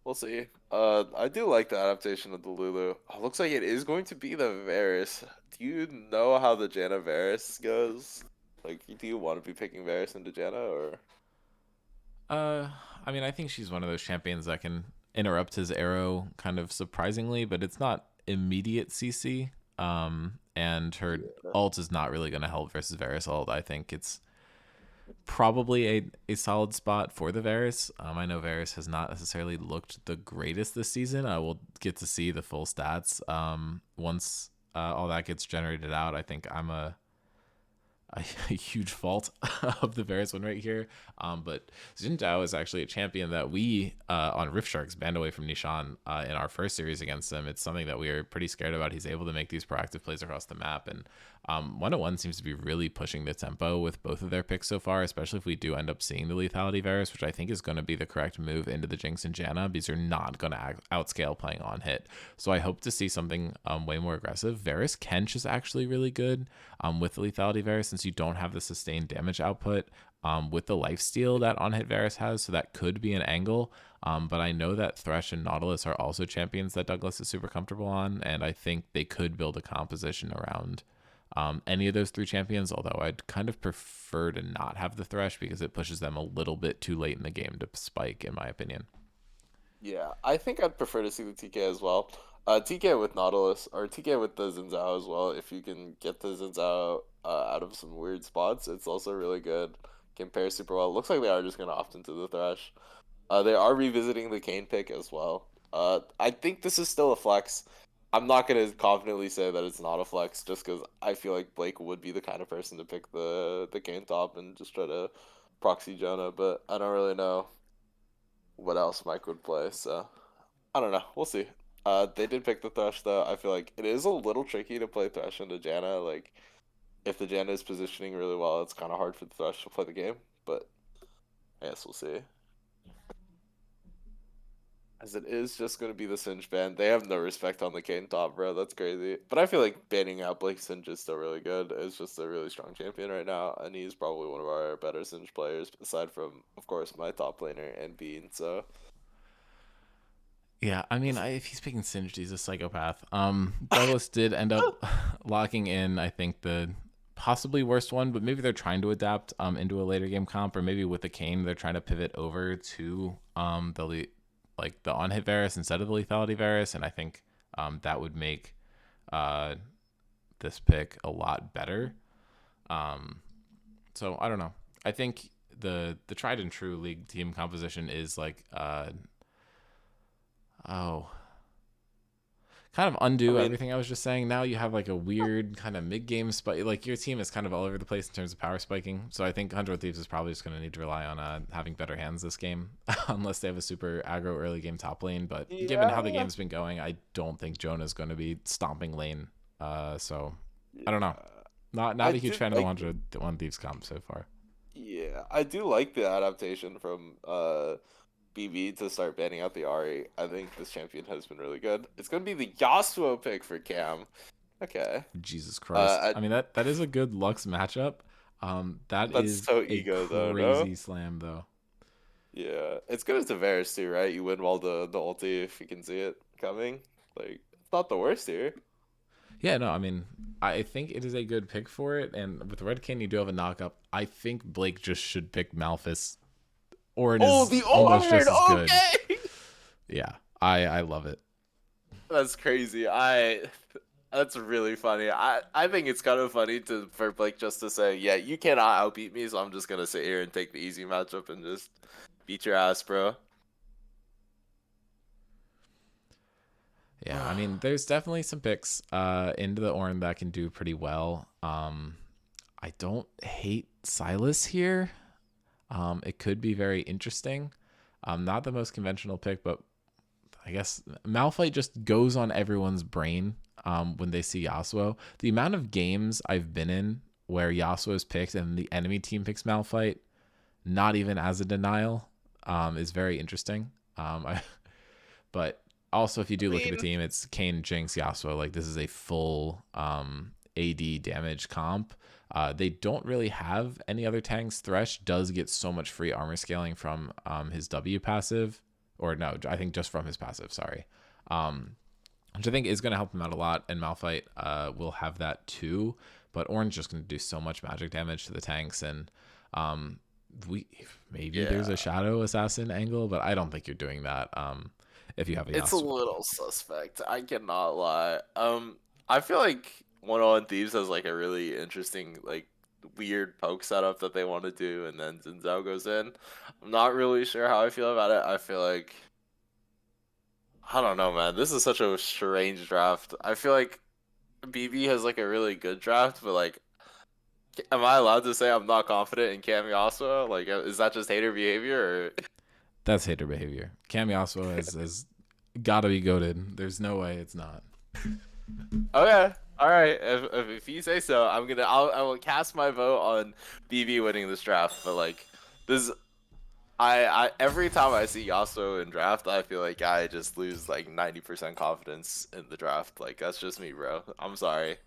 We'll see. I do like the adaptation of the Lulu. Oh, looks like it is going to be the Varus. Do you know how the Janna Varus goes? Like, do you want to be picking Varus into Janna, or? I mean, I think she's one of those champions that can interrupt his arrow kind of surprisingly, but it's not immediate CC. And her ult is not really going to help versus Varus ult. I think it's probably a solid spot for the Varus. I know Varus has not necessarily looked the greatest this season. I will get to see the full stats once all that gets generated out. I think I'm a a huge fault of the Varus win rate here. But Xin Zhao is actually a champion that we on Rift Sharks banned away from Nishan in our first series against him. It's something that we are pretty scared about. He's able to make these proactive plays across the map, and 101 seems to be really pushing the tempo with both of their picks so far, especially if we do end up seeing the lethality Varus, which I think is going to be the correct move into the Jinx and Janna, because you're not going to outscale playing on hit. So I hope to see something way more aggressive. Varus Kench is actually really good with the lethality Varus, since you don't have the sustained damage output with the lifesteal that on hit Varus has, so that could be an angle. But I know that Thresh and Nautilus are also champions that Douglas is super comfortable on, and I think they could build a composition around any of those 3 champions, although I'd kind of prefer to not have the Thresh because it pushes them a little bit too late in the game to spike, in my opinion. Yeah, I think I'd prefer to see the TK as well. TK with Nautilus, or TK with the Xin Zhao as well. If you can get the Xin Zhao out of some weird spots, it's also really good. Can pair super well. Looks like they are just going to opt into the Thresh. They are revisiting the Kane pick as well. I think this is still a flex. I'm not going to confidently say that it's not a flex, just because I feel like Blake would be the kind of person to pick the Kane top and just try to proxy Jonah, but I don't really know what else Mike would play, so I don't know. We'll see. They did pick the Thresh though. I feel like it is a little tricky to play Thresh into Janna. Like, if the Janna is positioning really well, it's kind of hard for the Thresh to play the game. But I guess we'll see. As it is just going to be the Singe ban. They have no respect on the Kane top, bro. That's crazy. But I feel like banning out Blake Singe is still really good. It's just a really strong champion right now, and he's probably one of our better Singe players, aside from, of course, my top laner and Bean. So Yeah, I mean, if he's picking Singed, he's a psychopath. Douglas did end up locking in, I think, the possibly worst one, but maybe they're trying to adapt into a later game comp, or maybe with the Kane, they're trying to pivot over to the on hit Varus instead of the lethality Varus, and I think that would make this pick a lot better. So I don't know. I think the tried and true league team composition is like kind of undo everything I was just saying. Now you have like a weird kind of mid-game spike. Like your team is kind of all over the place in terms of power spiking. So I think 100 Thieves is probably just going to need to rely on having better hands this game, unless they have a super aggro early game top lane. But given how the game's been going, I don't think Jonah's going to be stomping lane. So I don't know. Not a huge fan of the 101 Thieves comp so far. Yeah, I do like the adaptation from BB to start banning out the Ari. I think this champion has been really good. It's gonna be the Yasuo pick for Cam. Okay. Jesus Christ. I mean that is a good Lux matchup. That's is so ego, crazy slam though. Yeah, it's good as a Varus too, right? You win while the ulti if you can see it coming. Like, it's not the worst here. Yeah, no, I mean, I think it is a good pick for it, and with Red King, you do have a knock-up. I think Blake just should pick Malphus. Orin is almost just as good. Yeah, I love it. That's crazy. That's really funny. I think it's kind of funny for Blake just to say, yeah, you cannot outbeat me, so I'm just gonna sit here and take the easy matchup and just beat your ass, bro. Yeah, I mean, there's definitely some picks into the Orin that can do pretty well. I don't hate Silas here. It could be very interesting. Not the most conventional pick, but I guess Malphite just goes on everyone's brain when they see Yasuo. The amount of games I've been in where Yasuo is picked and the enemy team picks Malphite, not even as a denial, is very interesting. But also, if you do look at the team, it's Kayn, Jinx, Yasuo. Like, this is a full AD damage comp. They don't really have any other tanks. Thresh does get so much free armor scaling from his W passive. Or no, I think just from his passive, sorry. Which I think is going to help him out a lot. And Malphite will have that too. But Orange just going to do so much magic damage to the tanks. And there's a Shadow Assassin angle, but I don't think you're doing that. If you have It's a little suspect. I cannot lie. I feel like 101 Thieves has like a really interesting, like, weird poke setup that they want to do, and then Xin Zhao goes in. I'm not really sure how I feel about it. I feel like, I don't know, man. This is such a strange draft. I feel like BB has like a really good draft, but like Am I allowed to say I'm not confident in Cam Yasuo? Like, is that just hater behavior? Or... That's hater behavior. Cam Yasuo has got to be goated. There's no way it's not. Okay, all right. If you say so, I will cast my vote on BB winning this draft. But like, this, I every time I see Yasuo in draft, I feel like I just lose like 90% confidence in the draft. Like that's just me, bro. I'm sorry.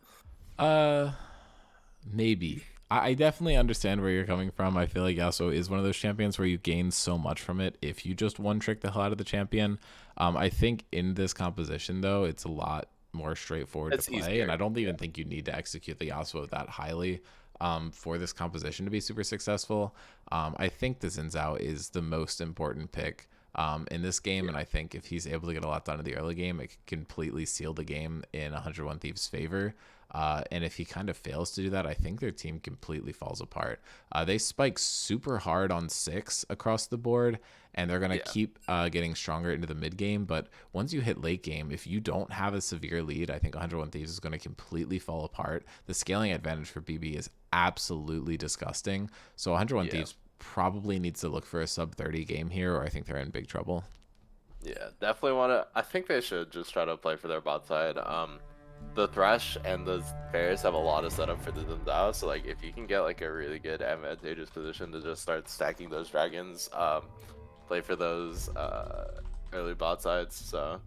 Maybe. I definitely understand where you're coming from. I feel like Yasuo is one of those champions where you gain so much from it if you just one trick the hell out of the champion. I think in this composition though, it's a lot more straightforward It's to play, easier. and I don't even think you need to execute the Yasuo that highly for this composition to be super successful. I think the Xin Zhao is the most important pick in this game, and I think if he's able to get a lot done in the early game, it could completely seal the game in 101 Thieves' favor. And if he kind of fails to do that, I think their team completely falls apart. They spike super hard on 6 across the board, and they're going to keep getting stronger into the mid game. But once you hit late game, if you don't have a severe lead, I think 101 Thieves is going to completely fall apart. The scaling advantage for BB is absolutely disgusting. So 101 Thieves probably needs to look for a sub 30 game here, or I think they're in big trouble. Yeah, definitely want to. I think they should just try to play for their bot side. The Thresh and the Bears have a lot of setup for the Zendao, so like if you can get like a really good advantageous position to just start stacking those dragons, play for those early bot sides. So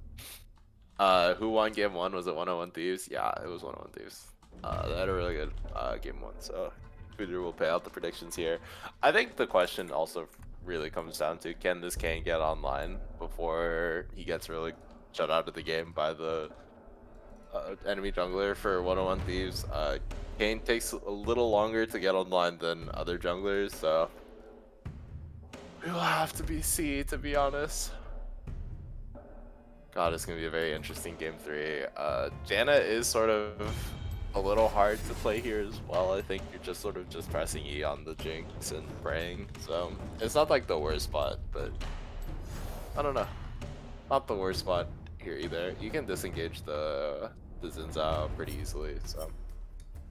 who won game 1? Was it 101 Thieves? Yeah, it was 101 Thieves. They had a really good game 1, so Future will pay out the predictions here. I think the question also really comes down to, can this Kane get online before he gets really shut out of the game by the enemy jungler for 101 Thieves? Kane takes a little longer to get online than other junglers, so we'll have to see, to be honest. God, it's gonna be a very interesting game 3. Janna is sort of a little hard to play here as well. I think you're just sort of just pressing E on the Jinx and praying, so it's not like the worst spot, but I don't know. Not the worst spot here either. You can disengage the Xin Zhao pretty easily, so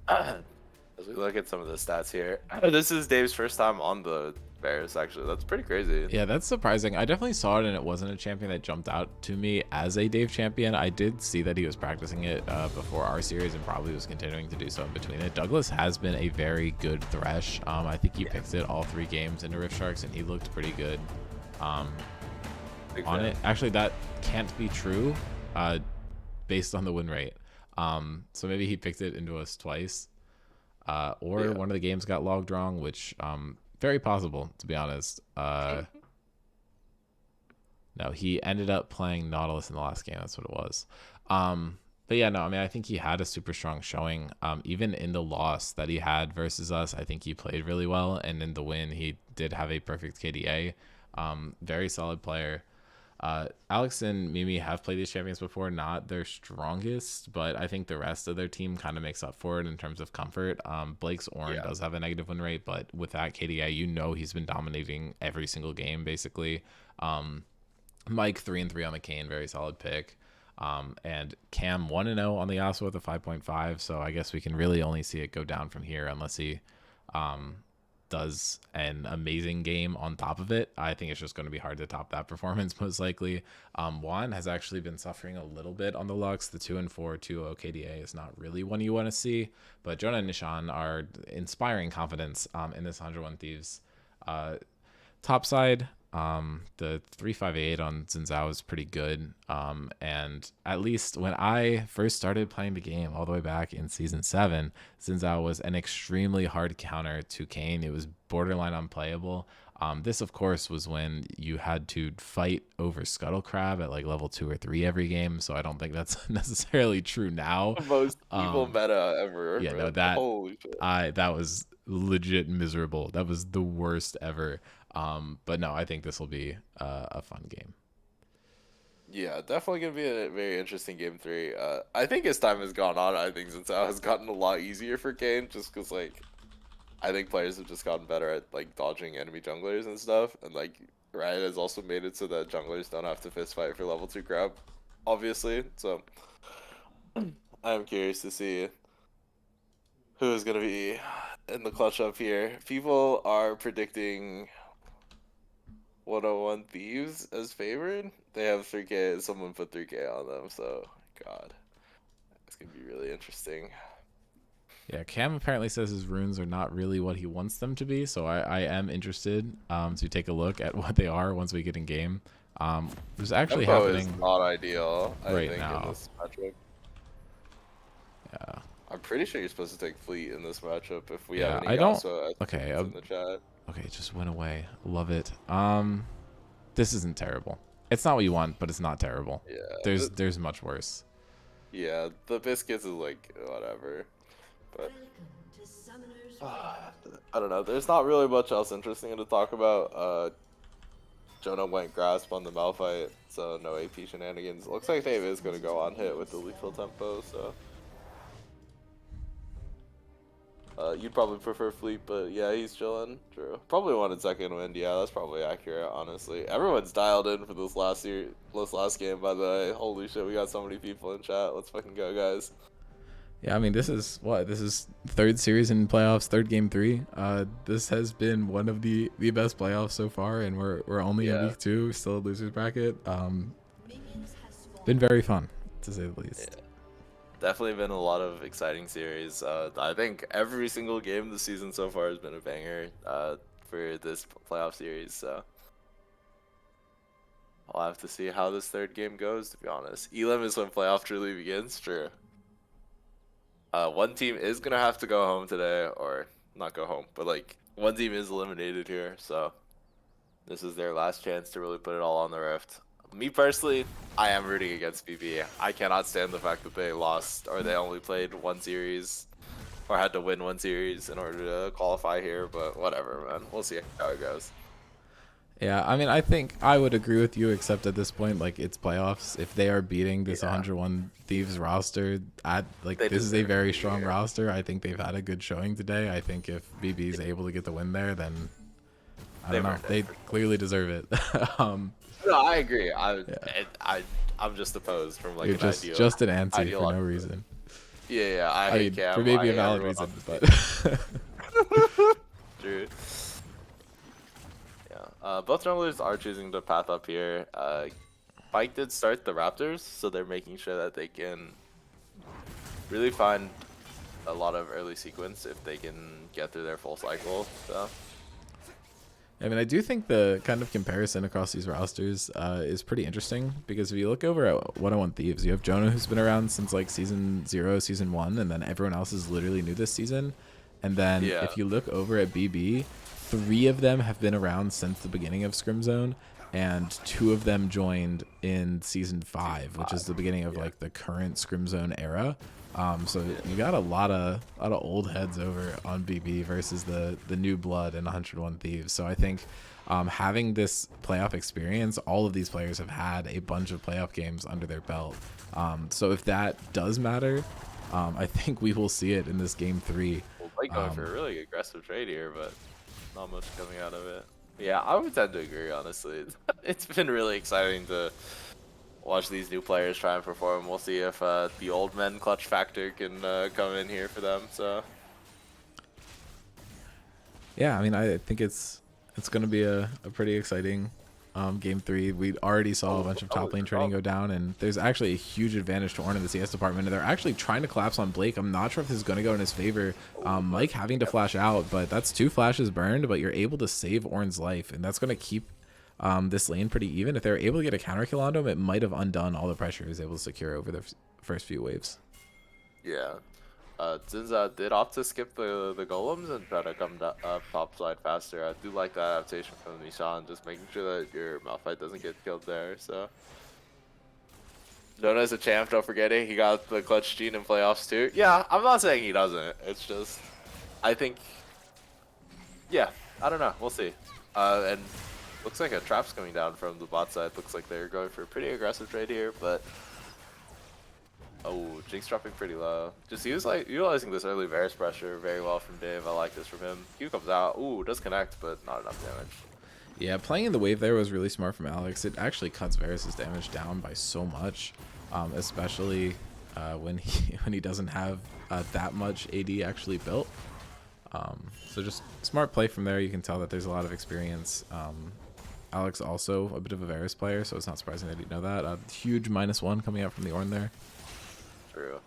as we look at some of the stats here, this is Dave's first time on the Bears, actually. That's pretty crazy. Yeah, that's surprising. I definitely saw it, and it wasn't a champion that jumped out to me as a Dave champion. I did see that he was practicing it before our series and probably was continuing to do so in between it. Douglas has been a very good Thresh. I think he picked it all 3 games into Rift Sharks, and he looked pretty good on it. Actually, that can't be true based on the win rate. So maybe he picked it into us twice. Or one of the games got logged wrong, which very possible, to be honest. No, he ended up playing Nautilus in the last game. That's what it was. But yeah, no, I mean, I think he had a super strong showing. Even in the loss that he had versus us, I think he played really well. And in the win, he did have a perfect KDA. Very solid player. Alex and Mimi have played these champions before, not their strongest, but I think the rest of their team kind of makes up for it in terms of comfort. Blake's Ornn does have a negative win rate, but with that KDA, you know he's been dominating every single game, basically. Mike 3-3 on the Kane, very solid pick. And Cam 1-0 on the Yasuo with a 5.5, so I guess we can really only see it go down from here unless he does an amazing game on top of it. I think it's just going to be hard to top that performance most likely. Juan has actually been suffering a little bit on the Lux. The 2-4 2-0 KDA is not really one you want to see, but Jonah and Nishan are inspiring confidence in this 101 Thieves top side. The 358 on Xin Zhao is pretty good. And at least when I first started playing the game all the way back in season 7, Xin Zhao was an extremely hard counter to Kane. It was borderline unplayable. This, of course, was when you had to fight over Scuttle Crab at like level 2 or 3 every game. So I don't think that's necessarily true now. The most evil meta ever. Yeah, bro. no, Holy shit. that was legit miserable. That was the worst ever. But no, I think this will be a fun game. Yeah, definitely gonna be a very interesting game 3. I think as time has gone on, I think Zinzao has gotten a lot easier for Kane, just because like I think players have just gotten better at like dodging enemy junglers and stuff, and like Riot has also made it so that junglers don't have to fist fight for level 2 grab, obviously. So I'm curious to see who is gonna be in the clutch up here. People are predicting 101 Thieves as favored. They have 3K. Someone put 3K on them, so God, it's gonna be really interesting. Yeah, Cam apparently says his runes are not really what he wants them to be, so I am interested to take a look at what they are once we get in game. There's actually Tempo is happening not ideal, I right think, now. in this matchup. Yeah. I'm pretty sure you're supposed to take Fleet in this matchup if we Yeah, have any I don't. Yasuo Okay, in the chat. okay, it just went away. Love it. This isn't terrible. It's not what you want, but it's not terrible. Yeah. There's much worse. Yeah, the biscuits is like whatever, but I don't know. There's not really much else interesting to talk about. Jonah went grasp on the Malphite, so no AP shenanigans. Looks like Dave is gonna go on hit with the lethal tempo, so you'd probably prefer Fleet, but yeah, he's chilling. True. Probably wanted second wind. Yeah, that's probably accurate. Honestly, everyone's dialed in for this last game. By the way, holy shit, we got so many people in chat. Let's fucking go, guys. Yeah, I mean, this is third series in playoffs, third game 3. This has been one of the best playoffs so far, and we're only in week 2, still a losers bracket. Been very fun, to say the least. Yeah. Definitely been a lot of exciting series. I think every single game this season so far has been a banger for this playoff series. So I'll have to see how this third game goes, to be honest. Elim is when playoff truly begins. True. One team is gonna have to go home today, or not go home, but like one team is eliminated here. So this is their last chance to really put it all on the Rift. Me personally, I am rooting against BB. I cannot stand the fact that they lost, or they only played one series, or had to win one series in order to qualify here, but whatever, man. We'll see how it goes. Yeah, I mean, I think I would agree with you, except at this point, like, it's playoffs. If they are beating this 101 Thieves roster, this is a very strong roster. I think they've had a good showing today. I think if BB is able to get the win there, then I don't know. They clearly deserve it. No, I agree. I'm just opposed from like You're just an anti for no reason. Yeah, I hate Cam. For maybe a valid reason, but true. Yeah, both rumblers are choosing to path up here. Bike did start the Raptors, so they're making sure that they can really find a lot of early sequence if they can get through their full cycle. So. I mean, I do think the kind of comparison across these rosters is pretty interesting, because if you look over at 101 Thieves, you have Jonah, who's been around since like season 0, season 1, and then everyone else is literally new this season. And then if you look over at BB, 3 of them have been around since the beginning of Scrim Zone, and 2 of them joined in season 5, which is the beginning of like the current Scrim Zone era. So you got a lot of old heads over on BB versus the new blood in 101 Thieves. So I think having this playoff experience, all of these players have had a bunch of playoff games under their belt. So if that does matter, I think we will see it in this game 3. Well, Blake going for a really aggressive trade here, but not much coming out of it. Yeah, I would tend to agree, honestly. It's been really exciting to watch these new players try and perform. We'll see if the old men clutch factor can come in here for them. So yeah, I mean, I think it's going to be a pretty exciting game 3. We already saw a bunch of top lane trading go down, and there's actually a huge advantage to Ornn in the CS department, and they're actually trying to collapse on Blake. I'm not sure if this is going to go in his favor. Mike having to flash out, but that's 2 flashes burned, but you're able to save Ornn's life, and that's going to keep this lane pretty even. If they were able to get a counter kill on him, it might have undone all the pressure he was able to secure over the first few waves. yeah, Zinza did opt to skip the golems and try to come top side faster. I do like that adaptation from Nishan, just making sure that your Malphite doesn't get killed there. So Jonah's a champ, don't forget it. He got the clutch gene in playoffs too. Yeah, I'm not saying he doesn't. It's just, I think, yeah, I don't know. We'll see. And looks like a trap's coming down from the bot side. Looks like they're going for a pretty aggressive trade here, but oh, Jinx dropping pretty low. Just utilizing this early Varus pressure very well from Dave. I like this from him. Q comes out. Ooh, does connect, but not enough damage. Yeah, playing in the wave there was really smart from Alex. It actually cuts Varus' damage down by so much, especially when he doesn't have that much AD actually built. So just smart play from there. You can tell that there's a lot of experience. Alex also a bit of a Varus player, so it's not surprising that he'd know that. A huge -1 coming out from the Ornn there. True.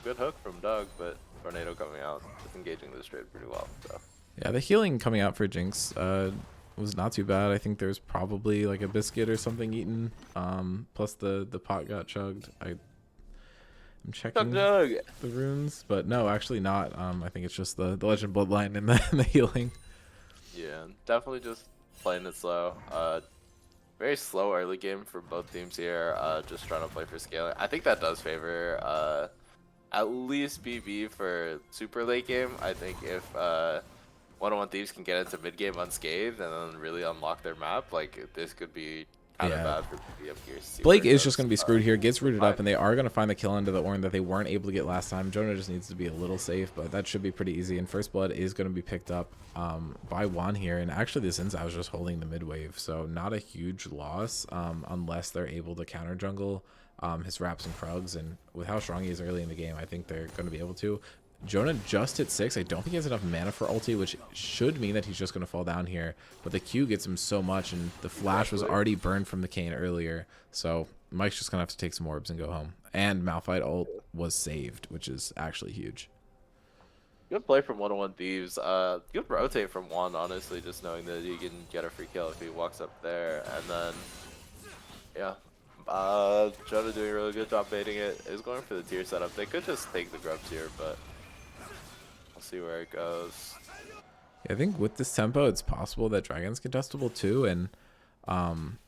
Good hook from Doug, but Tornado coming out, just engaging this trade pretty well. So. Yeah, the healing coming out for Jinx was not too bad. I think there's probably like a biscuit or something eaten. Plus the pot got chugged. I'm checking the runes, but no, actually not. I think it's just the Legend Bloodline and the healing. Yeah, definitely just playing it slow. Very slow early game for both teams here. Just trying to play for scaling. I think that does favor at least BB for super late game. I think if 101 Thieves can get into mid game unscathed and then really unlock their map, like this could be kind of bad for BB up here. Blake is just going to be screwed here, gets rooted up, and they are going to find the kill into the Ornn that they weren't able to get last time. Jonah just needs to be a little safe, but that should be pretty easy. And First Blood is going to be picked up by Juan here. And actually, the Zinzao is just holding the mid wave, so not a huge loss unless they're able to counter jungle his Raps and Krugs. And with how strong he is early in the game, I think they're going to be able to. Jonah just hit 6. I don't think he has enough mana for ulti, which should mean that he's just going to fall down here. But the Q gets him so much, and the flash was already burned from the Kayn earlier. So Mike's just going to have to take some orbs and go home. And Malphite ult was saved, which is actually huge. Good play from 101 Thieves. Good rotate from Juan, honestly, just knowing that he can get a free kill if he walks up there. And then, yeah. Jonah doing a really good job baiting it. Is going for the tier setup. They could just take the grubs here, but we'll see where it goes. I think with this tempo, it's possible that Dragon's contestable too, and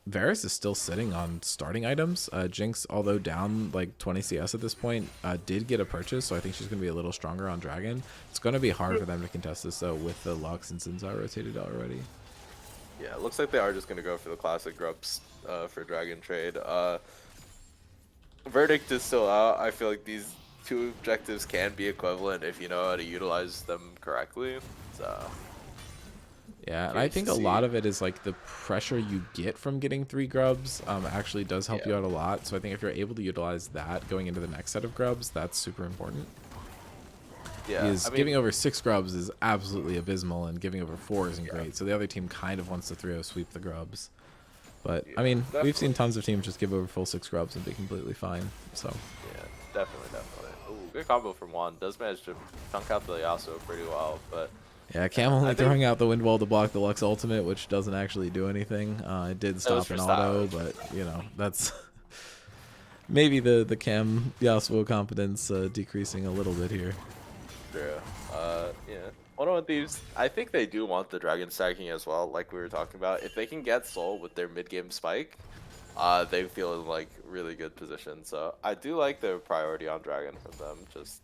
Varus is still sitting on starting items. Jinx, although down like 20 CS at this point, did get a purchase, so I think she's going to be a little stronger on Dragon. It's going to be hard for them to contest this, though, with the Lux and Zinzao rotated already. Yeah, it looks like they are just going to go for the classic grubs for Dragon trade. Verdict is still out. I feel like these two objectives can be equivalent if you know how to utilize them correctly. So yeah, and I think a lot of it is like the pressure you get from getting 3 grubs actually does help you out a lot. So I think if you're able to utilize that going into the next set of grubs, that's super important. Yeah, I mean, giving over 6 grubs is absolutely abysmal, and giving over 4 isn't great. So the other team kind of wants to 3-0 sweep the grubs. But I mean, we've seen tons of teams just give over full 6 grubs and be completely fine. So yeah, definitely. Ooh, good combo from Juan. Does manage to chunk out the Yasuo pretty well, but yeah, Cam only throwing out the wind wall to block the Lux ultimate, which doesn't actually do anything. It did stop an auto, but you know, that's maybe the Cam Yasuo competence decreasing a little bit here. True. Yeah. 101 Thieves, I think they do want the Dragon stacking as well, like we were talking about. If they can get Soul with their mid-game spike, they feel in like really good position. So I do like the priority on Dragon from them. Just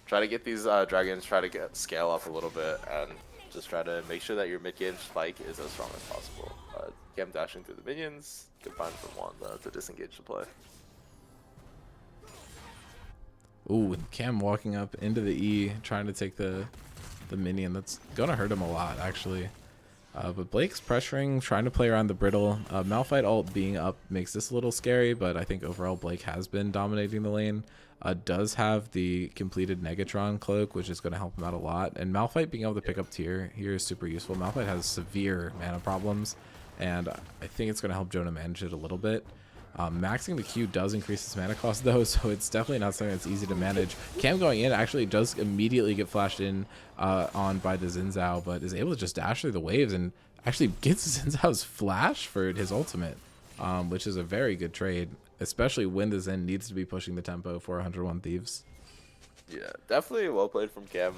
try to get these Dragons, try to get scale up a little bit, and just try to make sure that your mid-game spike is as strong as possible. Cam dashing through the minions, good find from Juan to disengage the play. Ooh, and Cam walking up into the E, trying to take the minion. That's gonna hurt him a lot, actually. But Blake's pressuring, trying to play around the brittle. Malphite ult being up makes this a little scary, but I think overall Blake has been dominating the lane. Does have the completed Negatron cloak, which is going to help him out a lot. And Malphite being able to pick up tier here is super useful. Malphite has severe mana problems, and I think it's going to help Jonah manage it a little bit. Maxing the Q does increase its mana cost, though, so it's definitely not something that's easy to manage. Cam going in actually does immediately get flashed in on by the Zinzao, but is able to just dash through the waves and actually gets Zinzao's flash for his ultimate, which is a very good trade, especially when the Zen needs to be pushing the tempo for 101 Thieves. Yeah, definitely well played from Cam.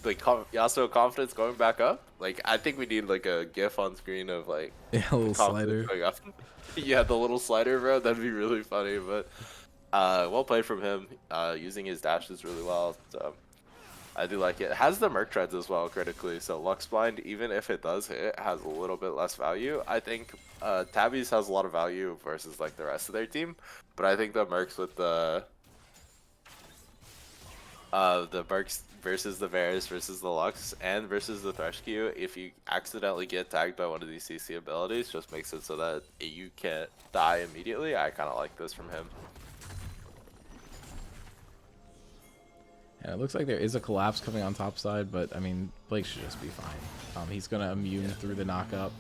Like Yasuo confidence going back up. Like I think we need like a GIF on screen of like a little slider. Going up. Yeah, the little slider, bro. That'd be really funny. But well played from him. Using his dashes really well. So I do like it. It has the Merc treads as well, critically. So Lux Blind, even if it does hit, has a little bit less value. I think Tabby's has a lot of value versus like the rest of their team. But I think the Mercs with the Mercs versus the Varus versus the Lux and versus the Thresh Q, if you accidentally get tagged by one of these CC abilities, just makes it so that you can't die immediately. I kind of like this from him. And it looks like there is a collapse coming on top side, but I mean, Blake should just be fine. He's going to immune through the knockup.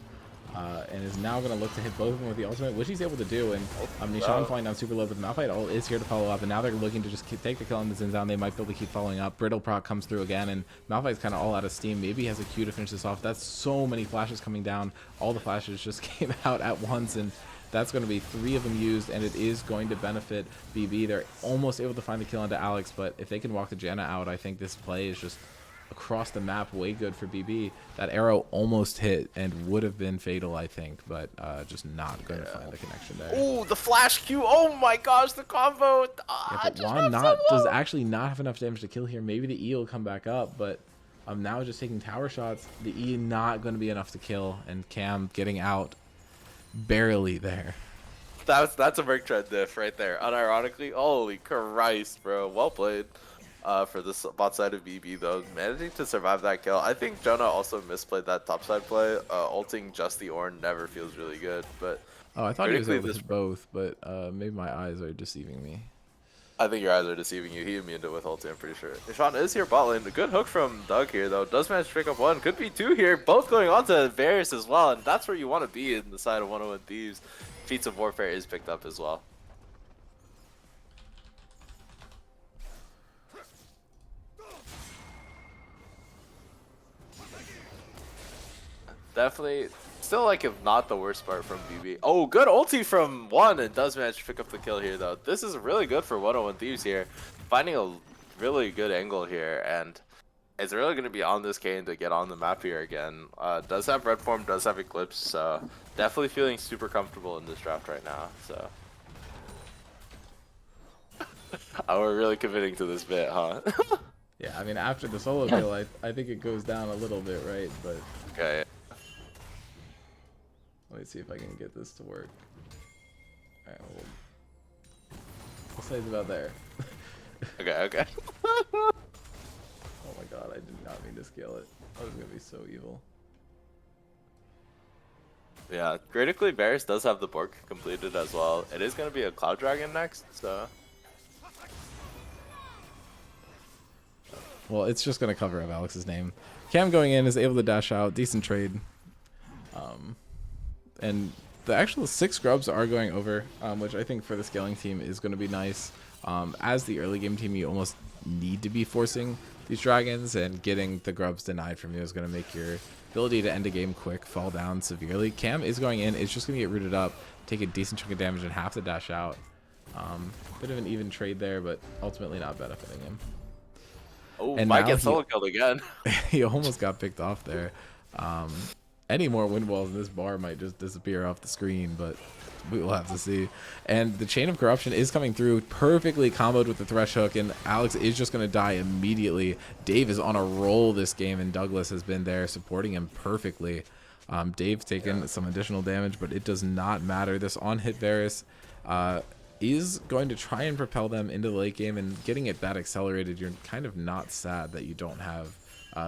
And is now going to look to hit both of them with the ultimate, which he's able to do. And Nishan falling down super low, but the Malphite ult is here to follow up. And now they're looking to just take the kill on the Zinzan. They might be able to keep following up. Brittle proc comes through again, and Malphite's kind of all out of steam. Maybe he has a Q to finish this off. That's so many flashes coming down. All the flashes just came out at once, and that's going to be 3 of them used, and it is going to benefit BB. They're almost able to find the kill onto Alex, but if they can walk the Janna out, I think this play is just across the map way good for BB. That arrow almost hit and would have been fatal, I think, but just not going to find the connection there. Oh, the flash Q. Oh my gosh, the combo. Yeah, but Juan does actually not have enough damage to kill here. Maybe the E will come back up, but I'm now just taking tower shots. The E not going to be enough to kill, and Cam getting out barely there. That's a Merc Tread diff right there. Unironically, holy Christ, bro. Well played for the bot side of BB, though. Managing to survive that kill. I think Jonah also misplayed that top side play. Ulting just the Ornn never feels really good, but... Oh, I thought he was able to hit both, but maybe my eyes are deceiving me. I think your eyes are deceiving you. He immuned it with ulti, I'm pretty sure. Nishan is here bot lane. A good hook from Doug here, though. Does manage to pick up 1. Could be 2 here. Both going on to Varus as well, and that's where you want to be in the side of 101 Thieves. Feats of Warfare is picked up as well. Definitely, still like if not the worst part from BB. Oh, good ulti from 1 and does manage to pick up the kill here though. This is really good for 101 Thieves here. Finding a really good angle here, and it's really going to be on this Kayn to get on the map here again. Does have red form, does have Eclipse, so definitely feeling super comfortable in this draft right now. So we're really committing to this bit, huh? Yeah, I mean, after the solo kill, I think it goes down a little bit, right? But Okay. let me see if I can get this to work. Alright, we'll say it's about there. Okay. Oh my god, I did not mean to scale it. That was gonna be so evil. Yeah, critically, Varus does have the Bork completed as well. It is going to be a Cloud Dragon next, so... Well, it's just gonna cover up Alex's name. Cam going in is able to dash out. Decent trade. And the actual 6 grubs are going over, which I think for the scaling team is going to be nice. As the early game team, you almost need to be forcing these dragons, and getting the grubs denied from you is going to make your ability to end a game quick fall down severely. Cam is going in. It's just going to get rooted up, take a decent chunk of damage, and have to dash out. Bit of an even trade there, but ultimately not benefiting him. Oh, And might now get solo killed again. He almost got picked off there. Any more wind walls in this bar might just disappear off the screen, but we will have to see. And the Chain of Corruption is coming through, perfectly comboed with the Thresh Hook, and Alex is just going to die immediately. Dave is on a roll this game, and Douglas has been there supporting him perfectly. Dave's taken some additional damage, but it does not matter. This on-hit Varus is going to try and propel them into the late game, and getting it that accelerated, you're kind of not sad that you don't have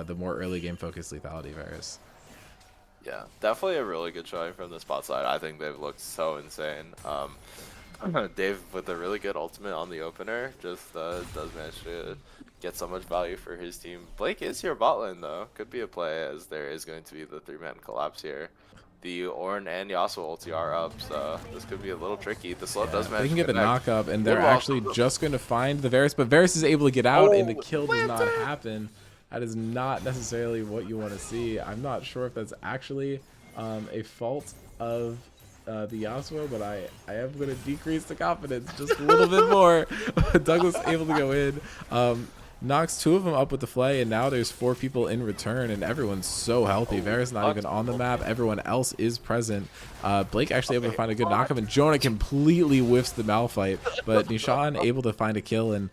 the more early game focused lethality Varus. Yeah, definitely a really good showing from the spot side. I think they've looked so insane. Dave with a really good ultimate on the opener just does manage to get so much value for his team. Blake is here bot lane though. Could be a play, as there is going to be the 3-man collapse here. The Ornn and Yasuo ulti are up, so this could be a little tricky. The slow does manage They can to get the connect. knock up, and they're actually just going to find the Varus, but Varus is able to get out, and the kill does not happen. That is not necessarily what you want to see. I'm not sure if that's actually a fault of the Yasuo, but I am going to decrease the confidence just a little bit more. Douglas able to go in. Knocks 2 of them up with the flay, and now there's 4 people in return, and everyone's so healthy. Varus not even on the map. Everyone else is present. Blake actually able to find a good knockup, and Jonah completely whiffs the Malphite, but Nishan able to find a kill, and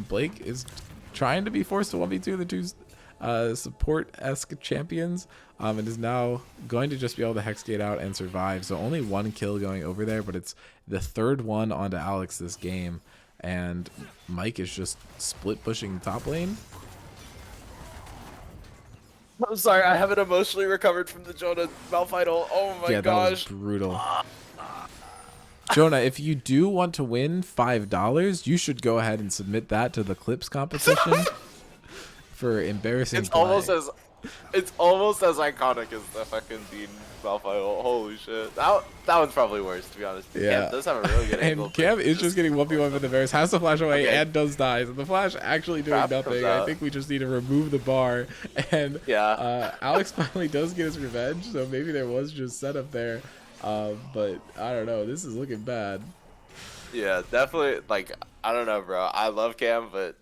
Blake is trying to be forced to 1v2 the 2 support-esque champions, and is now going to just be able to hexgate out and survive. So only 1 kill going over there, but it's the 3rd one onto Alex this game, and Mike is just split pushing top lane. I'm sorry, I haven't emotionally recovered from the Jonah Malphite ult. Oh my Yeah, that gosh. was brutal. Jonah, if you do want to win $5, you should go ahead and submit that to the clips competition for embarrassing It's play. almost as iconic as the fucking Dean Malfoy. Holy shit. That one's probably worse, to be honest. Yeah. Cam does have a really good angle. And Cam is just getting 1v1 with the Bears, has to flash away, Okay. and does die. So the flash actually doing Trap comes nothing. I out. think we just need to remove the bar. And Yeah. Alex finally does get his revenge, so maybe there was just setup there. But I don't know. This is looking bad. Yeah, definitely. Like, I don't know, bro. I love Cam, but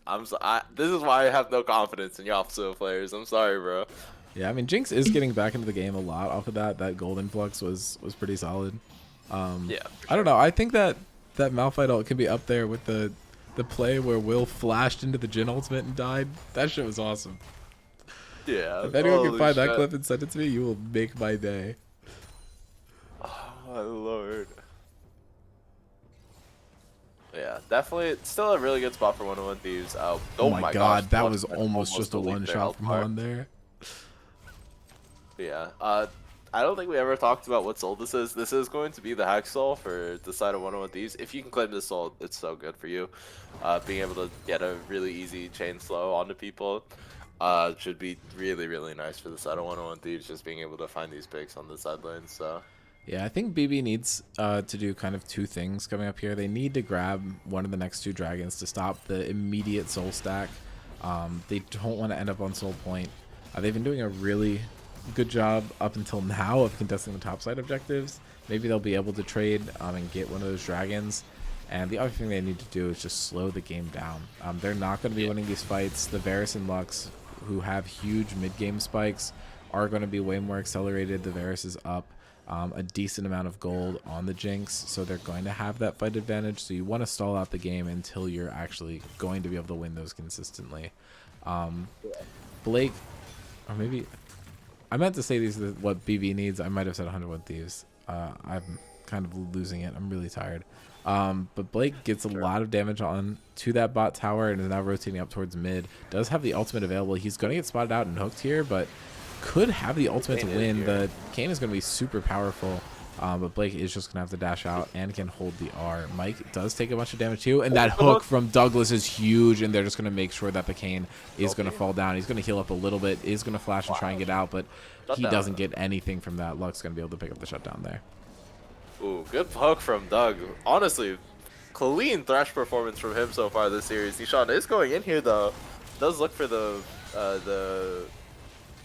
this is why I have no confidence in y'all players. I'm sorry, bro. Yeah, I mean, Jinx is getting back into the game a lot off of that. That gold influx was pretty solid. Yeah. I don't know. I think that Malphite ult can be up there with the play where Will flashed into the Jhin ultimate and died. That shit was awesome. Yeah. If anyone can holy find that shit. clip and send it to me, you will make my day. Oh, my lord. Yeah, definitely. It's still a really good spot for 101 Thieves. Oh my my god, gosh, that one- was almost just a elite one there, shot from Alpar. Han there. Yeah. I don't think we ever talked about what soul this is. This is going to be the Hex Soul for the side of 101 Thieves. If you can claim this soul, it's so good for you. Being able to get a really easy chain slow onto people should be really, really nice for the side of 101 Thieves, just being able to find these picks on the side lanes. So. Yeah, I think BB needs to do kind of two things coming up here. They need to grab one of the next two dragons to stop the immediate soul stack. They don't want to end up on soul point. They've been doing a really good job up until now of contesting the topside objectives. Maybe they'll be able to trade and get one of those dragons. And the other thing they need to do is just slow the game down. They're not going to be winning these fights. The Varus and Lux, who have huge mid-game spikes, are going to be way more accelerated. The Varus is up a decent amount of gold on the Jinx, so they're going to have that fight advantage. So you want to stall out the game until you're actually going to be able to win those consistently. Blake, or maybe I meant to say these are what BB needs. I might have said 101 Thieves. I'm kind of losing it. I'm really tired. But Blake gets a lot of damage on to that bot tower and is now rotating up towards mid. Does have the ultimate available. He's going to get spotted out and hooked here, but could have the ultimate to win. The Kayn is going to be super powerful, but Blake is just going to have to dash out and can hold the R. Mike does take a bunch of damage too, and that hook from Douglas is huge, and they're just going to make sure that the Kayn is going to fall down. He's going to heal up a little bit, is going to flash and try and get out, but he doesn't get anything from that. Luck's going to be able to pick up the shutdown there. Ooh, good hook from Doug. Honestly, clean Thresh performance from him so far this series. Nishan is going in here though. Does look for the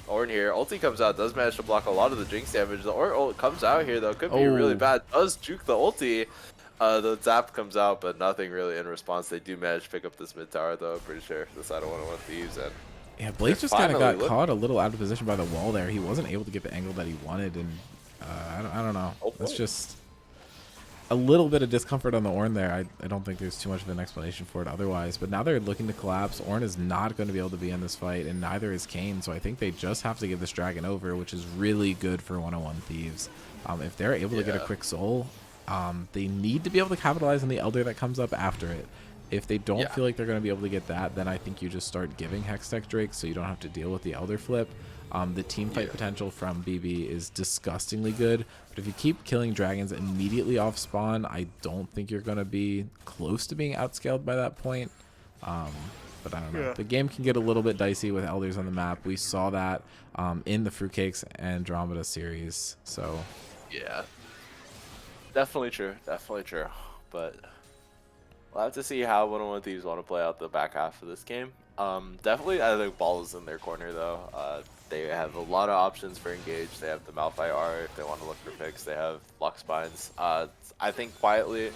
Ornn here. Ulti comes out, does manage to block a lot of the Jinx damage. The Ornn ult comes out here though, could be really bad. Does juke the ulti. The zap comes out, but nothing really in response. They do manage to pick up this mid tower though, pretty sure, for the side of 101 Thieves. And yeah, Blake just kind of got caught a little out of position by the wall there. He wasn't able to get the angle that he wanted, and I don't know. That's just a little bit of discomfort on the Ornn there. I don't think there's too much of an explanation for it otherwise. But now they're looking to collapse. Ornn is not going to be able to be in this fight, and neither is Kayn. So I think they just have to give this dragon over, which is really good for 101 Thieves. If they're able to get a quick soul, they need to be able to capitalize on the Elder that comes up after it. If they don't feel like they're going to be able to get that, then I think you just start giving Hextech Drake so you don't have to deal with the Elder flip. The team fight potential from BB is disgustingly good, but if you keep killing dragons immediately off spawn, I don't think you're going to be close to being outscaled by that point. But I don't know. The game can get a little bit dicey with Elders on the map. We saw that in the Fruitcakes Andromeda series. So yeah, definitely true. Definitely true. But we'll have to see how 101 Thieves want to play out the back half of this game. Definitely, I think ball is in their corner though. They have a lot of options for engage. They have the Malphite R if they want to look for picks. They have Lux Spines. I think quietly,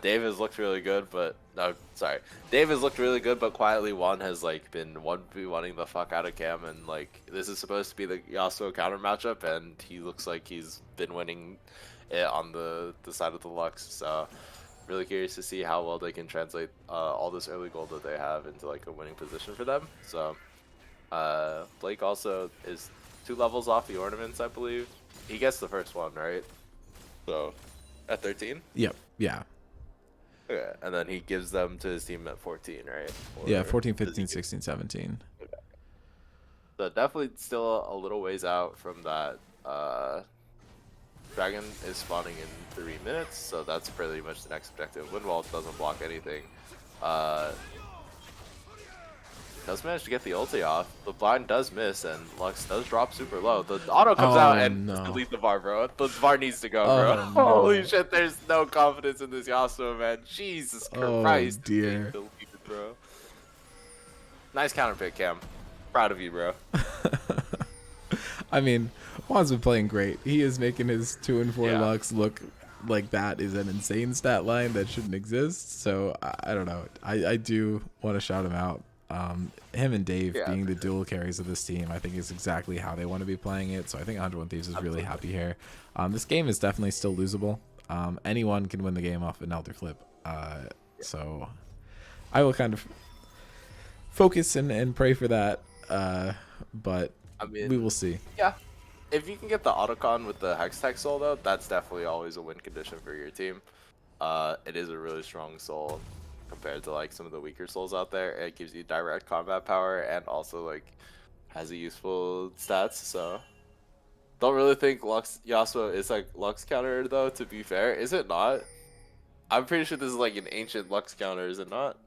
Dave has looked really good, but no, sorry, Dave has looked really good, but quietly Juan has like been 1v1ing the fuck out of Cam, and like this is supposed to be the Yasuo counter matchup, and he looks like he's been winning it on the side of the Lux. So really curious to see how well they can translate all this early gold that they have into like a winning position for them. So Blake also is 2 levels off the ornaments, I believe. He gets the first one, right? So at 13? yep, yeah. Okay, and then he gives them to his team at 14, right? Or Yeah, 14, does he 15, give- 16, 17. So definitely still a little ways out from that Dragon is spawning in 3 minutes, so that's pretty much the next objective. Windwall doesn't block anything. Does manage to get the ulti off. The blind does miss, and Lux does drop super low. The auto comes out and no. delete the bar, bro. The bar needs to go, bro. Oh, Holy no. shit, there's no confidence in this Yasuo, man. Jesus Christ. it's being dear. deleted, bro. Nice counter pick, Cam. Proud of you, bro. I mean, Juan's been playing great. He is making his 2 and 4 Yeah. Lux look like that is an insane stat line that shouldn't exist. So I don't know. I do want to shout him out. Him and Dave Yeah, being the dual carries of this team, I think is exactly how they want to be playing it. So I think 101 Thieves is really happy here. This game is definitely still losable. Anyone can win the game off an Elder Flip. So I will kind of focus and pray for that. But I mean, we will see. yeah. If you can get the autocon with the Hex Tech Soul, though, that's definitely always a win condition for your team. It is a really strong soul compared to like some of the weaker souls out there. It gives you direct combat power and also like has a useful stats. So don't really think Lux Yasuo is like Lux counter though. To be fair, is it not? I'm pretty sure this is like an ancient Lux counter. Is it not?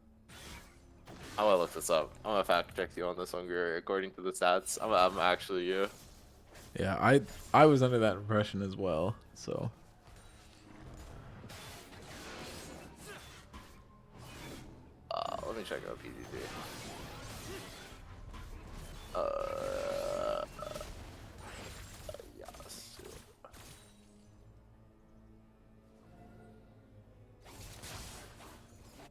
I'm gonna look this up. I'm gonna fact check you on this one, Guru. According to the stats, I'm actually you. Yeah, I was under that impression as well. So Let me check out PGD. Yes.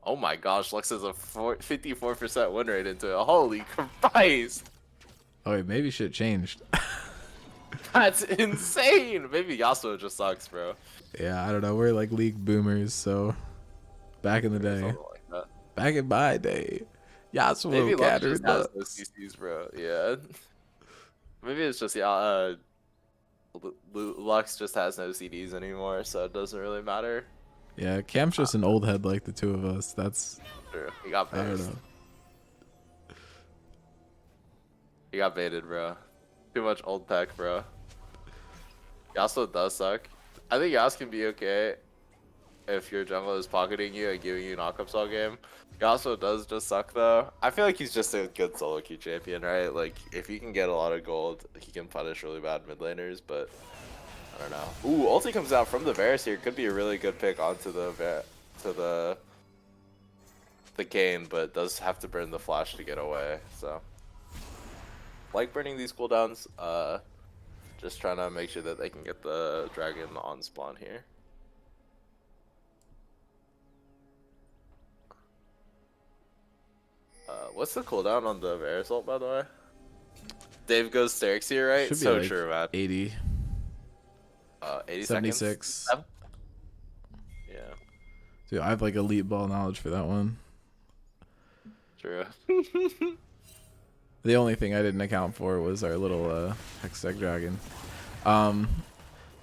Oh my gosh, Lux has a 54% win rate into it. Holy Christ! oh wait, maybe shit changed. That's insane! Maybe Yasuo just sucks, bro. Yeah, I don't know. We're like league boomers, so back in the day, Something like that. back in my day, Yasuo Maybe Lux gathered just has no Lux. CCs, bro. Yeah. Maybe it's just, Lux just has no CDs anymore, so it doesn't really matter. Yeah, Cam's just an old head like the two of us. That's True. He got I don't baited. know. He got baited, bro. Too much old tech, bro. Yasuo does suck. I think Yas can be okay if your jungle is pocketing you and giving you knockups all game. Yasuo does just suck though. I feel like he's just a good solo queue champion, right? Like if he can get a lot of gold, he can punish really bad mid laners, but I don't know. Ooh, ulti comes out from the Varus here. Could be a really good pick onto the Kayn, but does have to burn the flash to get away. So like burning these cooldowns. Just trying to make sure that they can get the dragon on spawn here. What's the cooldown on the Varus ult, by the way? Dave goes Sterix here, right? Should be So like true, man. 80, 80 76. seconds? Yeah, Dude, I have like elite ball knowledge for that one. true. The only thing I didn't account for was our little Hextech Dragon.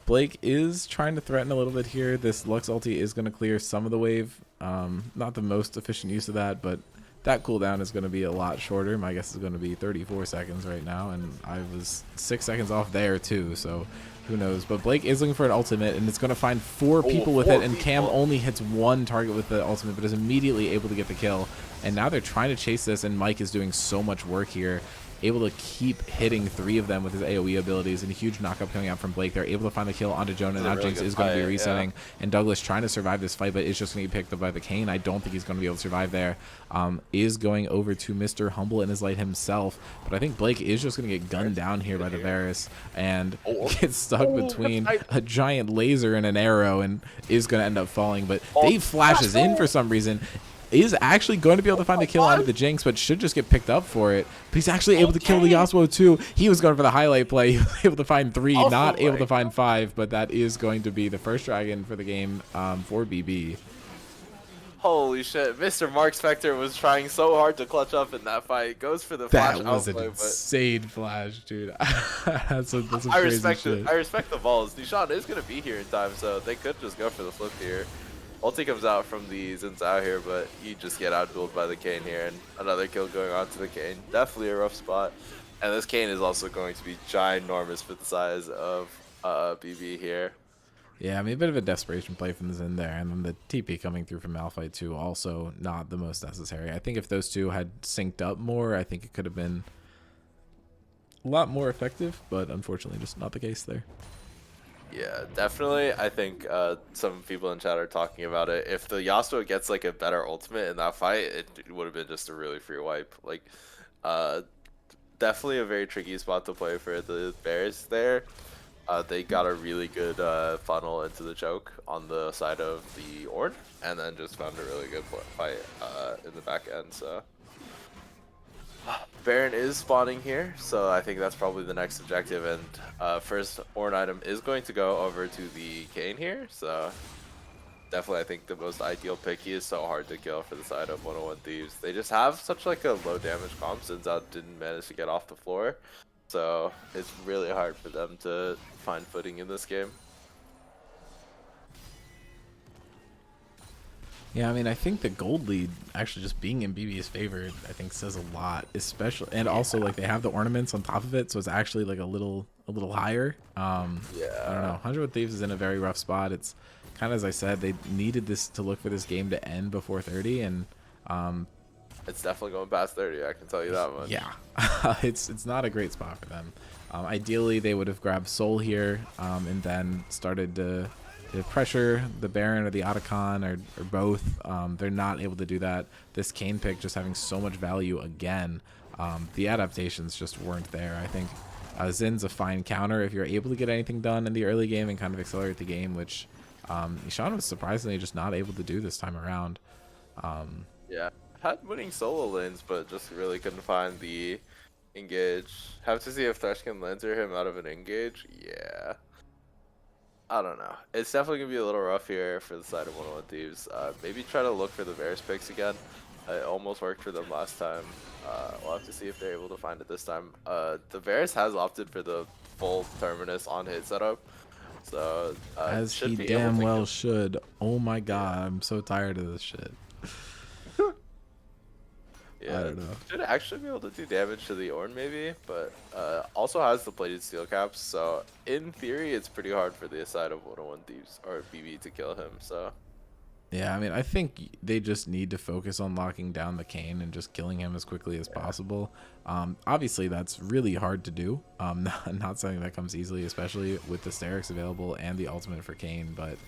Blake is trying to threaten a little bit here. This Lux ulti is going to clear some of the wave. Not the most efficient use of that, but that cooldown is going to be a lot shorter. My guess is going to be 34 seconds right now, and I was 6 seconds off there too, so who knows. But Blake is looking for an ultimate, and it's going to find 4 people with it, and Cam only hits 1 target with the ultimate, but is immediately able to get the kill. And now they're trying to chase this, and Mike is doing so much work here, able to keep hitting 3 of them with his AoE abilities, and a huge knockup coming out from Blake. They're able to find the kill onto Jonah. Now really Jinx good is going to be fight, resetting, and Douglas trying to survive this fight, but is just going to get picked up by the Kayn. I don't think he's going to be able to survive there. Is going over to Mr. Humble in his light himself, but I think Blake is just going to get gunned down here by the Varus, and gets stuck between a giant laser and an arrow, and is going to end up falling. But Dave flashes in for some reason, is actually going to be able to find the kill onto the Jinx, but should just get picked up for it. But he's actually able to kill the Yasuo too. He was going for the highlight play. He was able to find 3, not able to find 5, but that is going to be the first dragon for the game for BB. Holy shit, Mr. Mark Spector was trying so hard to clutch up in that fight. Goes for the flash That was an outplay, but insane flash, dude. that's some I crazy respect shit. it. I respect the balls. Nishan is gonna be here in time, so they could just go for the flip here. Ulti comes out from the Zin's out here, but you just get outdueled by the Kayn here, and another kill going on to the Kayn. Definitely a rough spot. And this Kayn is also going to be ginormous for the size of BB here. Yeah, I mean, a bit of a desperation play from the Zen there, and then the TP coming through from Malphite too, also not the most necessary. I think if those two had synced up more, I think it could have been a lot more effective, but unfortunately just not the case there. Yeah, definitely. I think some people in chat are talking about it. If the Yasuo gets like a better ultimate in that fight, it would have been just a really free wipe. Like, uh, definitely a very tricky spot to play for the Bears there. They got a really good funnel into the choke on the side of the Ord, and then just found a really good fight in the back end. So Baron is spawning here, so I think that's probably the next objective. And first Ornn item is going to go over to the Kayn here. So definitely, I think the most ideal pick. He is so hard to kill for the side of 101 Thieves. They just have such like a low damage comp since Out didn't manage to get off the floor. So it's really hard for them to find footing in this game. Yeah, I mean, I think the gold lead actually just being in BB's favor, I think says a lot, especially, and also like they have the ornaments on top of it, so it's actually like a little higher. I don't know. 100 with Thieves is in a very rough spot. It's kind of, as I said, they needed this to look for this game to end before 30, and it's definitely going past 30. I can tell you that much. yeah, it's not a great spot for them. Ideally, they would have grabbed Soul here, and then started to pressure the Baron or the Otacon or both. They're not able to do that. This Kayn pick just having so much value again. The adaptations just weren't there. I think Zin's a fine counter if you're able to get anything done in the early game and kind of accelerate the game, which Ishan was surprisingly just not able to do this time around. Yeah, had winning solo lanes, but just really couldn't find the engage. Have to see if Thresh can lander him out of an engage. Yeah. I don't know. It's definitely going to be a little rough here for the side of 101 Thieves. Maybe try to look for the Varus picks again. It almost worked for them last time. We'll have to see if they're able to find it this time. The Varus has opted for the full Terminus on hit setup. So, As he damn well should. Oh my god, I'm so tired of this shit. Yeah, I don't know. Should actually be able to do damage to the Ornn maybe, but also has the plated steel caps, so in theory it's pretty hard for the side of 101 Thieves or BB to kill him, so. Yeah, I mean, I think they just need to focus on locking down the Kayn and just killing him as quickly as possible. Obviously, that's really hard to do. Not something that comes easily, especially with the Sterix available and the ultimate for Kayn, but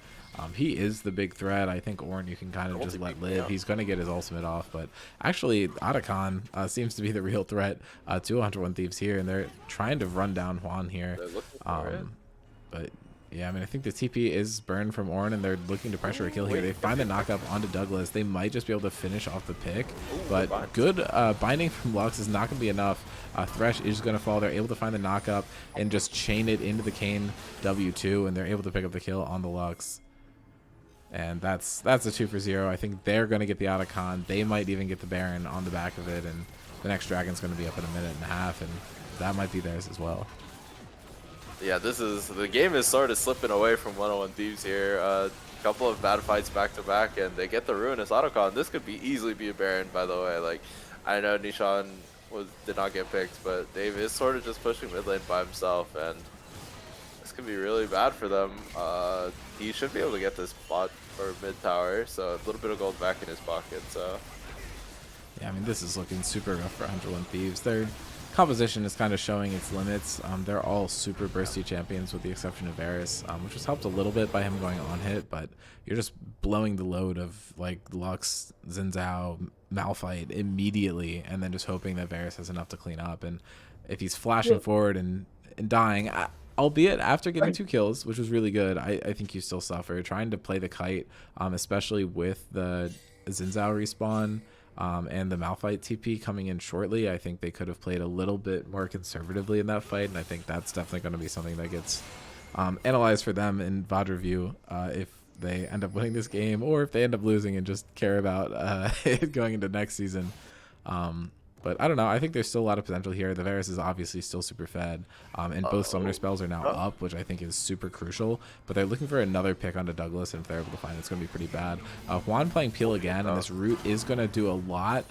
he is the big threat. I think Ornn you can kind of just let live. He's going to get his ultimate off, but actually Otacon seems to be the real threat to 101 Thieves here, and they're trying to run down Juan here. But yeah, I mean, I think the TP is burned from Ornn, and they're looking to pressure a kill here. They find the knockup onto Douglas. They might just be able to finish off the pick, but good binding from Lux is not going to be enough. Thresh is going to fall. They're able to find the knockup and just chain it into the Kayn W2, and they're able to pick up the kill on the Lux. And that's a 2 for 0. I think they're going to get the Otacon. They might even get the Baron on the back of it, and the next Dragon's going to be up in a minute and a half, and that might be theirs as well. Yeah, the game is sort of slipping away from 101 Thieves here. A couple of bad fights back to back, and they get the Ruinous Otacon. This could easily be a Baron, by the way. Like, I know Nishan did not get picked, but Dave is sort of just pushing mid lane by himself, and this could be really bad for them. He should be able to get this bot or mid tower, so a little bit of gold back in his pocket. So yeah, I mean, this is looking super rough for 101 Thieves. Their composition is kind of showing its limits. They're all super bursty champions with the exception of Varus, which was helped a little bit by him going on hit, but you're just blowing the load of like Lux, Xin Zhao, Malphite immediately, and then just hoping that Varus has enough to clean up. And if he's flashing forward and dying, albeit after getting 2 kills, which was really good, I think you still suffer. Trying to play the kite, especially with the Xin Zhao respawn, and the Malphite TP coming in shortly, I think they could have played a little bit more conservatively in that fight, and I think that's definitely going to be something that gets analyzed for them in VOD review if they end up winning this game, or if they end up losing and just care about it going into next season. But I don't know. I think there's still a lot of potential here. The Varus is obviously still super fed, and both summoner spells are now up, which I think is super crucial. But they're looking for another pick onto Douglas, and if they're able to find it, it's going to be pretty bad. Juan playing Peel again, and this root is going to do a lot.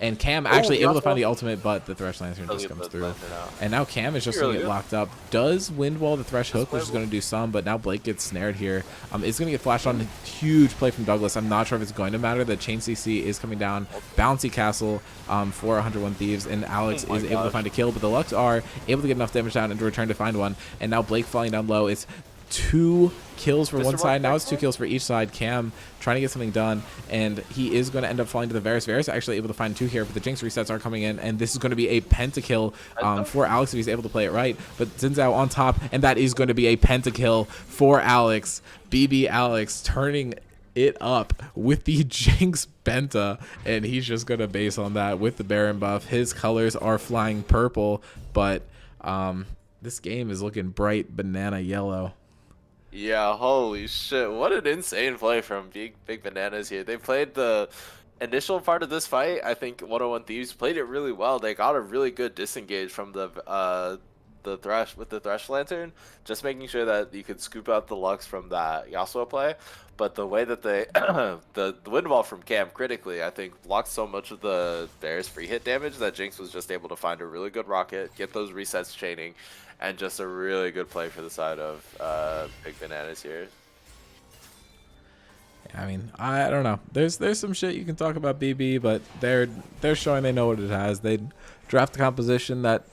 And Cam actually able to find the ultimate, but the Thresh Lantern just comes through. And now Cam is just going to get locked up. Does Windwall the Thresh Hook, which is going to do some, but now Blake gets snared here. It's going to get flashed on. Huge play from Douglas. I'm not sure if it's going to matter. The Chain CC is coming down. Bouncy Castle for 101 Thieves, and Alex is able to find a kill, but the Lux are able to get enough damage down and to return to find one. And now Blake falling down low. It's 2 kills for one side. Now it's 2 kills for each side. Cam trying to get something done, and he is going to end up falling to the Varus. Varus actually able to find 2 here, but the Jinx resets are coming in, and this is going to be a pentakill for Alex if he's able to play it right. But Zinzao on top, and that is going to be a pentakill for Alex. BB Alex turning it up with the Jinx Penta, and he's just going to base on that with the Baron buff. His colors are flying purple, but this game is looking bright banana yellow. Yeah, holy shit. What an insane play from Big Bananas here. They played the initial part of this fight. I think 101 Thieves played it really well. They got a really good disengage from the Thresh Lantern, just making sure that you could scoop out the Lux from that Yasuo play. But the way that they the Windwall from Cam critically, I think, blocked so much of the Bears free hit damage that Jinx was just able to find a really good rocket, get those resets chaining, and just a really good play for the side of Big Bananas here. I mean, I don't know. There's some shit you can talk about BB, but they're showing they know what it has. They draft a composition that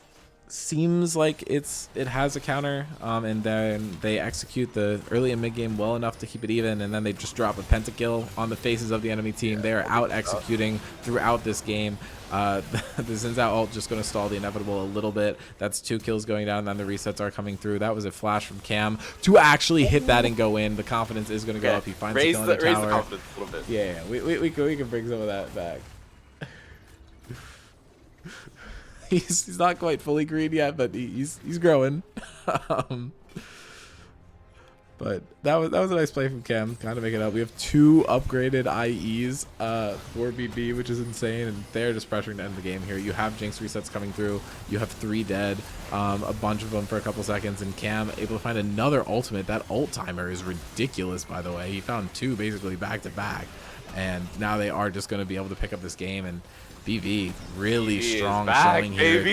seems like it has a counter, and then they execute the early and mid game well enough to keep it even, and then they just drop a pentakill on the faces of the enemy team. They are out executing throughout this game. The Zinzao ult just going to stall the inevitable a little bit. That's 2 kills going down, and then the resets are coming through. That was a flash from Cam to actually hit that and go in. The confidence is going to go up. He finds the kill in the tower. Raise the confidence a little bit. Yeah, we can bring some of that back. He's not quite fully green yet, but he's growing. But that was a nice play from Cam, kind of make it up. We have 2 upgraded IEs for BB, which is insane, and they're just pressuring to end the game here. You have Jinx resets coming through. You have 3 dead, a bunch of them for a couple seconds, and Cam able to find another ultimate. That ult timer is ridiculous, by the way. He found 2 basically back to back, and now they are just going to be able to pick up this game. And BB really strong showing here.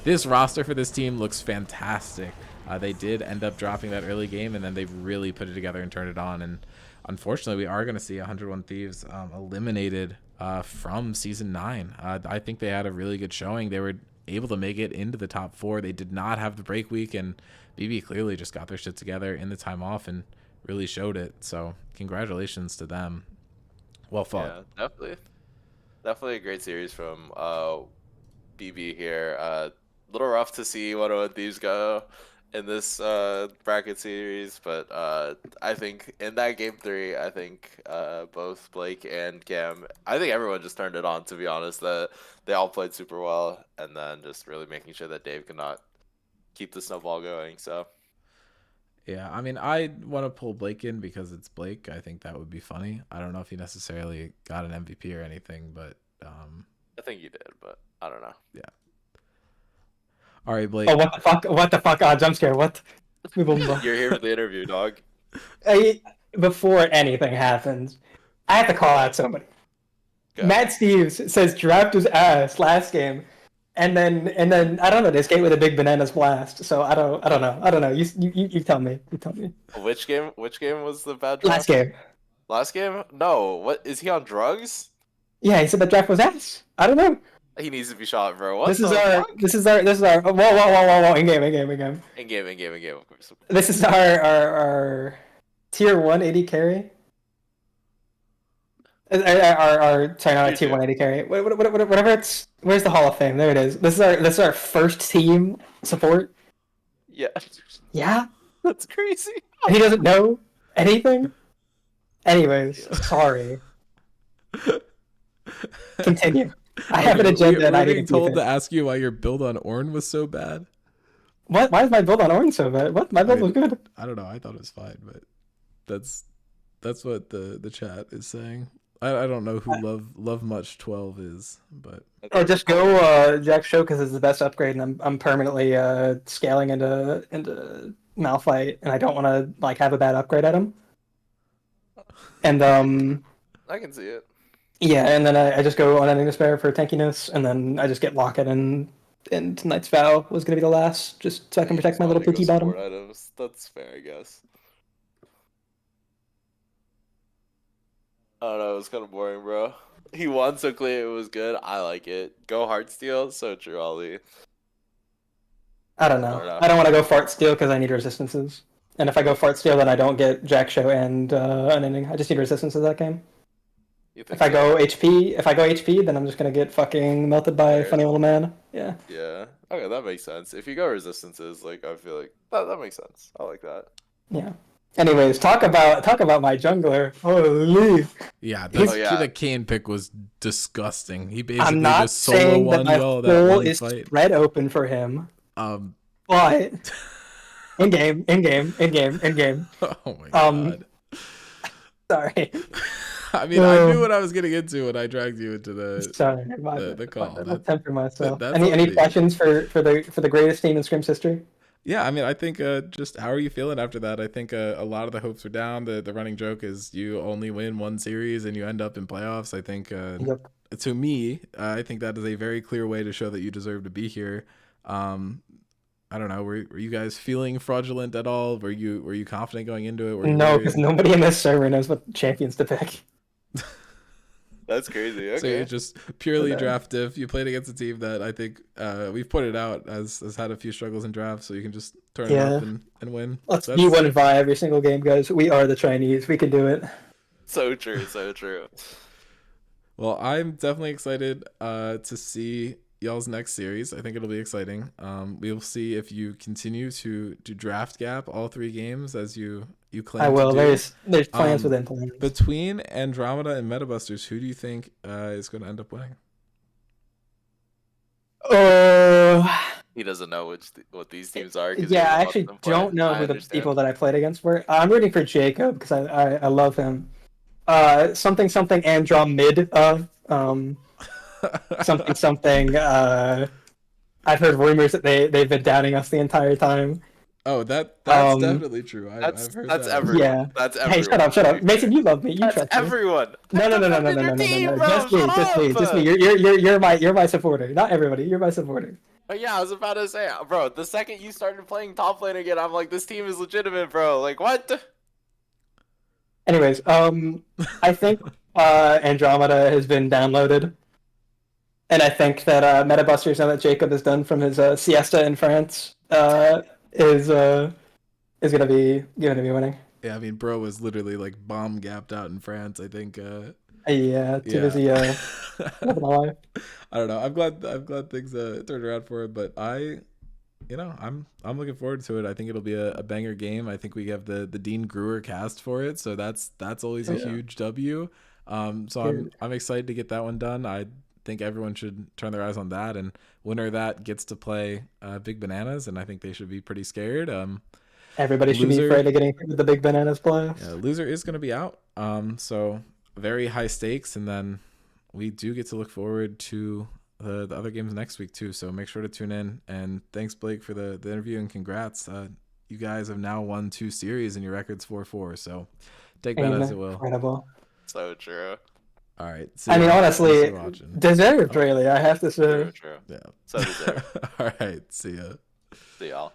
This roster for this team looks fantastic. They did end up dropping that early game, and then they really put it together and turned it on. And unfortunately, we are going to see 101 Thieves eliminated from Season 9. I think they had a really good showing. They were able to make it into the top 4. They did not have the break week, and BB clearly just got their shit together in the time off and really showed it. So congratulations to them. Well fought. Yeah, definitely a great series from BB here. Little rough to see 101 Thieves go in this bracket series, but I think in that game 3, I think both Blake and Cam, I think everyone just turned it on, to be honest. That they all played super well, and then just really making sure that Dave could not keep the snowball going. So yeah, I mean, I want to pull Blake in because it's Blake. I think that would be funny. I don't know if he necessarily got an MVP or anything, but I think you did, but I don't know. Yeah. All right, Blake. Oh, what the fuck? What the fuck? Jump scare. What? You're here for the interview, dog. Before anything happens, I have to call out somebody. Go. Matt Steves says draft his ass last game, and then I don't know, they skate with a big bananas blast. So I don't know. You tell me. You tell me. Which game was the bad draft? Last game. Last game? No. What is he on drugs? Yeah, he said the draft was ass. I don't know. He needs to be shot, bro. What This is our whoa in game. In game, of course. This is our tier 1 AD carry. Our sorry, not a tier 1 AD carry. Whatever it's. Where's the Hall of Fame? There it is. This is our first team support. Yeah. Yeah. That's crazy. And he doesn't know anything. Anyways, sorry. Continue. I have an agenda, and I We're need being told to ask you why your build on Ornn was so bad. What? Why is my build on Ornn so bad? What? My build was good. I don't know. I thought it was fine, but that's what the chat is saying. I don't know who Love Much 12 is, but Or just go Jack Show because it's the best upgrade, and I'm permanently scaling into Malphite, and I don't want to like have a bad upgrade at him. And I can see it. yeah, and then I just go Unending Despair for tankiness, and then I just get Locket, and Tonight's Vow was gonna be the last, just so I can protect my little pookie bottom. Support items. That's fair, I guess. I don't know. It was kind of boring, bro. He won so clear. It was good. I like it. Go Heartsteel. So true, Ollie. I don't know. I don't want to go Fart Steal because I need resistances. And if I go Fart Steal, then I don't get Jack Show and Unending. I just need resistances that game. If I go HP, then I'm just gonna get fucking melted by Funny Little Man. Yeah. Yeah. Okay, that makes sense. If you go resistances, like I feel like that makes sense. I like that. Yeah. Anyways, talk about my jungler. Holy. yeah, yeah. the Kane pick was disgusting. He basically I'm not just solo saying that won my y'all that pool one is fight. spread open for him, Um, but in game. oh my god. Sorry. I mean, I knew what I was getting into when I dragged you into Sorry, the call. I'll temper myself. that's Any okay. questions for the greatest team in Scrims history? Yeah, I mean, I think just how are you feeling after that? I think a lot of the hopes are down. The running joke is you only win one series and you end up in playoffs. I think Yep. to me, I think that is a very clear way to show that you deserve to be here. I don't know. Were you guys feeling fraudulent at all? Were you confident going into it? Were you No, worried? because nobody in this server knows what champions to pick. That's crazy. Okay. So you just purely Okay. draft diff. You played against a team that I think we've pointed out has had a few struggles in drafts, so you can just turn it up and win. Let's So be 1-5 every single game, guys. We are the Chinese. We can do it. So true. So true. Well, I'm definitely excited to see y'all's next series. I think it'll be exciting. We'll see if you continue to draft gap all 3 games as you claim I will. to do. There's plans within plans. Between Andromeda and Metabusters, who do you think is going to end up winning? He doesn't know what these teams are. 'Cause he Yeah, doesn't I watch actually them play. don't know I who the understand. people that I played against were. I'm rooting for Jacob because I love him. Something Andromid. Something. I've heard rumors that they've been doubting us the entire time. Oh, that's definitely true. I've heard That's that. everyone. Yeah. That's Hey, everyone. shut up, Mason. You love me. You That's trust me. everyone. No. Just me. You're my supporter. Not everybody. You're my supporter. Oh, yeah, I was about to say, bro. The second you started playing top lane again, I'm like, this team is legitimate, bro. Like, what? Anyways, I think Andromeda has been downloaded, and I think that Metabusters, now that Jacob is done from his siesta in France, is gonna be winning. Yeah, I mean, bro was literally like bomb gapped out in France. I think. Yeah, too busy living a life. I don't know. I'm glad things turned around for him, but I'm looking forward to it. I think it'll be a banger game. I think we have the Dean Brewer cast for it, so that's always a huge W. So I'm excited to get that one done. I think everyone should turn their eyes on that, and winner of that gets to play Big Bananas, and I think they should be pretty scared. Everybody should be afraid of getting hit with the Big Bananas playoffs. Yeah, loser is going to be out. So very high stakes, and then we do get to look forward to the other games next week too. So make sure to tune in. And thanks, Blake, for the interview, and congrats. You guys have now won 2 series, and your record's 4-4. So take that as it will. Incredible. So true. All right. I mean, honestly, deserved, really. I have to say. True. Yeah. So deserved. All right. See ya. See y'all.